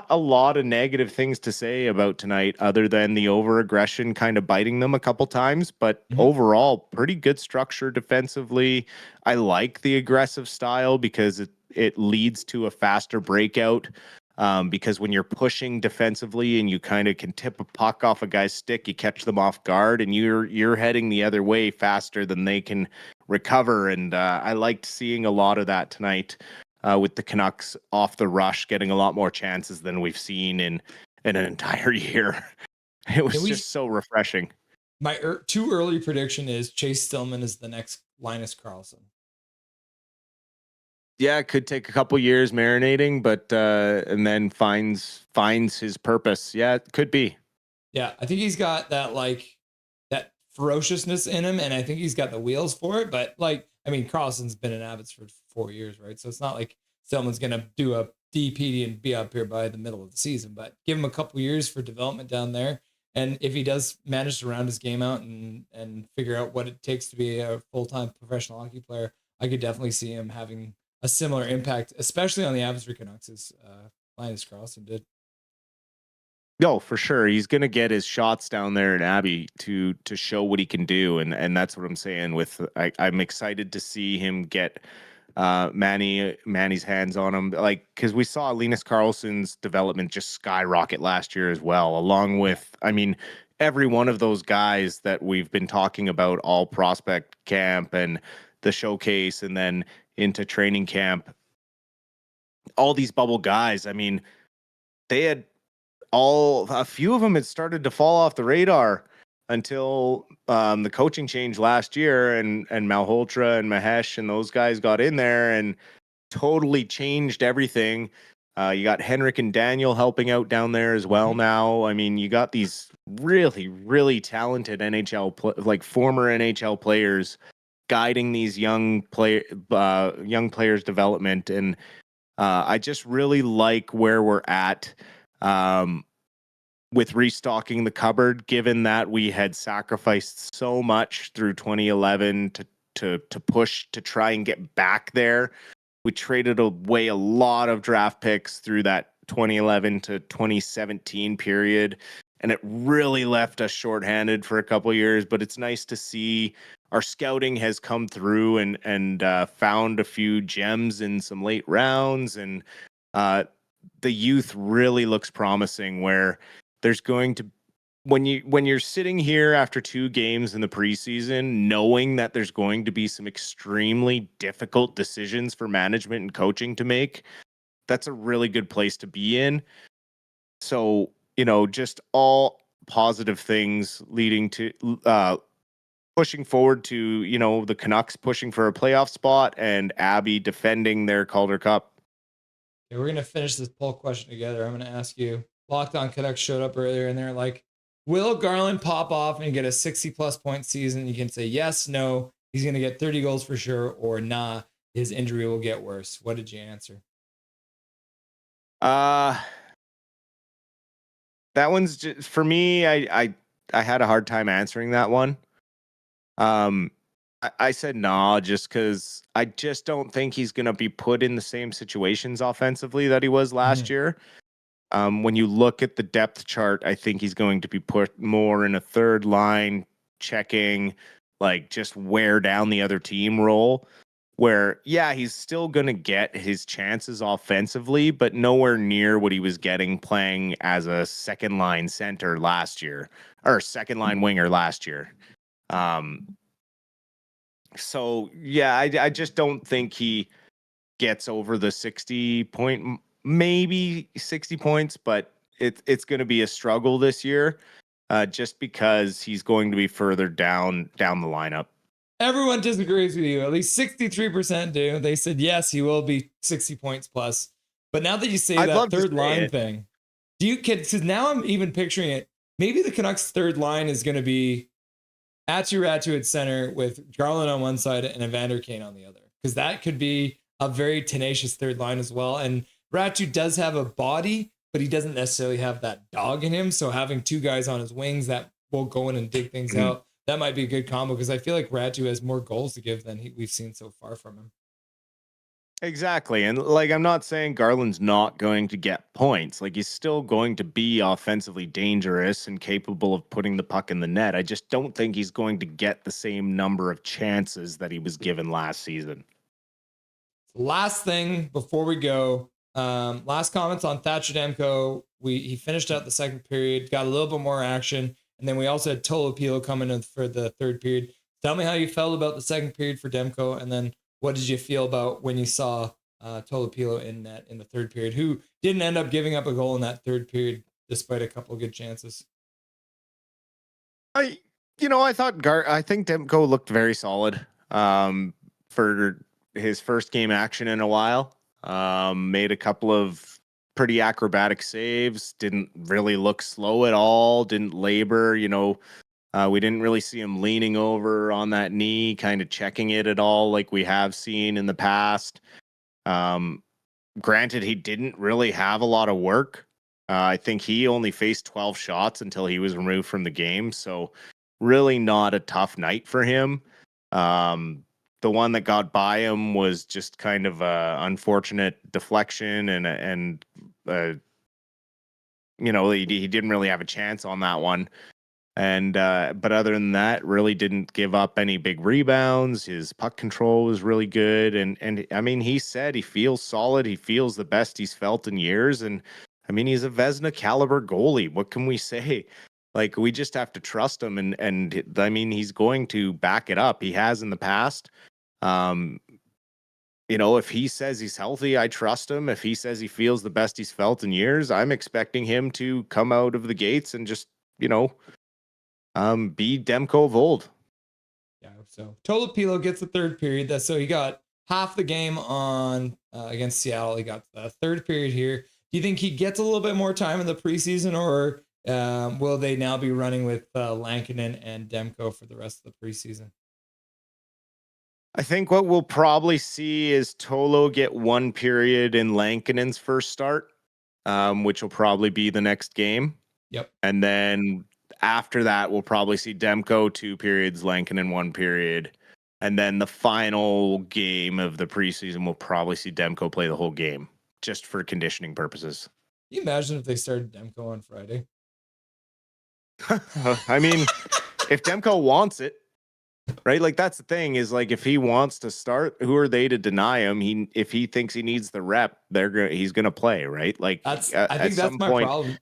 a lot of negative things to say about tonight other than the over-aggression kind of biting them a couple times. But overall, pretty good structure defensively. I like the aggressive style because it leads to a faster breakout, because when you're pushing defensively and you kind of can tip a puck off a guy's stick, you catch them off guard and you're heading the other way faster than they can recover. And I liked seeing a lot of that tonight with the Canucks off the rush, getting a lot more chances than we've seen in an entire year. It was just so refreshing. My too early prediction is Chase Stillman is the next Linus Karlsson. Yeah, it could take a couple years marinating, but and then finds his purpose. Yeah, it could be. Yeah, I think he's got that that ferociousness in him, and I think he's got the wheels for it. But Karlsson's been in Abbotsford for 4 years, right? So it's not like someone's gonna do a DPD and be up here by the middle of the season. But give him a couple years for development down there, and if he does manage to round his game out and figure out what it takes to be a full-time professional hockey player, I could definitely see him having a similar impact, especially on the Abbotsford Canucks, as Linus Karlsson did. No, for sure. He's going to get his shots down there in Abbey to show what he can do. And that's what I'm saying I'm excited to see him get Manny's hands on him. Because we saw Linus Karlsson's development just skyrocket last year as well, along with, every one of those guys that we've been talking about all prospect camp and the showcase and then into training camp. All these bubble guys, they had a few of them had started to fall off the radar until the coaching change last year, and Malhotra and Mahesh and those guys got in there and totally changed everything. You got Henrik and Daniel helping out down there as well now. You got these really, really talented NHL, former NHL players guiding these young players' development, and I just really like where we're at with restocking the cupboard, given that we had sacrificed so much through 2011 to push to try and get back there. We traded away a lot of draft picks through that 2011 to 2017 period, and it really left us shorthanded for a couple of years. But it's nice to see our scouting has come through and found a few gems in some late rounds, and the youth really looks promising. Where there's going to, when you're sitting here after 2 games in the preseason, knowing that there's going to be some extremely difficult decisions for management and coaching to make, that's a really good place to be in. So, just all positive things leading to pushing forward to, the Canucks pushing for a playoff spot and Abby defending their Calder Cup. Okay, we're going to finish this poll question together. I'm going to ask you, Locked On Canucks showed up earlier and they're like, will Garland pop off and get a 60-plus point season? You can say yes, no, he's going to get 30 goals for sure, or nah, his injury will get worse. What did you answer? That one's just, for me, I had a hard time answering that one. I said nah, just because I just don't think he's going to be put in the same situations offensively that he was last year. When you look at the depth chart, I think he's going to be put more in a third line checking, like just wear down the other team role, where, yeah, he's still going to get his chances offensively, but nowhere near what he was getting playing as a second line center last year, or second line winger last year. So yeah, I just don't think he gets over the 60 point, maybe 60 points, but it's going to be a struggle this year, just because he's going to be further down the lineup. Everyone disagrees with you. At least 63% do. They said yes, he will be 60 points plus. But now that you say that third line thing, because now I'm even picturing it. Maybe the Canucks' third line is going to be Ratu at center with Garland on one side and Evander Kane on the other, because that could be a very tenacious third line as well. And Ratu does have a body, but he doesn't necessarily have that dog in him. So having 2 guys on his wings that will go in and dig things out, that might be a good combo, because I feel like Ratu has more goals to give than we've seen so far from him. Exactly. And like, I'm not saying Garland's not going to get points. Like, he's still going to be offensively dangerous and capable of putting the puck in the net. I just don't think he's going to get the same number of chances that he was given last season. Last thing before we go, last comments on Thatcher Demko. He finished out the second period, got a little bit more action, and then we also had Tolopilo coming in for the third period. Tell me how you felt about the second period for Demko, and then what did you feel about when you saw Tolopilo in the third period, who didn't end up giving up a goal in that third period despite a couple of good chances? I think Demko looked very solid for his first game action in a while. Made a couple of pretty acrobatic saves, didn't really look slow at all, didn't labor, we didn't really see him leaning over on that knee, kind of checking it at all like we have seen in the past. Granted, he didn't really have a lot of work. I think he only faced 12 shots until he was removed from the game. So really not a tough night for him. The one that got by him was just kind of a unfortunate deflection and he didn't really have a chance on that one. And but other than that, really didn't give up any big rebounds. His puck control was really good. And I mean, he said he feels solid. He feels the best he's felt in years. And I mean, he's a Vezina caliber goalie. What can we say? Like, we just have to trust him. And I mean, he's going to back it up. He has in the past. If he says he's healthy, I trust him. If he says he feels the best he's felt in years, I'm expecting him to come out of the gates and just, be Demko of old. Yeah, so Tolopilo gets the third period. So he got half the game on against Seattle. He got the third period here. Do you think he gets a little bit more time in the preseason, or will they now be running with Lankinen and Demko for the rest of the preseason? I think what we'll probably see is Tolo get one period in Lankinen's first start, which will probably be the next game. Yep. And then after that, we'll probably see Demko 2 periods, Lankinen 1 period. And then the final game of the preseason, we'll probably see Demko play the whole game just for conditioning purposes. Can you imagine if they started Demko on Friday? I mean, if Demko wants it, right? Like that's the thing is like if he wants to start, who are they to deny him? If he thinks he needs the rep, he's gonna play, right? Like I think that's my problem.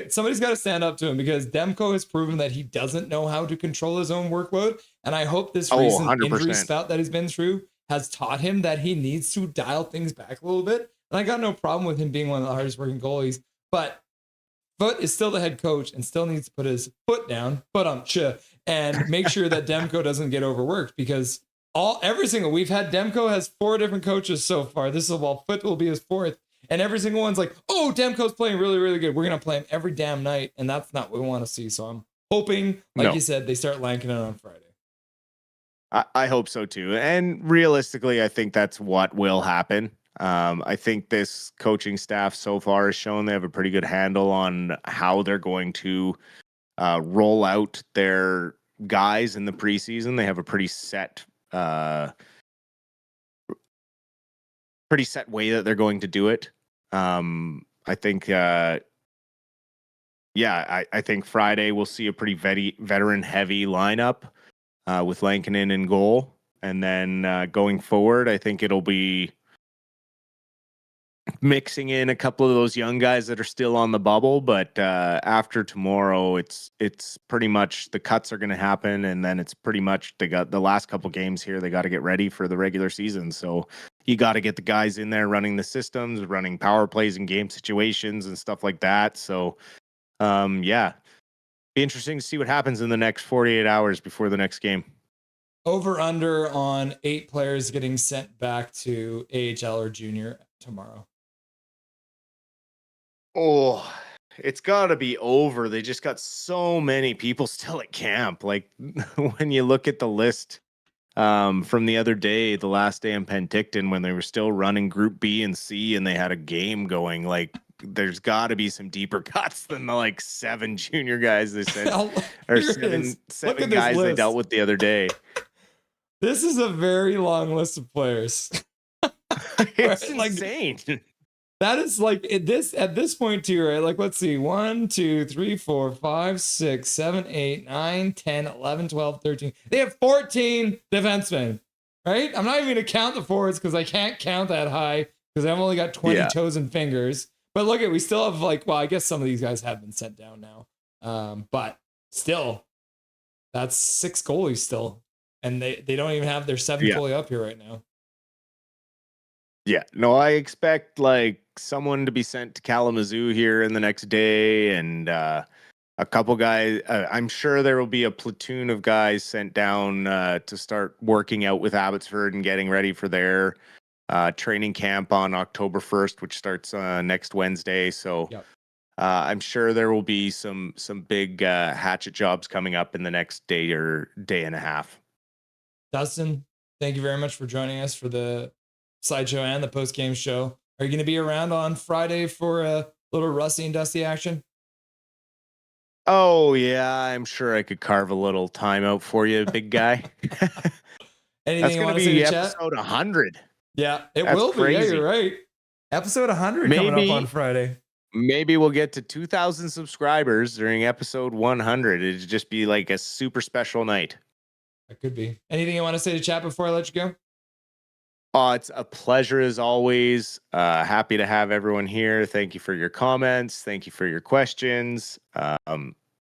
Somebody's got to stand up to him because Demko has proven that he doesn't know how to control his own workload. And I hope this recent 100%. injury spout that he's been through has taught him that he needs to dial things back a little bit. And I got no problem with him being one of the hardest working goalies, but Foot is still the head coach and still needs to put his foot down, and make sure that Demko doesn't get overworked because we've had Demko has 4 different coaches so far. Foot will be his 4th. And every single one's like, oh, Demko's playing really, really good. We're going to play him every damn night. And that's not what we want to see. So I'm hoping, you said, they start Lankinen on Friday. I hope so too. And realistically, I think that's what will happen. I think this coaching staff so far has shown they have a pretty good handle on how they're going to roll out their guys in the preseason. They have a pretty set way that they're going to do it. I think, I think Friday we'll see a pretty veteran-heavy lineup with Lankinen in goal. And then going forward, I think it'll be mixing in a couple of those young guys that are still on the bubble. But after tomorrow, it's pretty much the cuts are going to happen. And then it's pretty much they got the last couple games here. They got to get ready for the regular season. So you got to get the guys in there running the systems, running power plays and game situations and stuff like that. So, be interesting to see what happens in the next 48 hours before the next game. Over under on 8 players getting sent back to AHL or junior tomorrow. Oh, it's got to be over. They just got so many people still at camp. Like when you look at the list from the other day, the last day in Penticton, when they were still running Group B and C and they had a game going, like there's got to be some deeper cuts than the 7 junior guys they sent, or seven guys they dealt with the other day. This is a very long list of players. It's insane. That is at this point too, right? Like, let's see, 1, 2, 3, 4, 5, 6, 7, 8, 9, 10, 11, 12, 13. They have 14 defensemen, right? I'm not even going to count the forwards because I can't count that high because I've only got 20 toes and fingers. But look we still have I guess some of these guys have been sent down now. But still, that's 6 goalies still. And they don't even have their 7th goalie up here right now. Yeah, no, I expect someone to be sent to Kalamazoo here in the next day, and a couple guys. I'm sure there will be a platoon of guys sent down to start working out with Abbotsford and getting ready for their training camp on October 1st, which starts next Wednesday. So I'm sure there will be some big hatchet jobs coming up in the next day or day and a half. Dustin, thank you very much for joining us for the Sideshow and the post-game show. Are you going to be around on Friday for a little Rusty and Dusty action? Oh, yeah. I'm sure I could carve a little time out for you, big guy. Anything That's you going want to to say be to episode 100. Yeah, That's will be. crazy. Yeah, you're right. Episode 100 coming up on Friday. Maybe we'll get to 2,000 subscribers during episode 100. It'd just be like a super special night. That could be. Anything you want to say to chat before I let you go? Oh, it's a pleasure as always. Happy to have everyone here. Thank you for your comments. Thank you for your questions.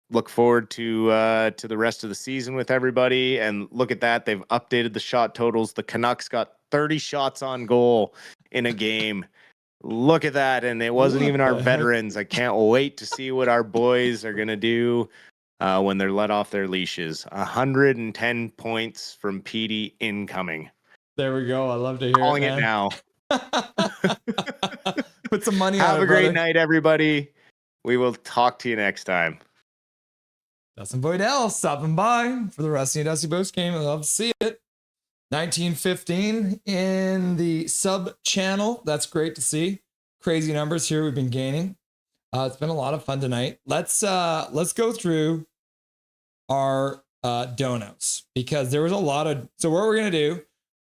Look forward to the rest of the season with everybody. And look at that. They've updated the shot totals. The Canucks got 30 shots on goal in a game. Look at that. And it wasn't even our veterans. I can't wait to see what our boys are going to do when they're let off their leashes. 110 points from Petey incoming. There we go. I love to hear Calling it now. Put some money on it. Have a great night, everybody. We will talk to you next time. Dustin Boydell stopping by for the Rusty and Dusty post game. I love to see it. 1915 in the sub channel. That's great to see. Crazy numbers here we've been gaining. It's been a lot of fun tonight. Let's go through our donos, because there was a lot of, so what we're gonna do,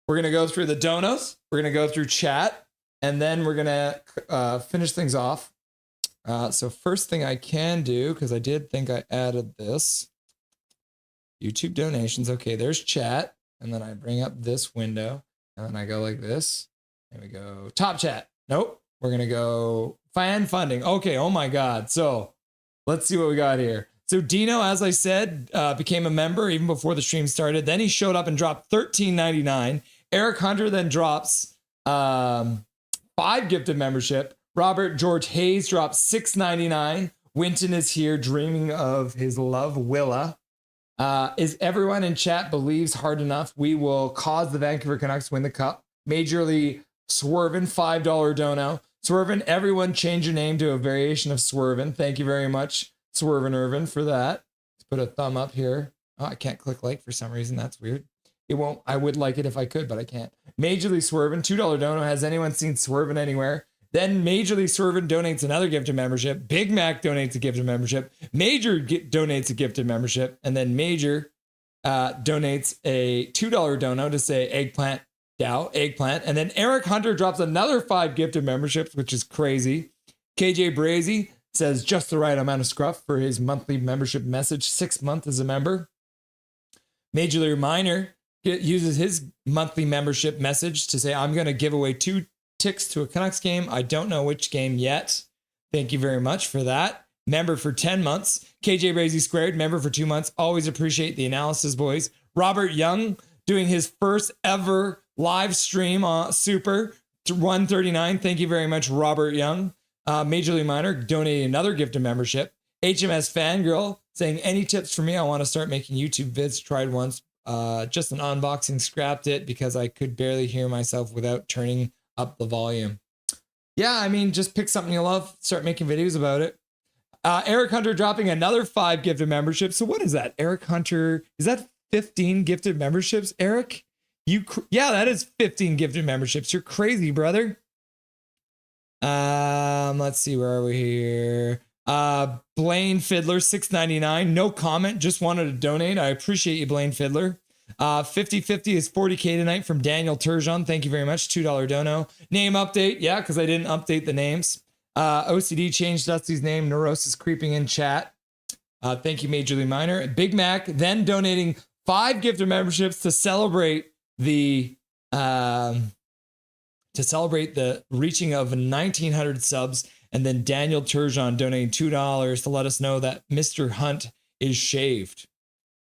we're gonna go through the donos, we're gonna go through chat, and then we're gonna finish things off. So first thing I can do, because I did think I added this, YouTube donations. Okay, there's chat, and then I bring up this window, and then I go like this, and we go top chat. Nope, we're gonna go fan funding. Okay, oh my God. So let's see what we got here. So Dino, as I said, became a member even before the stream started. Then he showed up and dropped $13.99. Eric Hunter then drops 5 gifted membership. Robert George Hayes drops $6.99. Winton is here dreaming of his love, Willa. Is everyone in chat believes hard enough we will cause the Vancouver Canucks win the cup? Majorly Swervin, $5 dono. Swervin, everyone change your name to a variation of Swervin. Thank you very much, Swervin Irvin, for that. Let's put a thumb up here. Oh, I can't click like for some reason. That's weird. It won't. I would like it if I could, but I can't. Majorly Swervin, $2 dono. Has anyone seen Swervin anywhere? Then Majorly Swervin donates another gifted membership. Big Mac donates a gifted membership. Major donates a gifted membership. And then Major donates a $2 dono to say eggplant. And then Eric Hunter drops another 5 gifted memberships, which is crazy. KJ Brazy says just the right amount of scruff for his monthly membership message. 6 months as a member. Major League Minor uses his monthly membership message to say, I'm going to give away 2 ticks to a Canucks game. I don't know which game yet. Thank you very much for that. Member for 10 months. KJ Brazy Squared, member for 2 months. Always appreciate the analysis, boys. Robert Young doing his first ever live stream on Super 139. Thank you very much, Robert Young. Major League Minor donating another gift of membership. HMS Fangirl saying, any tips for me? I want to start making YouTube vids. Tried once, just an unboxing, scrapped it because I could barely hear myself without turning up the volume. Yeah, I mean, just pick something you love, start making videos about it. Eric Hunter dropping another 5 gifted memberships. So what is that? Eric Hunter, is that 15 gifted memberships, Eric? Yeah, that is 15 gifted memberships. You're crazy, brother. Let's see, where are we here? Blaine Fiddler, $6.99. No comment, just wanted to donate. I appreciate you, Blaine Fiddler. 50-50 is 40K tonight from Daniel Turgeon. Thank you very much. $2 dono. Name update. Yeah, because I didn't update the names. OCD changed Dusty's name. Neurosis creeping in chat. Thank you, Major League Minor. Big Mac then donating 5 gifted memberships to celebrate the reaching of 1,900 subs. And then Daniel Turgeon donating $2 to let us know that Mr. Hunt is shaved,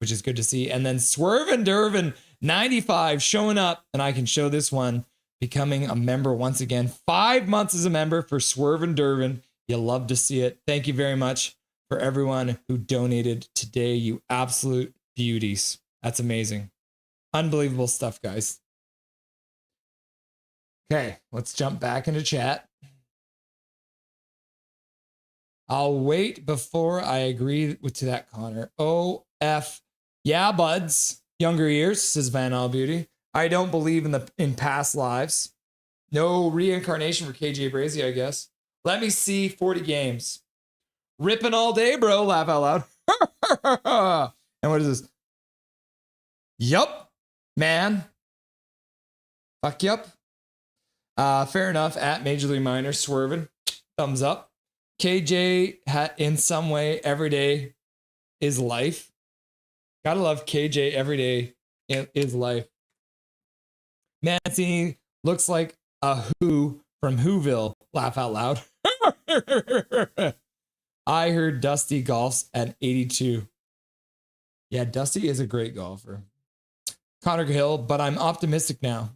which is good to see. And then Swerve and Dervin 95 showing up, and I can show this one, becoming a member once again. 5 months as a member for Swerve and Dervin. You love to see it. Thank you very much for everyone who donated today, you absolute beauties. That's amazing. Unbelievable stuff, guys. Okay, let's jump back into chat. I'll wait before I agree to that, Connor. OF. Yeah, buds. Younger years, says Van All Beauty. I don't believe in past lives. No reincarnation for KJ Brazy, I guess. Let me see 40 games. Ripping all day, bro. Laugh out loud. And what is this? Yup, man. Fuck yup. Fair enough. At Major League Minor, swerving. Thumbs up. KJ in some way every day is life. Gotta love KJ every day is life. Mancini looks like a Who from Whoville. Laugh out loud. I heard Dusty golfs at 82. Yeah, Dusty is a great golfer. Connor Hill, but I'm optimistic now.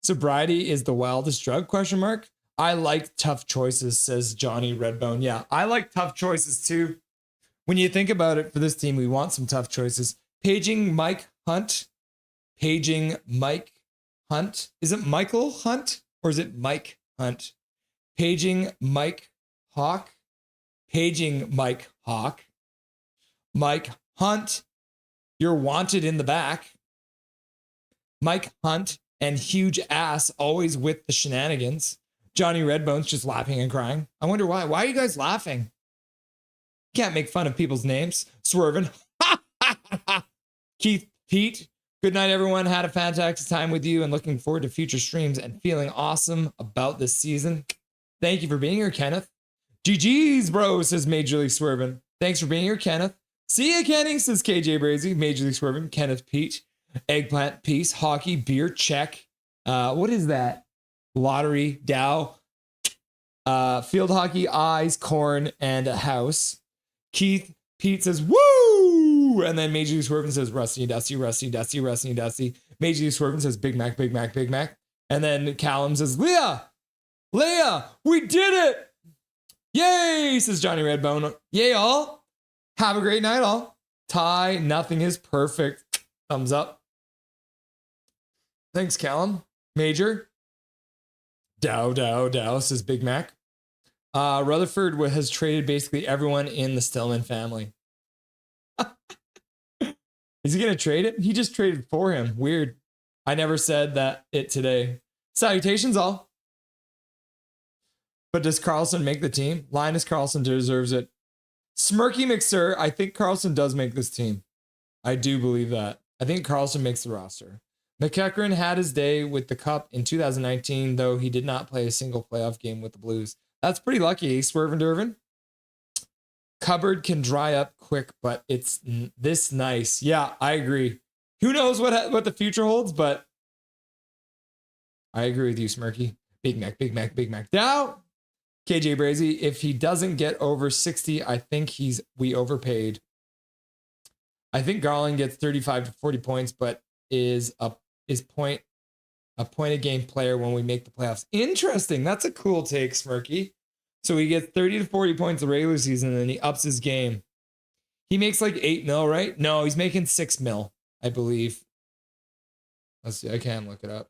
Sobriety is the wildest drug, question mark. I like tough choices, says Johnny Redbone. Yeah, I like tough choices too. When you think about it, for this team, we want some tough choices. Paging Mike Hunt. Paging Mike Hunt. Is it Michael Hunt or is it Mike Hunt? Paging Mike Hawk. Paging Mike Hawk. Mike Hunt. You're wanted in the back. Mike Hunt and huge ass always with the shenanigans. Johnny Redbone's just laughing and crying. I wonder why. Why are you guys laughing? Can't make fun of people's names. Swerving. Keith Pete. Good night, everyone. Had a fantastic time with you and looking forward to future streams and feeling awesome about this season. Thank you for being here, Kenneth. GG's, bro, says Major League Swerving. Thanks for being here, Kenneth. See ya, Kenny, says KJ Brazy. Major League Swerving. Kenneth Pete. Eggplant Peace. Hockey. Beer. Check. What is that? Lottery. Dow. Field hockey. Eyes. Corn. And a house. Keith Pete says, woo! And then Major League Swerving says, Rusty and Dusty, Rusty, Dusty, Rusty and Dusty. Major League Swerving says, Big Mac, Big Mac, Big Mac. And then Callum says, Leah, we did it! Yay, says Johnny Redbone. Yay, all. Have a great night, all. Ty, nothing is perfect. Thumbs up. Thanks, Callum. Major. Dow, says Big Mac. Rutherford has traded basically everyone in the Stillman family. Is he going to trade it? He just traded for him. Weird. I never said that it today. Salutations, all. But does Carlson make the team? Linus Carlson deserves it. Smirky McSir, I think Carlson does make this team. I do believe that. I think Carlson makes the roster. McEachran had his day with the Cup in 2019, though he did not play a single playoff game with the Blues. That's pretty lucky, Swervin' Dervin. Cupboard can dry up quick, but it's this nice. Yeah, I agree. Who knows what the future holds, but I agree with you, Smirky. Big Mac, Big Mac, Big Mac. Dow. KJ Brazy, if he doesn't get over 60, I think we overpaid. I think Garland gets 35 to 40 points, but is a point a game player when we make the playoffs. Interesting. That's a cool take, Smirky. So he gets 30 to 40 points the regular season, and then he ups his game. He makes like 8 mil, right? No, he's making 6 mil, I believe. Let's see. I can't look it up.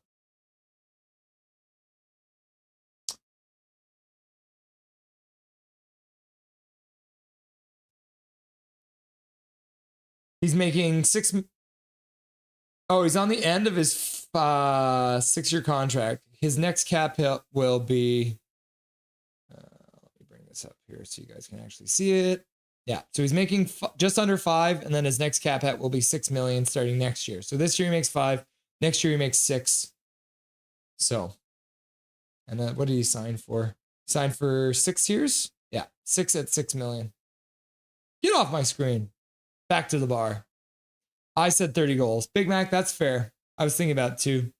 He's making 6. Oh, he's on the end of his 6-year contract. His next cap hit will be. Let me bring this up here so you guys can actually see it. Yeah, so he's making just under 5, and then his next cap hit will be 6 million starting next year. So this year he makes 5. Next year he makes 6. So, and then what did he sign for? Signed for 6 years? Yeah, 6 at 6 million. Get off my screen. Back to the bar. I said 30 goals. Big Mac, that's fair. I was thinking about 2.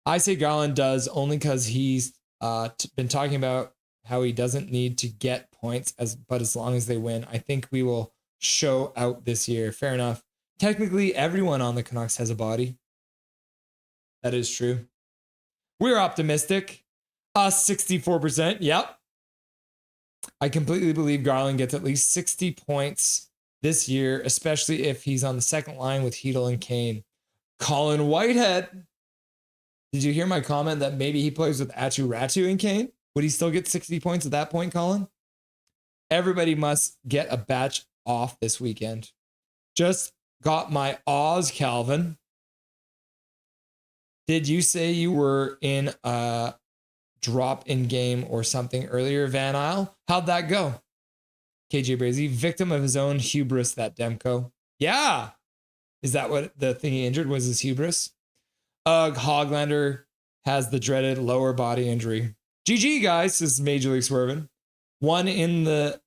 I say Garland does only because he's been talking about how he doesn't need to get points, but as long as they win, I think we will show out this year. Fair enough. Technically, everyone on the Canucks has a body. That is true. We're optimistic. 64%. Yep. I completely believe Garland gets at least 60 points this year, especially if he's on the second line with Hedel and Kane. Colin Whitehead. Did you hear my comment that maybe he plays with Atu Ratu and Kane? Would he still get 60 points at that point, Colin? Everybody must get a batch off this weekend. Just got my Oz, Calvin. Did you say you were in a drop in game or something earlier, Van Isle? How'd that go? KJ Brazy, victim of his own hubris, that Demko. Yeah. Is that what the thing he injured was, his hubris? Hoglander has the dreaded lower body injury. GG, guys, this is Major League Swerving. 1 in the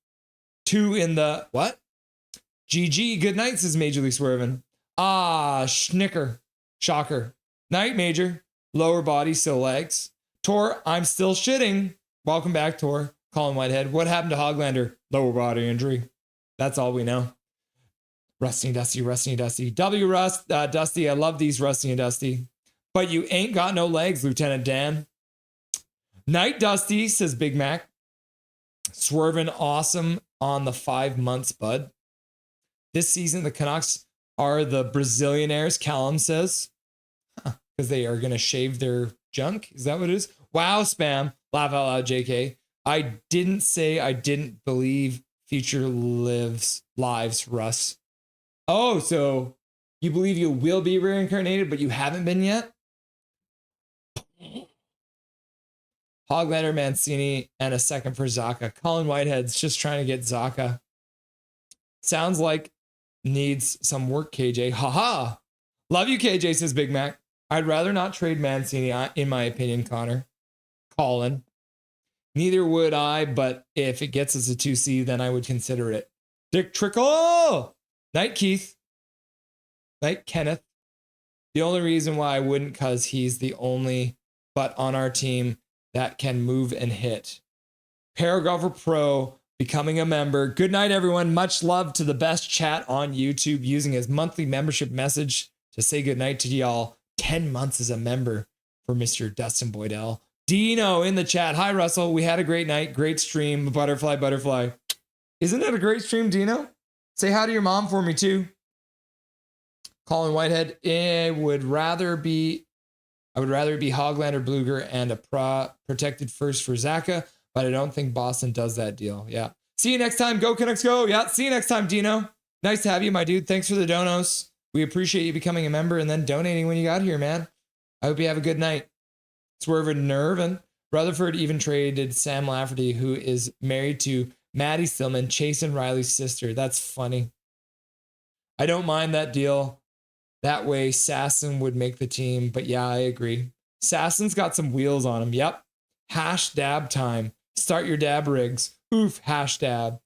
2 in the what? GG, good night, says Major League Swerving. Schnicker. Shocker. Night, Major. Lower body, still legs. Tor, I'm still shitting. Welcome back, Tor. Colin Whitehead. What happened to Hoglander? Lower body injury. That's all we know. Rusty and Dusty, Rusty and Dusty. W Rust, Dusty. I love these Rusty and Dusty. But you ain't got no legs, Lieutenant Dan. Night, Dusty, says Big Mac. Swerving awesome on the 5 months, bud. This season, the Canucks are the Brazilianaires, Callum says. Because they are going to shave their junk. Is that what it is? Wow, spam. Laugh out loud, JK. I didn't say I didn't believe future lives, Russ. Oh, so you believe you will be reincarnated, but you haven't been yet? Hoglander, Mancini, and a second for Zaka. Colin Whitehead's just trying to get Zaka. Sounds like needs some work, KJ. Haha. Love you, KJ, says Big Mac. I'd rather not trade Mancini, in my opinion, Connor. Colin. Neither would I, but if it gets us a 2C, then I would consider it. Dick Trickle! Night, Keith. Night, Kenneth. The only reason why I wouldn't, because he's the only but on our team that can move and hit. Paragrapher Pro becoming a member. Good night, everyone. Much love to the best chat on YouTube, using his monthly membership message to say good night to y'all. 10 months as a member for Mr. Dustin Boydell. Dino in the chat. Hi, Russell. We had a great night. Great stream. Butterfly, butterfly. Isn't it a great stream, Dino? Say hi to your mom for me, too. Colin Whitehead. I would rather be Hoglander, Bluger, and a protected first for Zaka, but I don't think Boston does that deal. Yeah. See you next time. Go Canucks, go. Yeah. See you next time, Dino. Nice to have you, my dude. Thanks for the donos. We appreciate you becoming a member and then donating when you got here, man. I hope you have a good night. Swerve and Nervin. Rutherford even traded Sam Lafferty, who is married to Maddie Stillman, Chase and Riley's sister. That's funny. I don't mind that deal. That way, Sasson would make the team. But yeah, I agree. Sasson's got some wheels on him. Yep. Hash dab time. Start your dab rigs. Oof, hash dab.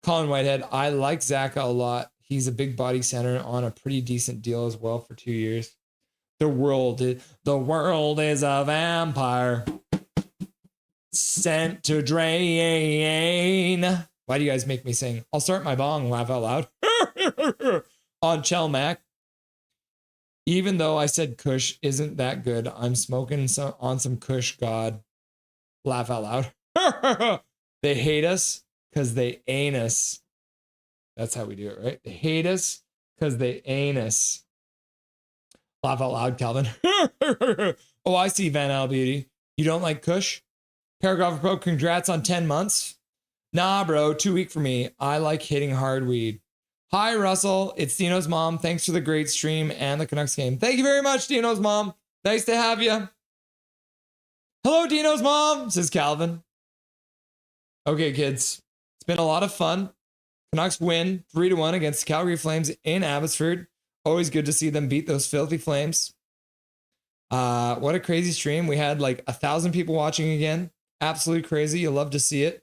Colin Whitehead. I like Zaka a lot. He's a big body center on a pretty decent deal as well for 2 years. The world is a vampire sent to drain. Why do you guys make me sing? I'll start my bong, laugh out loud. On Chelmac. Even though I said Kush isn't that good, I'm smoking on some Kush God. Laugh out loud. They hate us because they ain't us. That's how we do it, right? They hate us because they ain't us. Laugh out loud, Calvin. Oh, I see, Van Al Beauty. You don't like Kush? Paragraph Pro, congrats on 10 months. Nah, bro, too weak for me. I like hitting hard weed. Hi, Russell. It's Dino's mom. Thanks for the great stream and the Canucks game. Thank you very much, Dino's mom. Nice to have you. Hello, Dino's mom, says Calvin. Okay, kids. It's been a lot of fun. Canucks win 3-1 against the Calgary Flames in Abbotsford. Always good to see them beat those filthy Flames. What a crazy stream. We had like 1,000 people watching again. Absolutely crazy. You'll love to see it.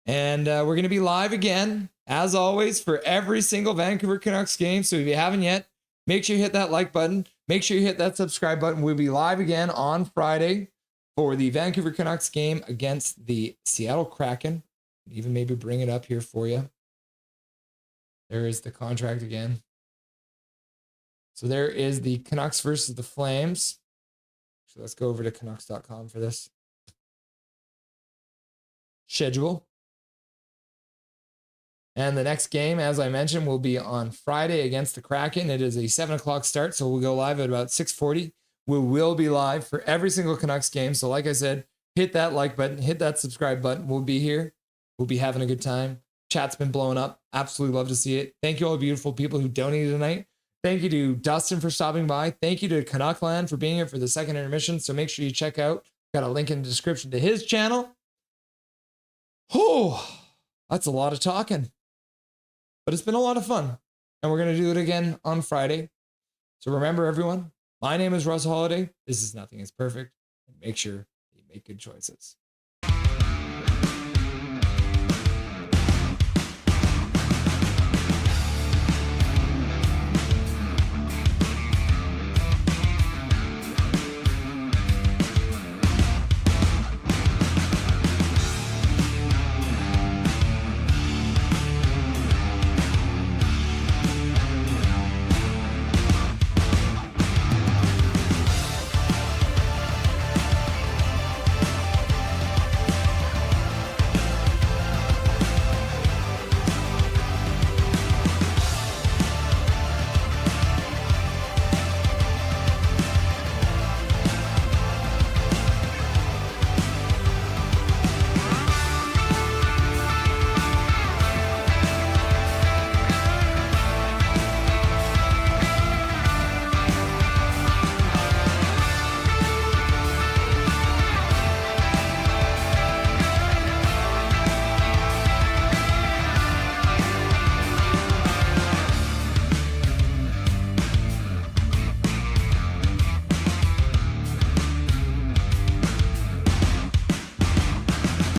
And we're going to be live again, as always, for every single Vancouver Canucks game. So if you haven't yet, make sure you hit that like button. Make sure you hit that subscribe button. We'll be live again on Friday for the Vancouver Canucks game against the Seattle Kraken. Even maybe bring it up here for you. There is the contract again. So there is the Canucks versus the Flames. So let's go over to Canucks.com for this schedule. And the next game, as I mentioned, will be on Friday against the Kraken. It is a 7 o'clock start, so we'll go live at about 6:40. We will be live for every single Canucks game. So like I said, hit that like button, hit that subscribe button. We'll be here. We'll be having a good time. Chat's been blowing up. Absolutely love to see it. Thank you all beautiful people who donated tonight. Thank you to Dustin for stopping by. Thank you to Canuckland for being here for the second intermission. So make sure you check out. Got a link in the description to his channel. Oh, that's a lot of talking. But it's been a lot of fun. And we're going to do it again on Friday. So remember, everyone, my name is Russ Holiday. This is Nothing is Perfect. And make sure you make good choices.